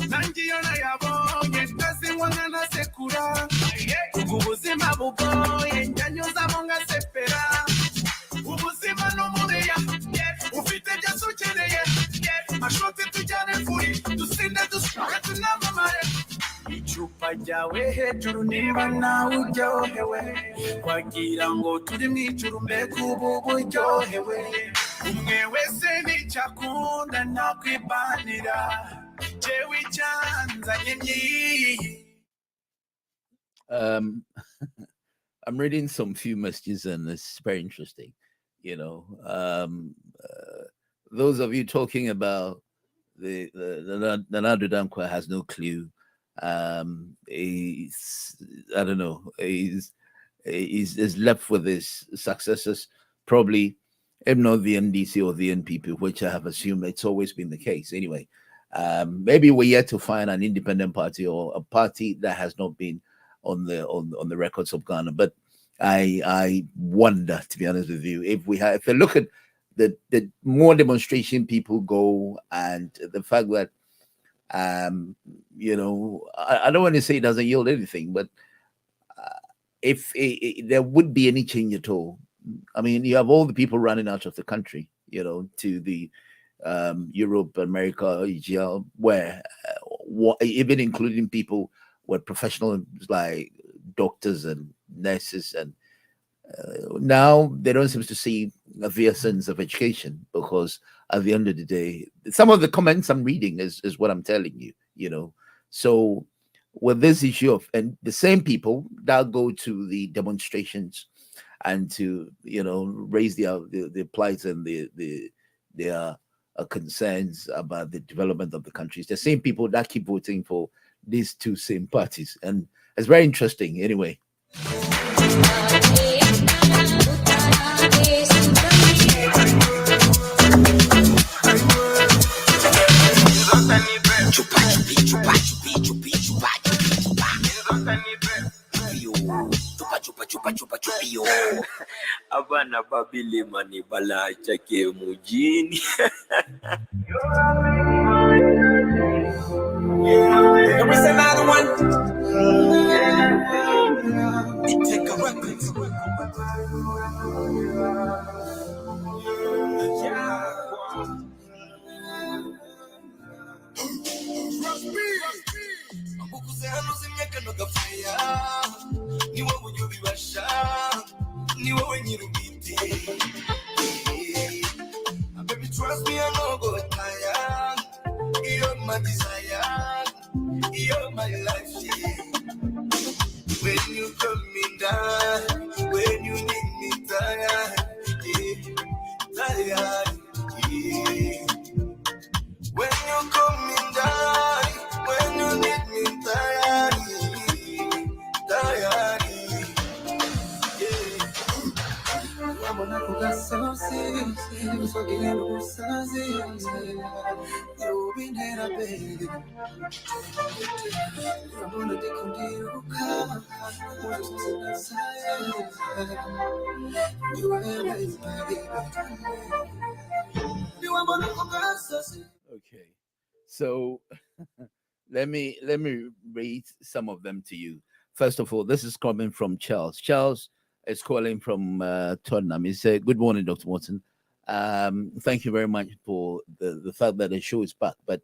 nangiyo nayabonye ndazinywa nkanasekura ubu buzima bugoye njyanyuzamo ngasepera ubuzima n'umureya ufite byose ukeneye mashuti tujyane kuri dusinde dusuke tunamamare Ichupa ryawe hejuru nimba nawe uryohewe Wagira ngo turi mwijuru mbega ubu buryohewe Umwe wese nicyo akunda ntakwibanira Jewe icyanzanye ni I'm reading some few messages and it's very interesting. Those of you talking about the Addo Dankwa has no clue. He's left with his successors, probably, if not the NDC or the NPP, which I have assumed it's always been the case. Anyway, maybe we're yet to find an independent party or a party that has not been on the records of Ghana. But I wonder, to be honest with you, if I look at the more demonstration people go and the fact that I don't want to say it doesn't yield anything, but if there would be any change at all, I mean, you have all the people running out of the country, to the Europe, America, Asia, where even including people were professionals like doctors and nurses, and now they don't seem to see the sense of education, because at the end of the day, some of the comments I'm reading is what I'm telling you, So with this issue of, and the same people that go to the demonstrations and to, raise their plight and their concerns about the development of the countries, the same people that keep voting for these two same parties. And it's very interesting anyway. Abana babili mani bala chake mujini. There is another one. It take a record. Ukuzehano zimyaka no gafaya. Niwe ujubi basha. Niwe wenyirubiti. Baby, trust me, I know go tire. You're my desire. You're my life. When you come in down, when you need me tired, tired. When you come in down, when you need me tired, tired. I'm gonna go get some serious, so get out some serious. You'll be there, baby. I'm gonna take on you, come. Okay, so let me read some of them to you. First of all, this is coming from Charles. Charles is calling from Tottenham. He said, "Good morning, Dr. Watson. Thank you very much for the fact that the show is back. But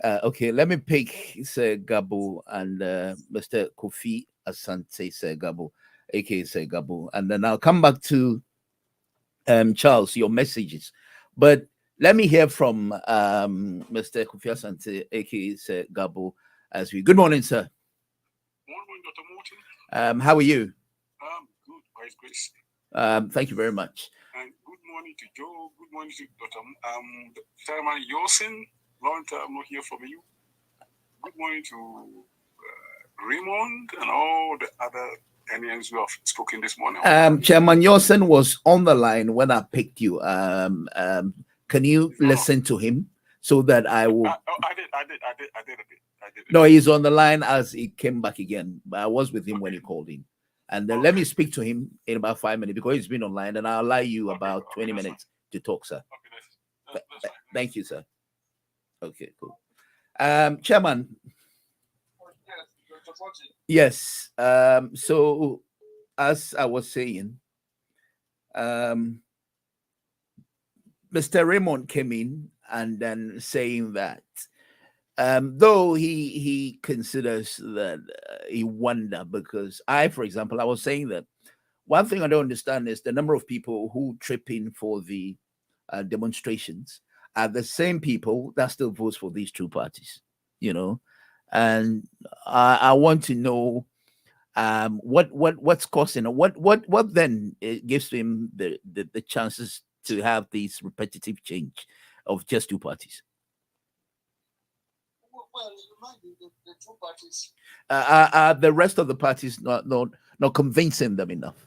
okay, let me pick Sir Gabo and Mr. Kofi Asante Sir Gabo, aka Sir Gabo, and then I'll come back to Charles, your messages. But let me hear from Mr. Kofi Asante, aka Sir Gabo, as we. Good morning, sir. Morning, Dr. Morton. How are you? Good, by His grace. Thank you very much. And good morning to Joe. Good morning to Dr. Chairman Yosin. Long time not hear from you. Good morning to Raymond and all the other Ghanaians who have spoken this morning. Chairman Yosin was on the line when I picked you. Can you listen to him so that I will? I did a bit. No, he's on the line as he came back again. But I was with him when he called in. And then let me speak to him in about 5 minutes because he's been online, and I'll allow you about 20 minutes to talk, sir. Thank you, sir. Okay, cool. Chairman. Yes. So as I was saying, Mr. Raymond came in and then saying that though he considers that he wonder because for example, I was saying that one thing I don't understand is the number of people who trip in for the demonstrations are the same people that still votes for these two parties, and I want to know what's causing what then it gives him the chances to have these repetitive change of just two parties. Well, the two parties are the rest of the parties not convincing them enough?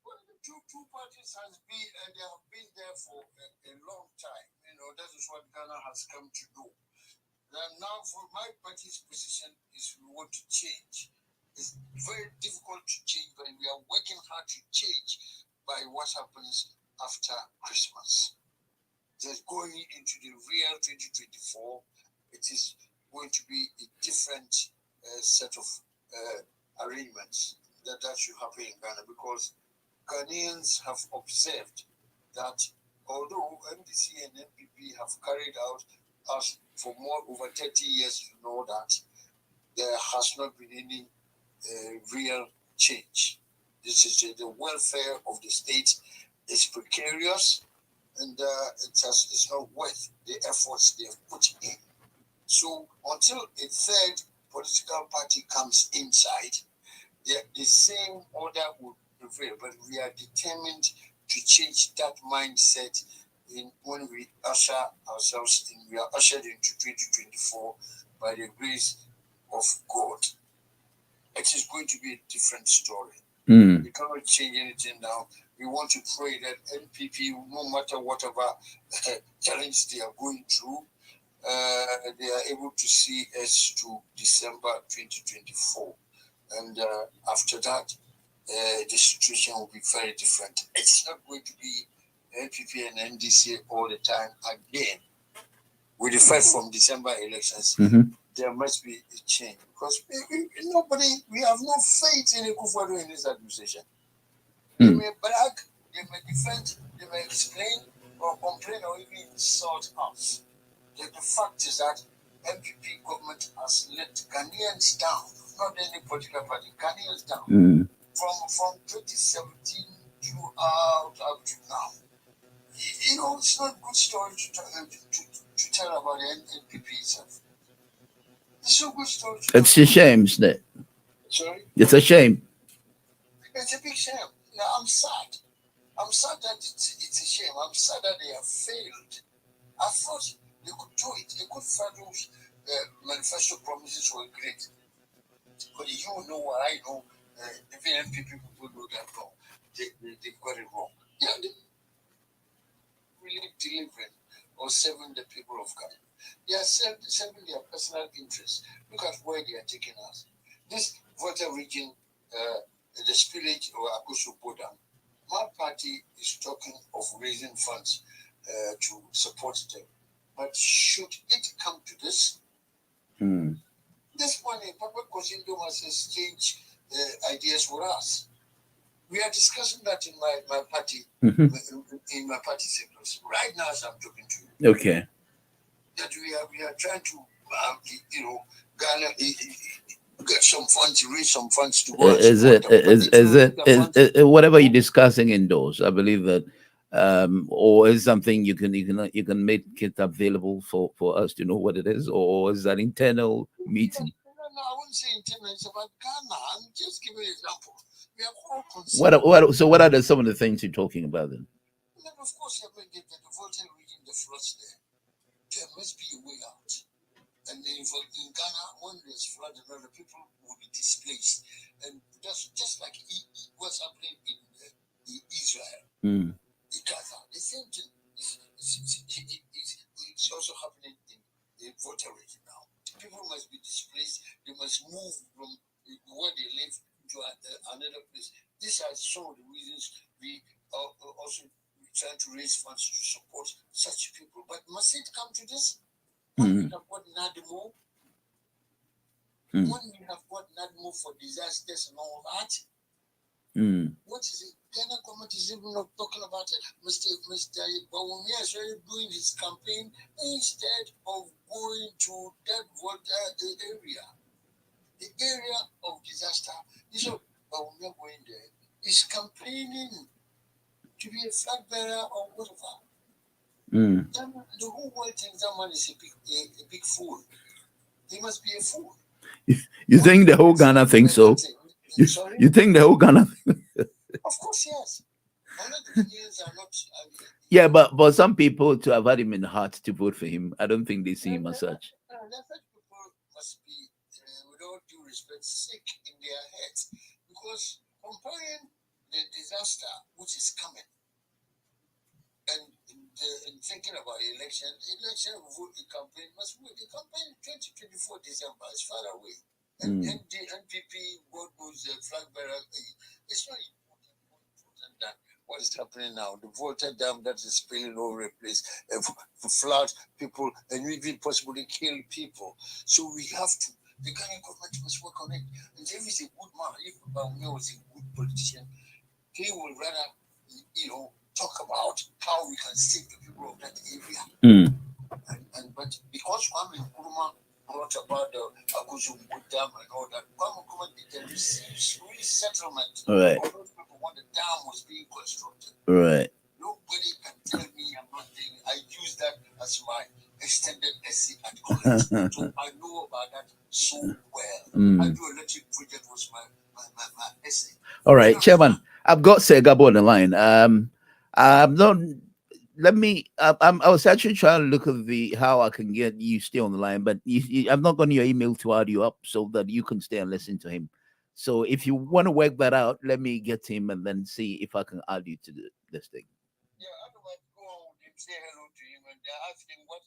Well, the two parties they have been there for a long time. That is what Ghana has come to do. Now, for my party's position is we want to change. It's very difficult to change, but we are working hard to change by what happens after Christmas. Just going into the real 2024, it is going to be a different set of arrangements that should happen in Ghana, because Ghanaians have observed that although MDC and MPP have carried out us for over 30 years, to know that there has not been any real change. This is the welfare of the state is precarious, and it's not worth the efforts they have put in. So until a third political party comes inside, the same order will prevail. But we are determined to change that mindset when we usher ourselves in. We are ushered into 2024 by the grace of God. It is going to be a different story. We cannot change anything now. We want to pray that NPP, no matter whatever challenge they are going through, they are able to see us to December 2024. And after that, the situation will be very different. It's not going to be NPP and NDC all the time again. With the fight from December elections, there must be a change. Because we have no faith in Akufo-Addo in this administration. They may brag, they may defend, they may explain or complain or even insult us. The fact is that MPP government has let Ghanaians down, not any political party, Ghanaians down. From 2017 up to now. You know, it's not a good story to tell about the NPP itself. It's a good story. It's a shame, isn't it? Sorry? It's a shame. It's a big shame. Yeah, I'm sad. I'm sad that it's a shame. I'm sad that they have failed. I thought they could do it. They could follow manifesto promises were great. But you know what I know, even NPP people know that wrong. They got it wrong. Yeah, they really delivering or serving the people of Ghana. They are serving their personal interests. Look at where they are taking us. This Volta region, the spillage or Akusu Boda, my party is talking of raising funds to support them. But should it come to this, this money, Papa Kosindo must exchange ideas with us. We are discussing that in my party, in my party circles, right now as I'm talking to you. Okay. That we are trying to, Ghana, get some funds, raise some funds to go. Is it whatever you're discussing indoors? I believe that, or is something you can make it available for us to know what it is, or is that internal meeting? No, I wouldn't say internal. It's about Ghana. I'm just giving an example. We are all concerned. So what are some of the things you're talking about then? Then of course, the Voltarian region, the floods there must be a way out. And then in Ghana, when there's flood, a lot of people will be displaced. And that's just like what's happening in Israel, in Gaza. The same thing it's also happening in Volta region now. People must be displaced. They must move from where they live to another place. These are some of the reasons we are also trying to raise funds to support such people. But must it come to this? When we have got NADMO, when we have got NADMO for disasters and all that, what is it? Ghana government is even not talking about it. Mr. Bawumia is already doing his campaign instead of going to that area. The area of disaster. So Bawumia going there is campaigning to be a flag bearer or whatever. The whole world thinks that man is a big fool. He must be a fool. You think the whole Ghana thinks so? You think the whole Ghana? Of course, yes. The Ghanaians are not. Yeah, but some people to have had him in the heart to vote for him, I don't think they see him as such. Such people must be, with all due respect, sick in their heads, because comparing the disaster which is coming and thinking about election campaign must wait. The campaign 2024 December is far away. And the NPP, what was the flag bearer? It's not important that what is happening now. The Volta Dam that is spilling all over the place, flood people, and even possibly kill people. So we have to. The Ghanaian government must work on it. And if he's a good man, if Bawumia was a good politician, he will rather, talk about how we can save the people of that area. But because Kwame Nkrumah brought about the Akusu Dam and all that, Kwame Nkrumah did a resettlement. Right. All those people when the dam was being constructed. Right. Nobody can tell me I'm not doing. I use that as my extended essay at college. So I know about that so well. I do electric project was my essay. All right, Chairman, I've got Segabo on the line. I was actually trying to look at how I can get you stay on the line, but I've not gotten your email to add you up so that you can stay and listen to him. So if you want to work that out, let me get him and then see if I can add you to this thing. Yeah, otherwise go on and say hello to him and they're asking what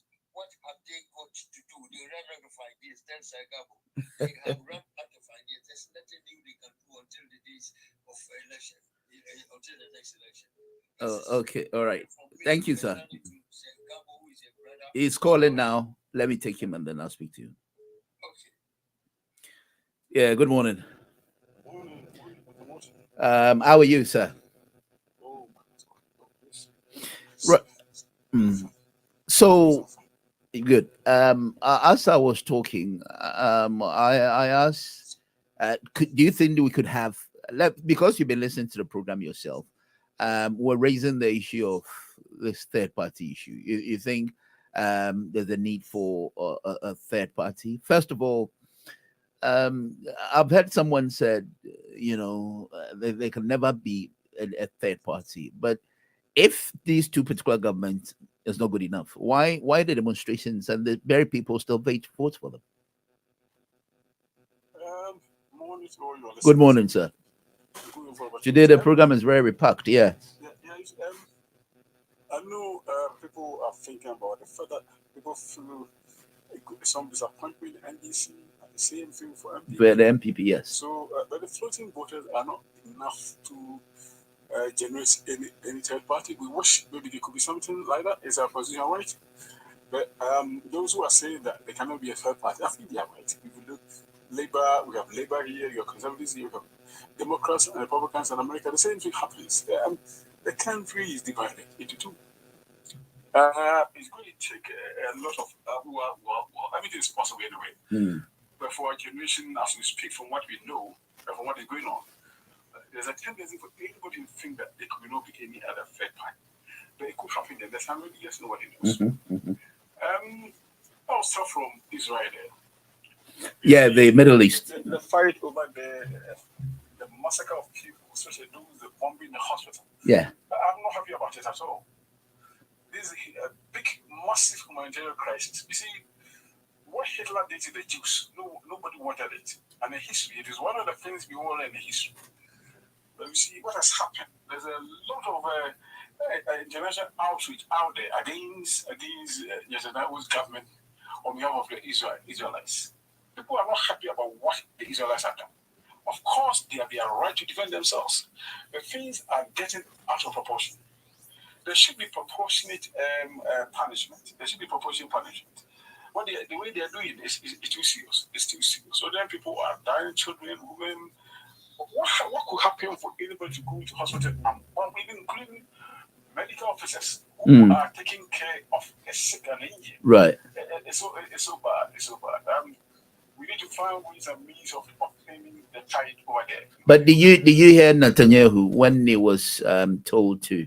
have they got to do? They ran out of ideas. Tell Sagabo. They have run out of ideas. There's nothing new they can do until the days of election, until the next election. Oh, okay. All right. Thank you, sir. He's calling now. Let me take him and then I'll speak to you. Okay. Yeah, good morning. How are you, sir? Right. So Good. As I was talking, I asked, do you think that we could have, because you've been listening to the program yourself, we're raising the issue of this third party issue. You think there's a need for a third party? First of all, I've heard someone said, they can never be a third party. But if these two particular governments is not good enough, why the demonstrations and the very people still vote for them? Morning to all your Good listeners. morning, sir. Today the program is very packed. Yeah. I know people are thinking about the fact that people feel some disappointment in NDC, and the same thing for MPP. For the MPP, yes. So, but the floating voters are not enough to generate any third party. We wish maybe there could be something like that. Is our position right? But those who are saying that there cannot be a third party, I think they are right. If you look, Labour, we have Labour here, you have Conservatives here, you have Democrats and Republicans in America. The same thing happens. The country is divided into two. It's going to take a lot of everything is possible anyway. But for our generation, as we speak, from what we know, from what is going on, there's a tendency for anybody to think that there could not be any other third party. But it could happen. There's somebody just nobody knows. I'll start from Israel there. Yeah, the Middle East. The fight over the massacre of people, especially those the bombing in the hospital. Yeah. I'm not happy about it at all. This is a big, massive humanitarian crisis. You see, what Hitler did to the Jews, nobody wanted it. And in history, it is one of the things we all learn in history. But you see, what has happened? There's a lot of international outreach out there against Netanyahu's government on behalf of the Israelites. People are not happy about what the Israelites have done. Of course, they have their right to defend themselves. But things are getting out of proportion. There should be proportionate punishment. There should be proportionate punishment. But the way they are doing it is too serious. It's too serious. So then people are dying, children, women. What could happen for anybody to go to hospital, even including medical officers who are taking care of a sick and injured? Right. It's so bad. It's so bad. We need to find ways and means of obtaining the tide over there. But did you hear Netanyahu when he was told to,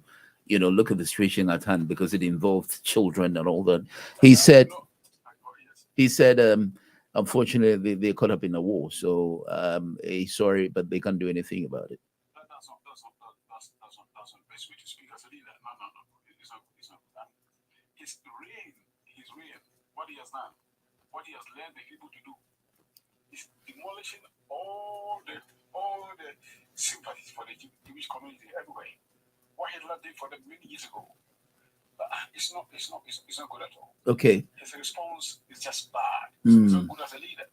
look at the situation at hand because it involved children and all that? He said, unfortunately, they caught up in a war, so he's sorry, but they can't do anything about it. That's not the best way to speak as a leader. No. It's not. His reign, what he has done, what he has led the people to do, is demolishing all the sympathies for the Jewish community everywhere. What Hitler did for them many years ago, it's not good at all. Okay. His response is just bad. It's not good as a leader.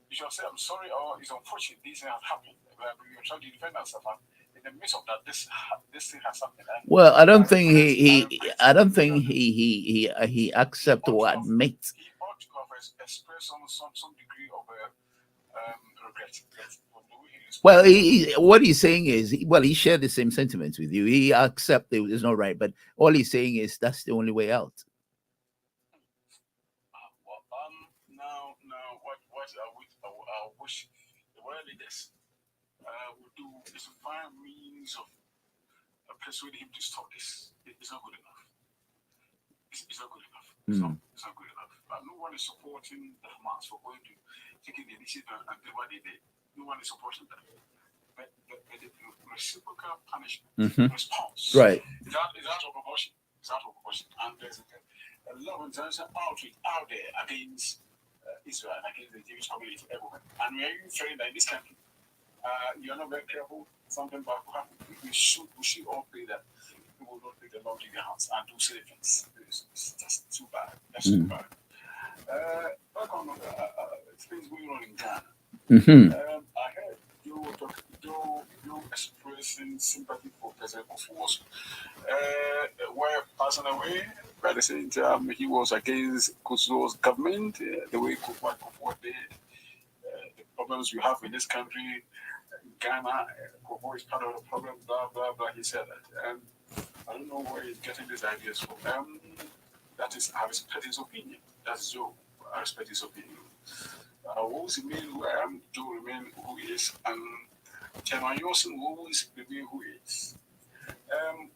You should say, I'm sorry, or it's unfortunate this thing has happened. We are trying to defend ourselves. In the midst of that, this thing has happened. Well, I don't think he accept or admit. He ought to have expressed some degree of regret. Well, what he's saying is, he shared the same sentiments with you. He accepts it's not right, but all he's saying is that's the only way out. Now, what I wish the world leaders would do is to find means of persuading him to stop this. It's not good enough. It's not good enough. It's not good enough. No one is supporting the Hamas for going to taking the initiative and do what they did. No one is supporting that. But the reciprocal punishment response right. is out of proportion. It's out of proportion. And there's a lot of international outreach out there against Israel and against the Jewish community everywhere. And we are even saying that in this country, you are not very careful, something bad will happen. We should all pray that we will not take the law to their hands and do silly things. It's just too bad. That's too bad. Back on things going on in Ghana. I heard you expressing sympathy for President Kufuor, were passing away. By the same time, he was against Kufuor's government, the way Kufuor did, the problems we have in this country, Ghana, Kufuor is part of the problem, blah, blah, blah. He said that. And I don't know where he's getting these ideas from. That is, I respect his opinion. That's Joe. I respect his opinion. What was the man who I am? Joe remain who he is, and Chairman Yosin who is remain who he is.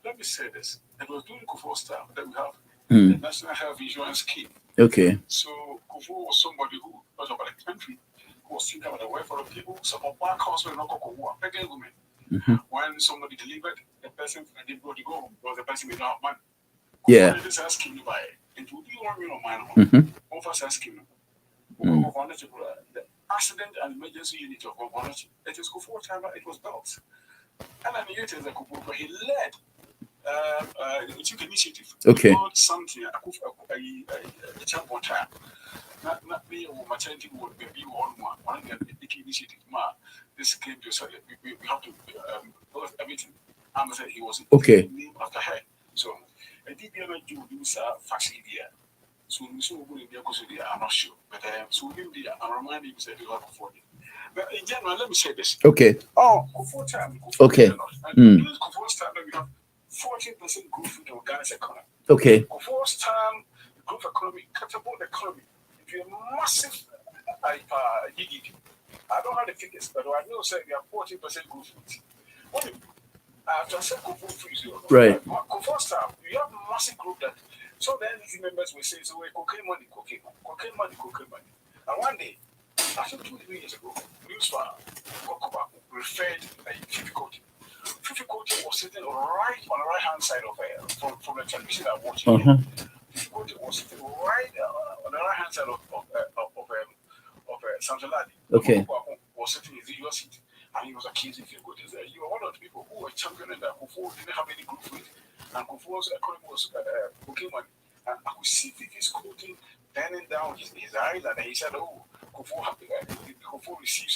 Let me say this. It was during Kufuor's time that we have the National Health Insurance Scheme. Okay. So Kufuor was somebody who was about the country, who was thinking about the welfare of people. Some of black household not pregnant women. When somebody delivered, the person didn't go to go home because the person did not have money. Yeah. This asking you by it. It would be 1 million man. Offers asking you. The accident and emergency unit of Government, it is Kufuor time it was built. And I knew it as a Kufuor, he led he took initiative. Okay. Something a champion time. Not be a maternity would be one big initiative. This came to say we have to both everything. I'm saying he was named after her. So I did do this facility. So I'm not sure. But so I'm reminding you that you have afford it. But in general, let me say this. Okay. Kufuor time. Okay. Kufuor's time, we have 14% growth in Ghana's economy. Okay. Kufuor's time, growth economy, catapult economy. If you're massive GDP, I don't have the figures, but I know that we have 14% growth rate. What after said Kufuor freeze, right? Kufuor's time, you have massive growth that. So then these members will say, so we cocaine money. And one day, I think 2-3 years ago, newspaper referred difficulty. Difficulty was sitting right on the right hand side of from the television I watched. Difficulty was sitting right on the right hand side of Sanjaladi. Okay. Was sitting in the US seat, and he was accusing difficulty. You were one of the people who were championing that Kufuor didn't have any group with, and Kufuor's economy was cocaine money. And I could see his quoting bending down his eyes, and he said, "Oh, Kufuor received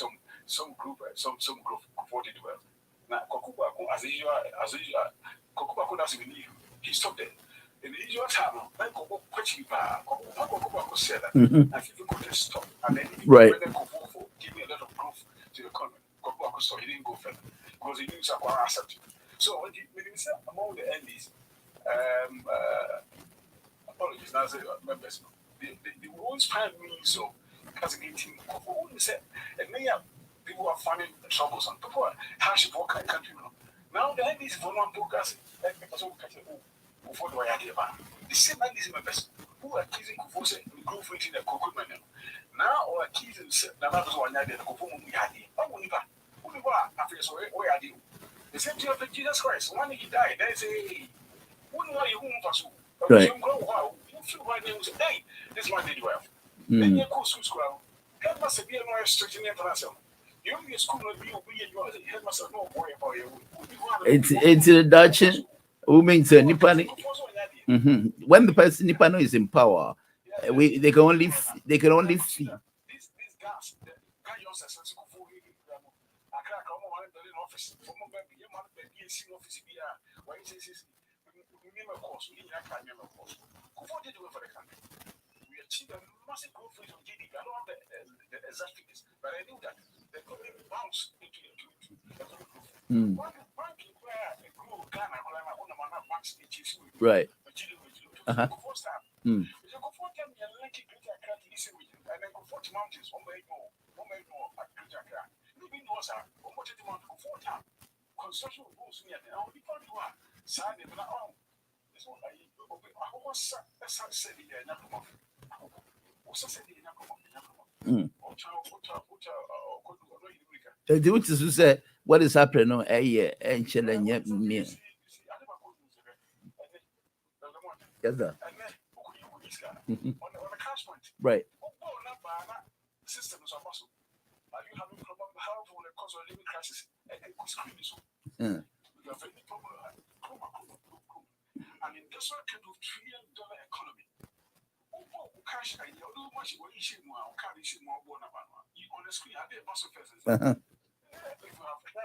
some group, Kufuor did well." Now, Kokubaku, as usual, Kokubaku doesn't believe. He stopped there. In the usual time, Kokubaku said that, and people could stop. And then he right. Kufuor gave me a lot of growth to the economy. Kokubaku stopped. He didn't go further because he knew Sakwara accepted. So when you say among the enemies, apologies, now members, they always find me so because they think Kufuor said, and many people are finding troublesome. People are hardship work in country now. The enemies for one podcast, like people so catch Kufuor do I have the same enemies members who are accusing Kufuor say growth rate in the cocoa now or accusing the others one idea the Kufuor we had it. Oh, we after so where are you? The same thing of Jesus Christ. When he died, they say, wouldn't know you won't pursue. Right. Hey, this one did well. Then you go to school. That must be a more strict international. You be a school will be head must have no worry about you. It's a Dutch women say Nipani. When the person Nipano is in power, they can only flee. These guys, the guys are sensible for you. I can't come on in office. From a baby, you might be a single office. Why is this? Remember, course, we didn't have remember, course. Kufuor did well for the country. We achieved a massive growth rate of GDP. I don't have the exact figures, but I knew that the economy bounced into economic growth. One banking where a grew Ghana, right. Kufuor time. Kufuor time, you're lucky to get a easy region, and then Kufuor mountains, one way more at Kufuor. Maybe no, sir, one more to the mountain, Kufuor time. Construction rules near the only part you are. Sunday, but now, this one I was said here, what's said here, which is to say, what is happening on a year and chilling yet me. Yes, sir. Right. Systems are possible. Are you having problem how for the cost of living crisis? And in this one kind of $1 trillion economy, cash I know much what issue more, can't issue more on the screen. I did muscle first. If you have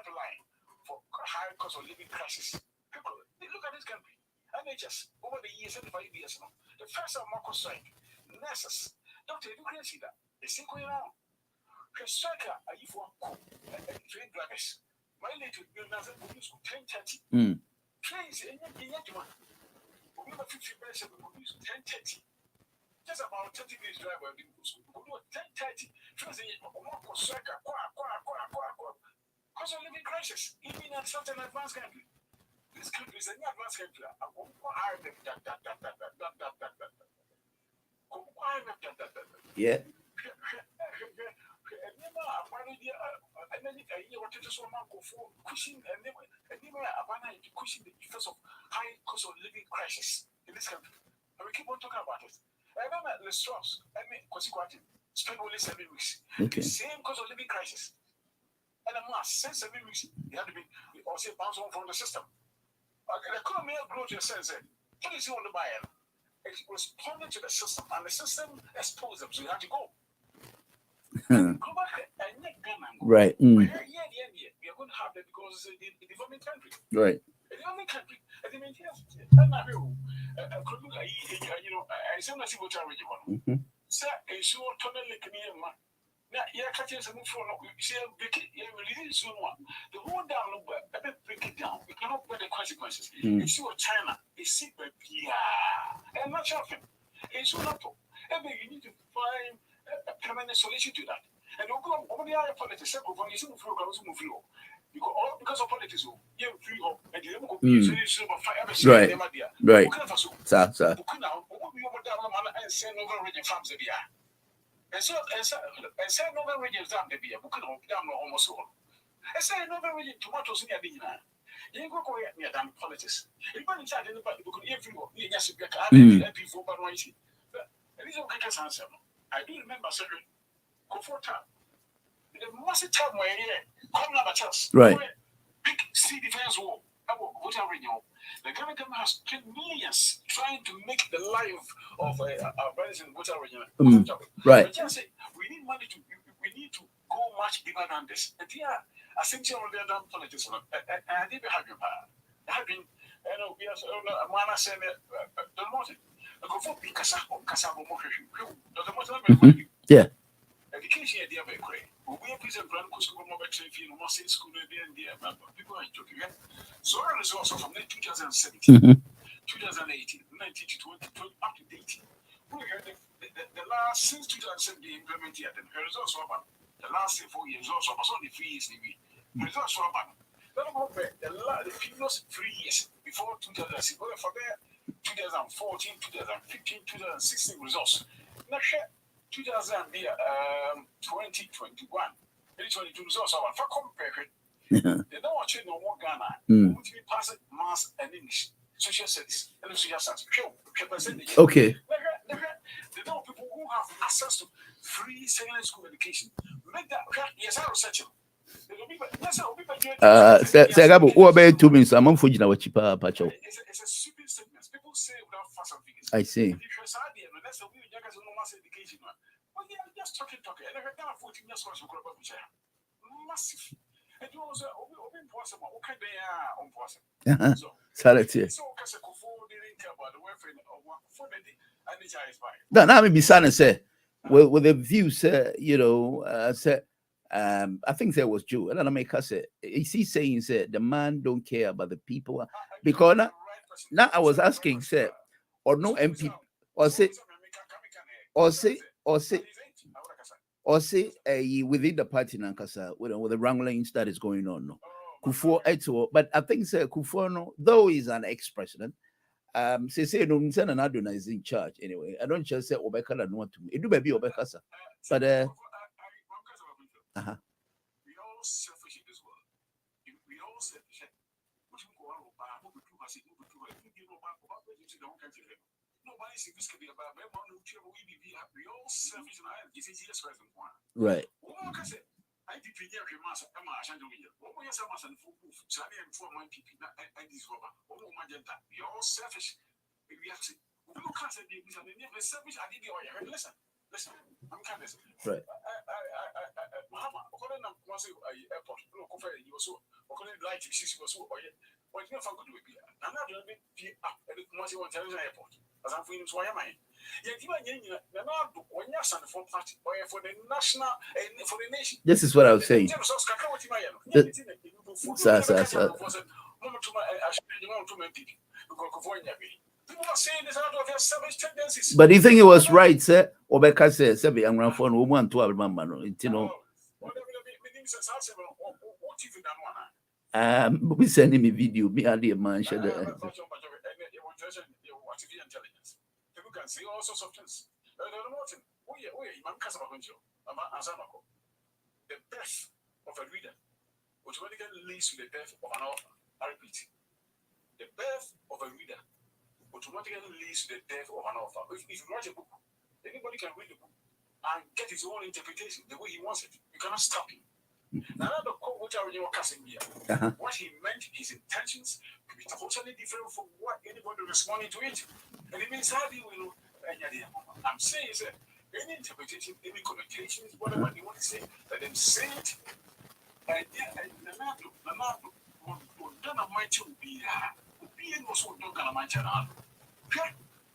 a line for high cost of living crisis, people look at this country. NHS over the years, 75 years now. The first of Marcos strike, nurses, doctor, you can see that. They say going on. The striker, are you for train drivers? My little builders and police 10:30. Trains in your one. 10:30. Just about 30 minutes drive where we go to 10:30. First thing, because of living crisis, even at such an advanced country. This country is an advanced country. Yeah. Because of high cost of living crisis in this country. And we keep on talking about it. I remember the straws, spend only 7 weeks. Okay. The same cost of living crisis. And a mass, since 7 weeks, you had to be also bounce on from the system. The economy growth in a sense, what is he on the buyer? It responded to the system, and the system exposed them, so you had to go. Right. We are going to have that because it's a developing country. Right. A developing country. I mean, yes, and I know, I say, let's see what I read. Sir, a short tunnel like me, now, you're catching some phone. You see, release one. The whole down, break it down. We cannot bear the consequences. It's your China, it's secret, and not shocking. It's not. You need to find a permanent solution to that. And we'll go over the other politics, because of politics, you're free hope, and you don't go right. Right. Sir. And say no region farms the beer. And say no region down the beer, book down almost all. I say no region tomatoes in your dinner. You go near damn politics. If you inside anybody who could everyone, you just get before but noisy. There is okay answer. I do remember certain Kofota. The massive time where come number chance. Right. Big sea defense war. The government has spent millions trying to make the life of our brothers in Voltarians region. Right. We need money we need to go much deeper than this. And here, essentially, on the other politics, and I didn't have your power. I have been, we are a man saying, the motive. Yeah. Education idea by great. We are present brand school mobile training, mostly school people are joking. So our results from 2017, 2018, 19 to 20, up to date. We heard the last since 2017 implemented the results were about the last 4 years also was only 3 years maybe. Results were about the previous 3 years before 2016. Well, for there 2014, 2015, 2016 results. Next year, 2021, 2022 results are for compared. They don't want you no more Ghana. Want to be passing mass and English, social studies, and social science. Okay. They know people who have access to free secondary school education. Make that yes, I research them. Segabo, who about 2 minutes? I'm on Fuji now. Chipa Pacho. It's a stupid statement. People say without fuss and figures. I see. That's the way you guys know mass education. Well, yeah, just talking. And I got 14 years old. Massive. And you also open person. Okay, they are on person. So, Salute. So, because I didn't care about the welfare for the energized by. Now, me be silent, say, with the views, say. I think there was Joe, and I make us say, is he saying say the man don't care about the people? Because now I was asking, say, or no MP, or say within the party Nankasa, with the wranglings that is going on. No, Kufuor Eto, but I think say Kufuor, no, though he's an ex-president, say no, and Addo is in charge anyway. I don't just say Obeka and want to. It do maybe Obeka, but we all selfish in this world. We all selfish. Nobody's this could be about we all selfish and I just right. I did master. We all selfish. We have to look at the selfish. I did listen, I'm kind of right. Muhammad, according to airport, you also according to light, she was so or you know, for good with you. I'm not going to be up at the Television Airport. As I'm feeling so am I. Yet, you know, when you're son for party or for the national for the nation. This is what I was saying. People are saying this out of their savage tendencies. But you think it was right, sir? Obeka says, "Sebi young man for woman to have man, you know." We sending me video. Me and the man share the. People can say all sorts of things. The death of a reader automatically leads to the death of an author. I repeat, the birth of a reader automatically leads to the death of an author. If you write a book, anybody can read the book and get his own interpretation the way he wants it. You cannot stop him. Now, the quote which I was casting here, what he meant, his intentions, could be totally different from what anybody responding to it. And it means how do you know? I'm saying is that any interpretation, any connotations, whatever they want to say, let them say it. And Nanado, done a mighty be also done a mighty.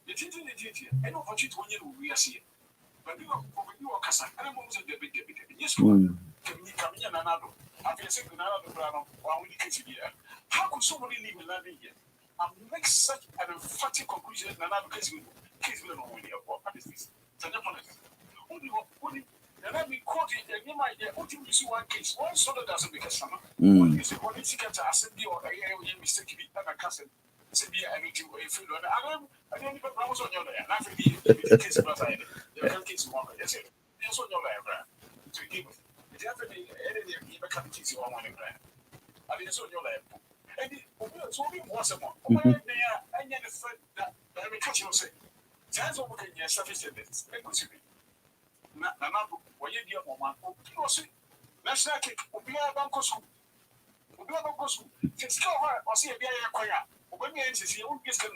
The teaching the teacher, and opportunity when you are seeing. But you are Casa, and I'm almost a debit. Yes, come in Nanado. I've been saying Nanado Brano, one week here. How could somebody leave in London here and make such an emphatic conclusion that Nanado case will not win your what is this? Only and let me quote it, and you might you see one case, one sort of doesn't make a summer. You see, what is it to assembly or a mistake and a cousin? Sibia and you a food on I don't even promise on your layer. Not for the case of outside. You can't kiss one. Yes, it's on your layer, to give it. It's happening, editing, even come kiss you on one brand. I mean, it's on your layer. And it's only once a month. And yet, the friend that I will catch you say, Sands over can get sufficient. Nanado, why you dear woman, or see, national cake, or be a banco school. It's cover or see a beer choir. When you enter, you won't get them.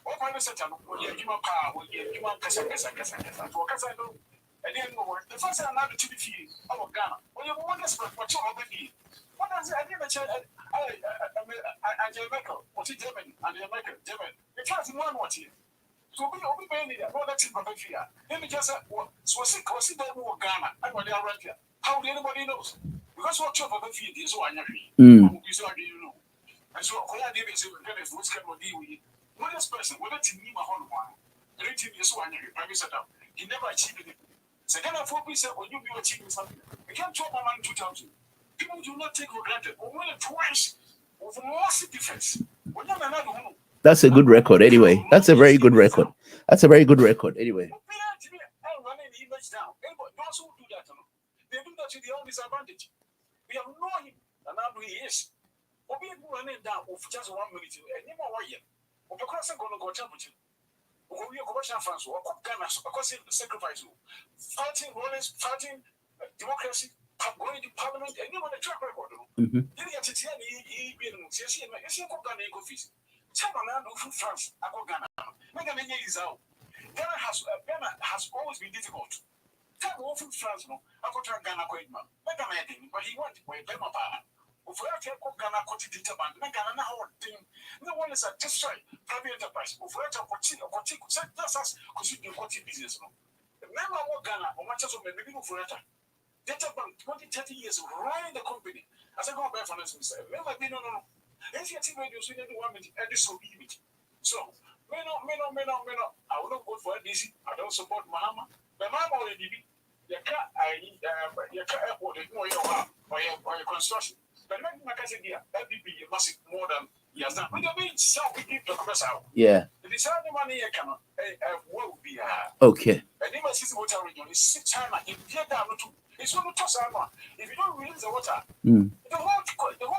What kind of setup? Or you give a car, or you give a casa, and then the first time I'm to be free, our Ghana. Or you want to spread what you already. What does I never tell Jamaica, what is German, and Jamaica, German. The class in one watch here. So we only made it, well, that's in Bavaria. Let me just say, so sick or sit down more Ghana, and what they are right here. How anybody knows? Because what you're Bavaria is so unhappy. You know. And so, all I did is what's going to deal with it. What this person, whether to me, my whole one, everything is so unhappy, private setup. He never achieved it. Second, I focus when you be achieving something. You can't talk about 2000. People do not take for granted, or more than twice, with a massive difference. When you're another one. That's a good record anyway. That's a very good record. That's a very good record anyway. Those who do that, they do that to their own disadvantage. We have known him, and now he is. Or be running down for just 1 minute, and you know why yet. Or because I'm going to go temperature. Or we are commercial France, or Ghana, because sacrifice, fighting violence, fighting democracy, going to parliament, and you know the track record. You get to tell me, he be in the office. Ghana France, Ghana. Ghana has always been difficult. Tell me France, no, I go to Ghana, but he wanted to wear Bema Power. If we have to go Ghana, Ghana, no one is a destroy private enterprise. If we have to continue, that's us, continue business. Remember what Ghana, or much as we may be for it. Data bank 20-30 years running the company. As I go back for this, remember, no. If you think radio, so you need 1 minute, and this will be it. So, me no. I will not vote for DC. I don't support Mahama. The Mahama already be. You can't airport, you know, your construction. But when I can say, LDP, you must more than years now. We don't mean self give the compressor. Yeah. The design money you can, what would be okay. And even since the water region is 6 China, if you down to it's going to toss out. If you don't release the water, the whole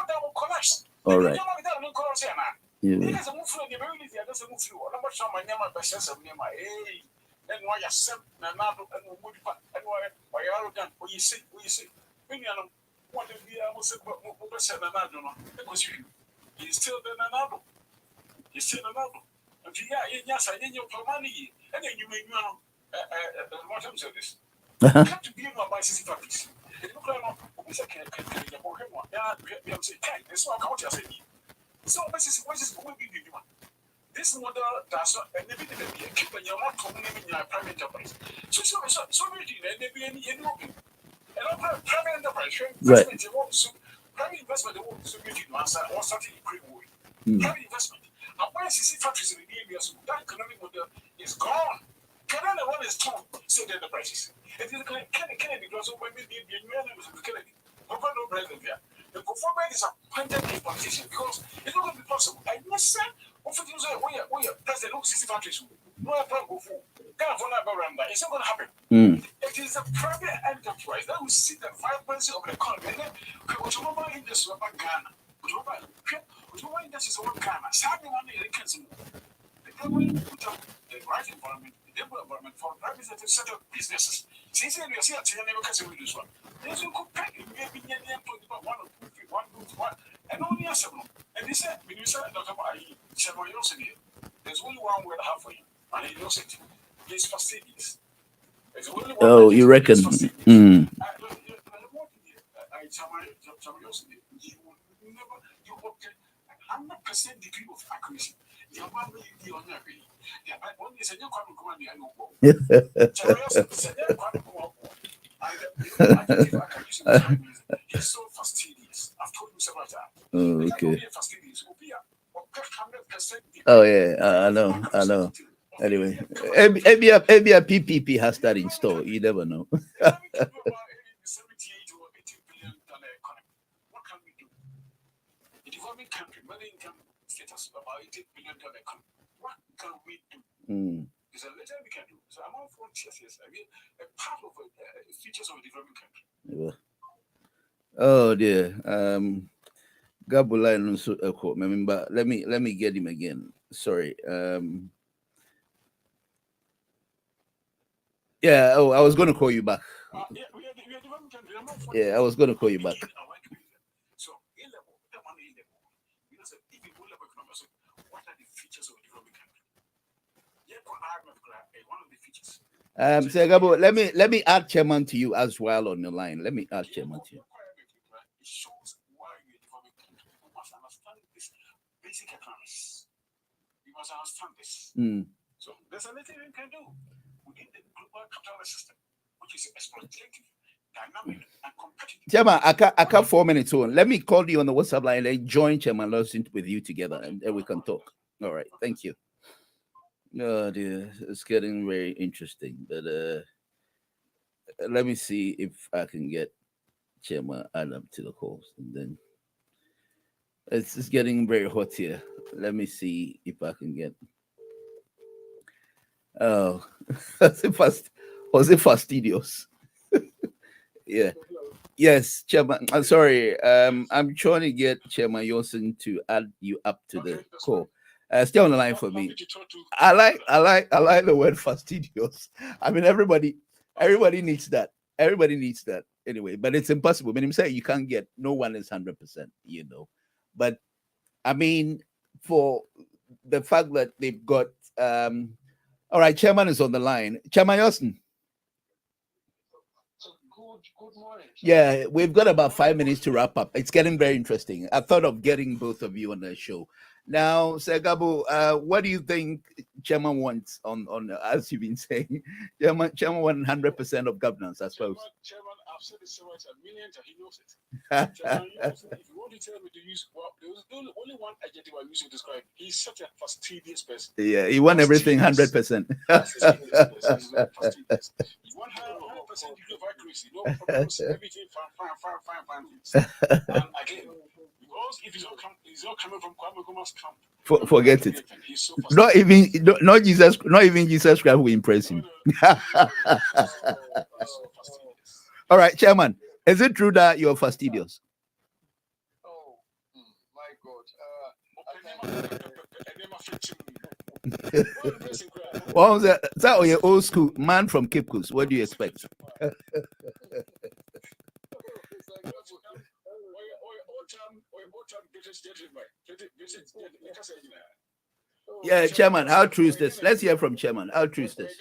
dam will collapse. All right. Yeah. Because a move through the very easy, I just move through. I'm not sure my name, but just a name, and why you send Nanado and Woodpa, and why you are done, what you say. When you want to be able to say, Nanado, because he's still the Nanado. He's still Nanado. And yes, I need your money, and then you may know what I'm saying this. You have to be in my bicycle practice. If you look at this, I can't say, this one, I say, so, what is what we do? This model does not, and maybe keep a young company in your private enterprise. So, really, and maybe any open. And private enterprise, private investment, they won't submit to answer or something in quick way. Private investment. And when you see factories in the areas, that economic model is gone. Canada one is too, so they're the prices. It is Kennedy because when we did the Kennedy, no president there. The government is appointed a politician because it's not going to be possible. I must say, we are president who 60 factories. No, I can't go for. It's not going to happen. It is a private enterprise that will see the vibrancy of the economy. And then, automobile industry of Ghana, automobile industry of Ghana, starting on the council. The government put up the right environment, the environment for private sector to set up businesses. Since we see a never can say we do this one. There's no company, maybe one or two, one, and only a seven. And they said, when you said, Dr. there's only one word I have for you, and he knows it. It's fastidious. Oh, you reckon? Mm. He's so fastidious. I've told you several times. Oh, okay. Oh yeah, I know. Anyway, maybe a PPP has that in store. You never know. There's a little we can do. So I'm all for yes. I mean, a part of the features of a developing country. Oh dear. Gabula no so remember. Let me get him again. Sorry. Yeah. Oh, I was going to call you back. Yeah, I was going to call you back. So, what are the features of a developing country? One of the features. So Gabo, let me add chairman to you as well on the line. Let me add chairman to you. It shows why you're a developing country. You must understand this basic economics. You must understand this. So there's a little you can do within the global capitalist system, which is exploitative, dynamic, and competitive. Chairman, I got 4 minutes on. Let me call you on the WhatsApp line and join Chairman Lawson with you together, and then we can talk. All right, thank you. Oh dear, it's getting very interesting. But let me see if I can get Chairman Adam to the calls, and then it's getting very hot here. Let me see if I can get. Oh, was it fastidious? Yeah. Yes, Chairman. I'm sorry. I'm trying to get Chairman Yosin to add you up to the call. Stay on the line for me. I like the word fastidious. I mean, everybody needs that. Everybody needs that anyway. But it's impossible. When you say you can't get, no one is 100%. But I mean, for the fact that they've got. All right, Chairman is on the line. Chairman Yosin. Good morning. Yeah, we've got about 5 minutes to wrap up. It's getting very interesting. I thought of getting both of you on the show. Now, Sir Gabo, what do you think Chairman wants on as you've been saying? Chairman 100% of governance, I suppose. Chairman, I've said this so much a million times, he knows it. Chairman, if you want to tell me to use, well, there's only one adjective I use to describe. He's such a fastidious person. Yeah, he won everything 100%. You want 100% degree of accuracy, no problems, everything fine. And again, because if he's not coming from Kwame Nkrumah's camp, forget it. So not even Jesus Christ will impress him. All right, Chairman, is it true that you're fastidious? Oh, my God. What was that? Is that your old school man from Cape Coast? What do you expect? Yeah, Chairman, how true is this? Let's hear from Chairman. How true is this?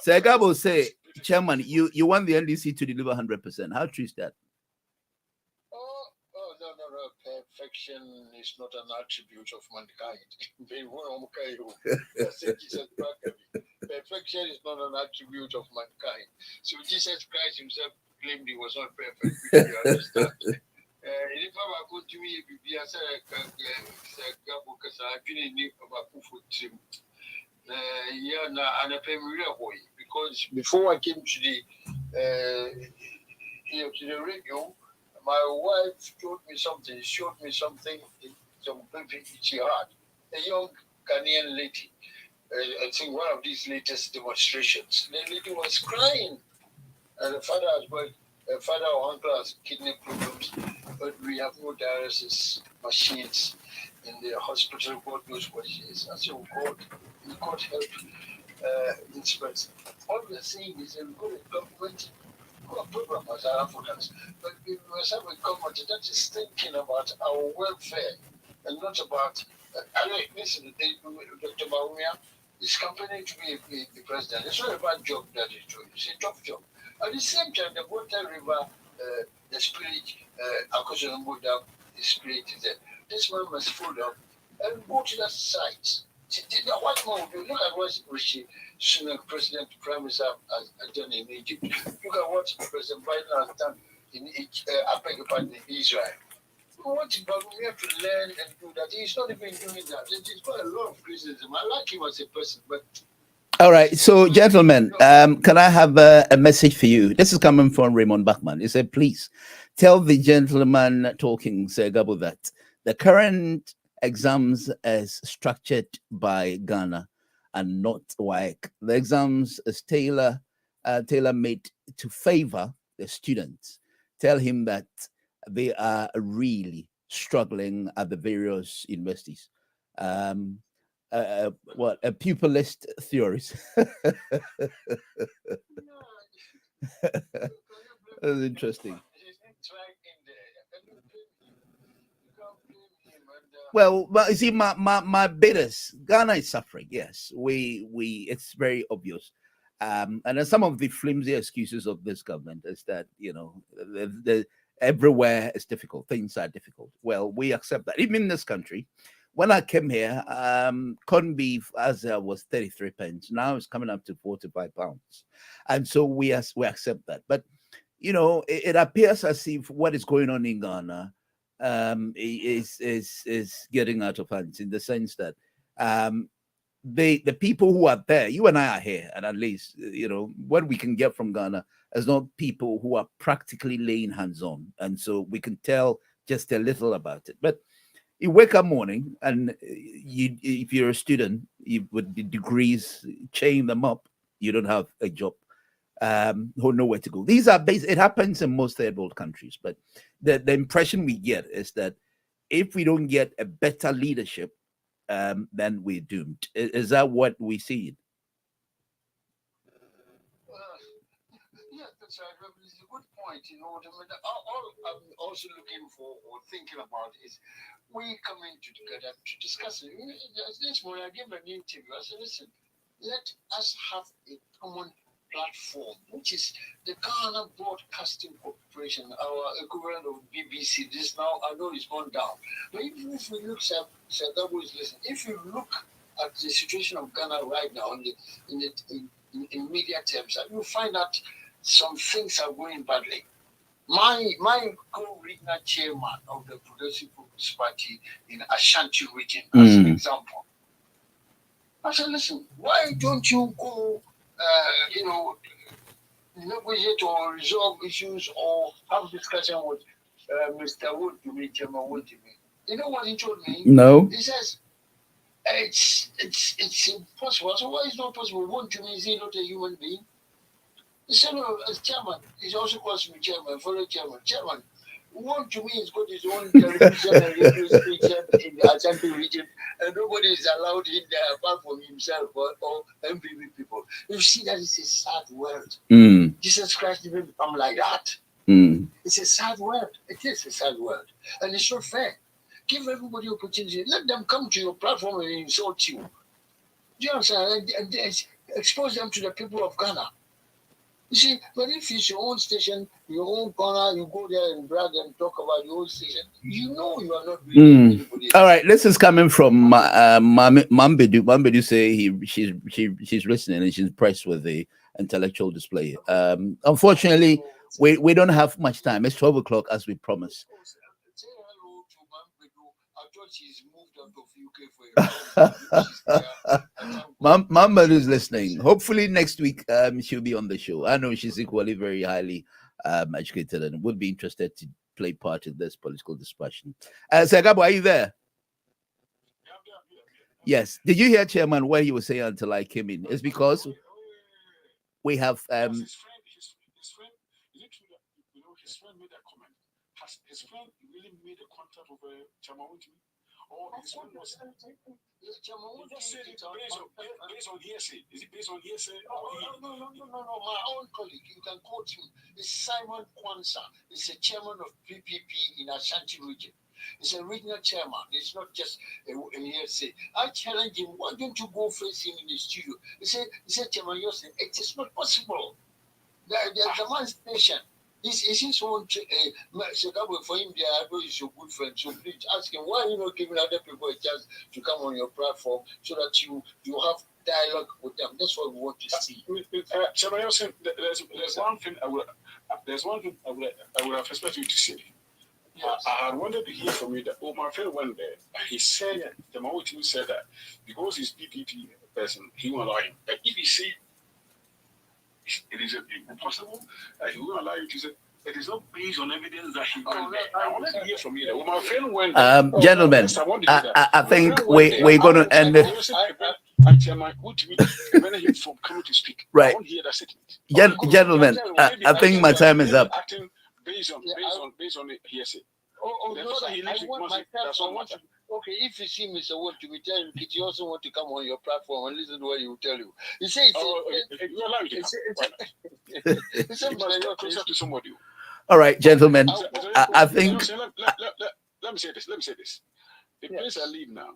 Sir Gabo say, Chairman, you want the NDC to deliver 100%. How true is that? No. Perfection is not an attribute of mankind. Perfection is not an attribute of mankind. So Jesus Christ himself claimed he was not perfect. You understand? If I could to me, be as a because I didn't need about food. Yeah, and I pay real boy because before I came to the here to the radio, my wife told me something, showed me something, some baby she had, a young Ghanaian lady. I think one of these latest demonstrations. The lady was crying, and the father or uncle has kidney problems, but we have no dialysis machines in the hospital. God knows what she is. I said, oh God help this person. All we are saying is that we've got a government program as Africans, but we must have a government that is thinking about our welfare and not about. Listen, Dr. Bawumia is campaigning to be the president. It's not a bad job that he's doing. It's a tough job. At the same time, the Volta River, the spirit, Akosombo Dam, the spirit is there. This man must fold up and go to that site. What more do? Look at what Rishi Sunak, President, Prime Minister, has done in Egypt. Look at what President Biden has done in Israel. What we have to learn and do that. He's not even doing that. It's got a lot of criticism. I like him as a person, but. All right, so gentlemen, can I have a message for you? This is coming from Raymond Bachman. He said, please tell the gentleman talking, Sir Gabo, that the current exams is structured by Ghana and not WAEC. The exams is tailor-made to favor the students. Tell him that they are really struggling at the various universities. What a pupilist theories. That's interesting. Well, but you see, my bidders, Ghana is suffering. Yes, it's very obvious. And then some of the flimsy excuses of this government is that, you know, everywhere is difficult. Things are difficult. Well, we accept that. Even in this country, when I came here, corned beef as was 33 pence. Now it's coming up to 45 pounds. And so we accept that. But, you know, it appears as if what is going on in Ghana is getting out of hand, in the sense that the people who are there, you and I are here, and at least, you know, what we can get from Ghana is not people who are practically laying hands on. And so we can tell just a little about it. But you wake up morning and if you're a student, with the degrees, chain them up, you don't have a job, or nowhere to go. These are it happens in most third world countries, but the impression we get is that if we don't get a better leadership, then we're doomed. Is that what we see? Yeah, that's right. It's a good point. You know, all I'm also looking for or thinking about is we coming together to discuss it. This morning I gave an interview. I said, listen, let us have a common platform, which is the Ghana Broadcasting Corporation, our equivalent of BBC. This now, I know it's gone down. But even if we look at, if you look at the situation of Ghana right now in media terms, you'll find that some things are going badly. My co-regional chairman of the Progressive People's Party in Ashanti region, as an example, I said, listen, why don't you go, negotiate or resolve issues or have discussion with Mr. Wood, Chairman Wood? You know what he told me? No. He says, it's impossible. So why is it not possible? Won't you mean is he not a human being? He said, no, as chairman, he also calls me chairman, fellow chairman. Chairman, Won't you mean he's got his own television and radio station in the Ashanti region, and nobody is allowed in there apart from himself or MPP people? You see, that is a sad world. Jesus Christ didn't become like that. It's a sad world. It is a sad world. And it's not fair. Give everybody opportunity. Let them come to your platform and insult you. Do you understand? And expose them to the people of Ghana. You see, but if it's your own station, your own corner, you go there and brag and talk about your own station, you know you are not really anybody else. All right, this is coming from Mambedu. Mambedu say she's listening and she's impressed with the intellectual display. Unfortunately, we don't have much time. It's 12 o'clock as we promised. Say hello to thought she's moved out of UK for a Mama is listening. Hopefully next week she'll be on the show. I know she's equally very highly educated and would be interested to play part in this political discussion. Sagabo, are you there? Yes. Did you hear Chairman what he was saying until I came in? It's because we have his friend, is it true that his friend made a comment? Has his friend really made a contact with Chairman with me? Or his friend was just said it based on hearsay? Is it based on hearsay? No. My own colleague, you can quote him. It's Simon Kwanzaa. He's a chairman of PPP in Ashanti region. He's a regional chairman. It's not just a hearsay. I challenge him. Why don't you go face him in the studio? He said, Chairman Yosef, it is not possible. There's a man's patient. He's his own for him, Addo is your good friend. So please ask him, why are you not giving other people a chance to come on your platform so that you have dialogue with them? That's what we want to see. Chairman Yosef, there's one thing I would have expected you to say. Yes. I had wanted to hear from you that my friend went there. He said, the Mawuti said that because he's PPP person, he won't allow him. But if he say it is impossible, he won't allow you to say it is not based on evidence that he went there. I wanted to hear from you that my friend went there. Gentlemen, I think we're going to end it. Right. Gentlemen, I think my time is up. Based on the hearsay. Okay, if you see Mr. Wood to be telling you, you also want to come on your platform and listen to what he will tell you. You say you allow you to closer to somebody. All right, gentlemen. I think let me say this. The place I live now,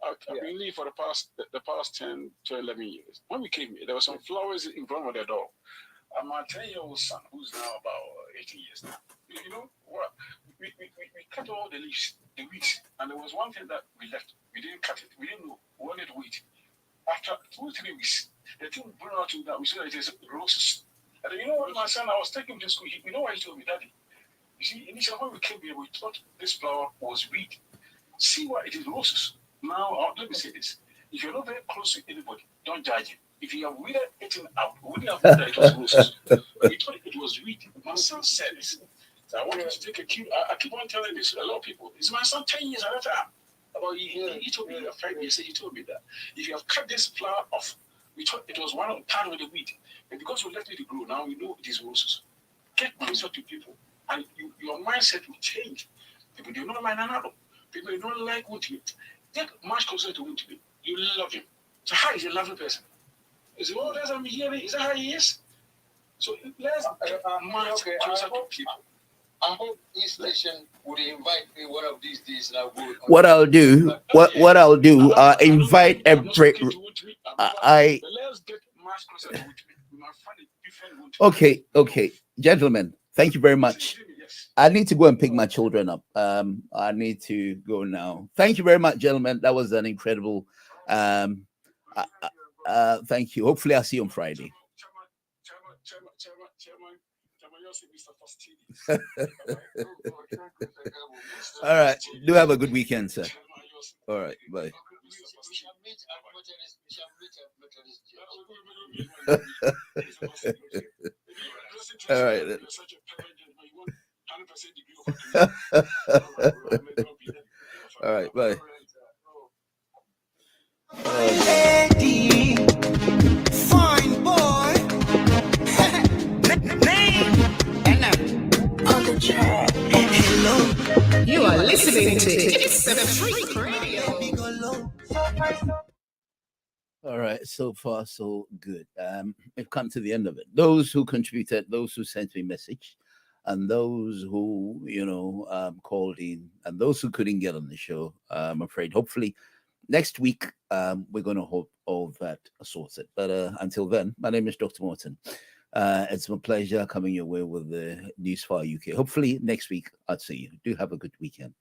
I've been living for the past 10 to 11 years. When we came here, there were some flowers in front of the door. And my 10-year-old son, who's now about 18 years now, you know what? We cut all the leaves, the weeds, and there was one thing that we left. We didn't cut it. We didn't know. We wanted to wait. After 2 or 3 weeks, the thing brought out to that we saw it is roses. And you know what, my son, I was taking him to school. You know what he told me, Daddy? You see, initially when we came here, we thought this flower was weed. See what it is, roses. Now, let me say this. If you're not very close to anybody, don't judge it. If you have weeded it out, we wouldn't have known that it was roses. But he thought it was weed. My son said this. So I want you to take a cue. I keep on telling this to a lot of people. It's my son 10 years at a time. About he told me 5 years. He told me that if you have cut this flower off, we thought it was part of the weed. And because we left it to grow, now we know it is roses. Get closer to people, and your mindset will change. People do not like Addo. People do not like Wunti. Get much closer to Wunti. You love him. So how is a lovely person? Is it, that's what I'm hearing? Is that how he is? So let's much closer to people. I hope this station would invite me one of these days. And I'll go. What I'll do, invite every. Okay, gentlemen. Thank you very much. I need to go and pick my children up. I need to go now. Thank you very much, gentlemen. That was an incredible. Thank you. Hopefully, I'll see you on Friday. All right. Do have a good weekend, sir. All right. Bye. All right. All right. Bye. Lady, fine boy. Name on the track. Hello. You are listening to HItzafrik Radio. All right, so far so good. We've come to the end of it. Those who contributed, those who sent me a message, and those who called in, and those who couldn't get on the show. I'm afraid. Hopefully, next week we're going to hope all that sorted. But until then, my name is Dr. Morton. It's my pleasure coming your way with the News for UK. Hopefully next week I'll see you. Do have a good weekend.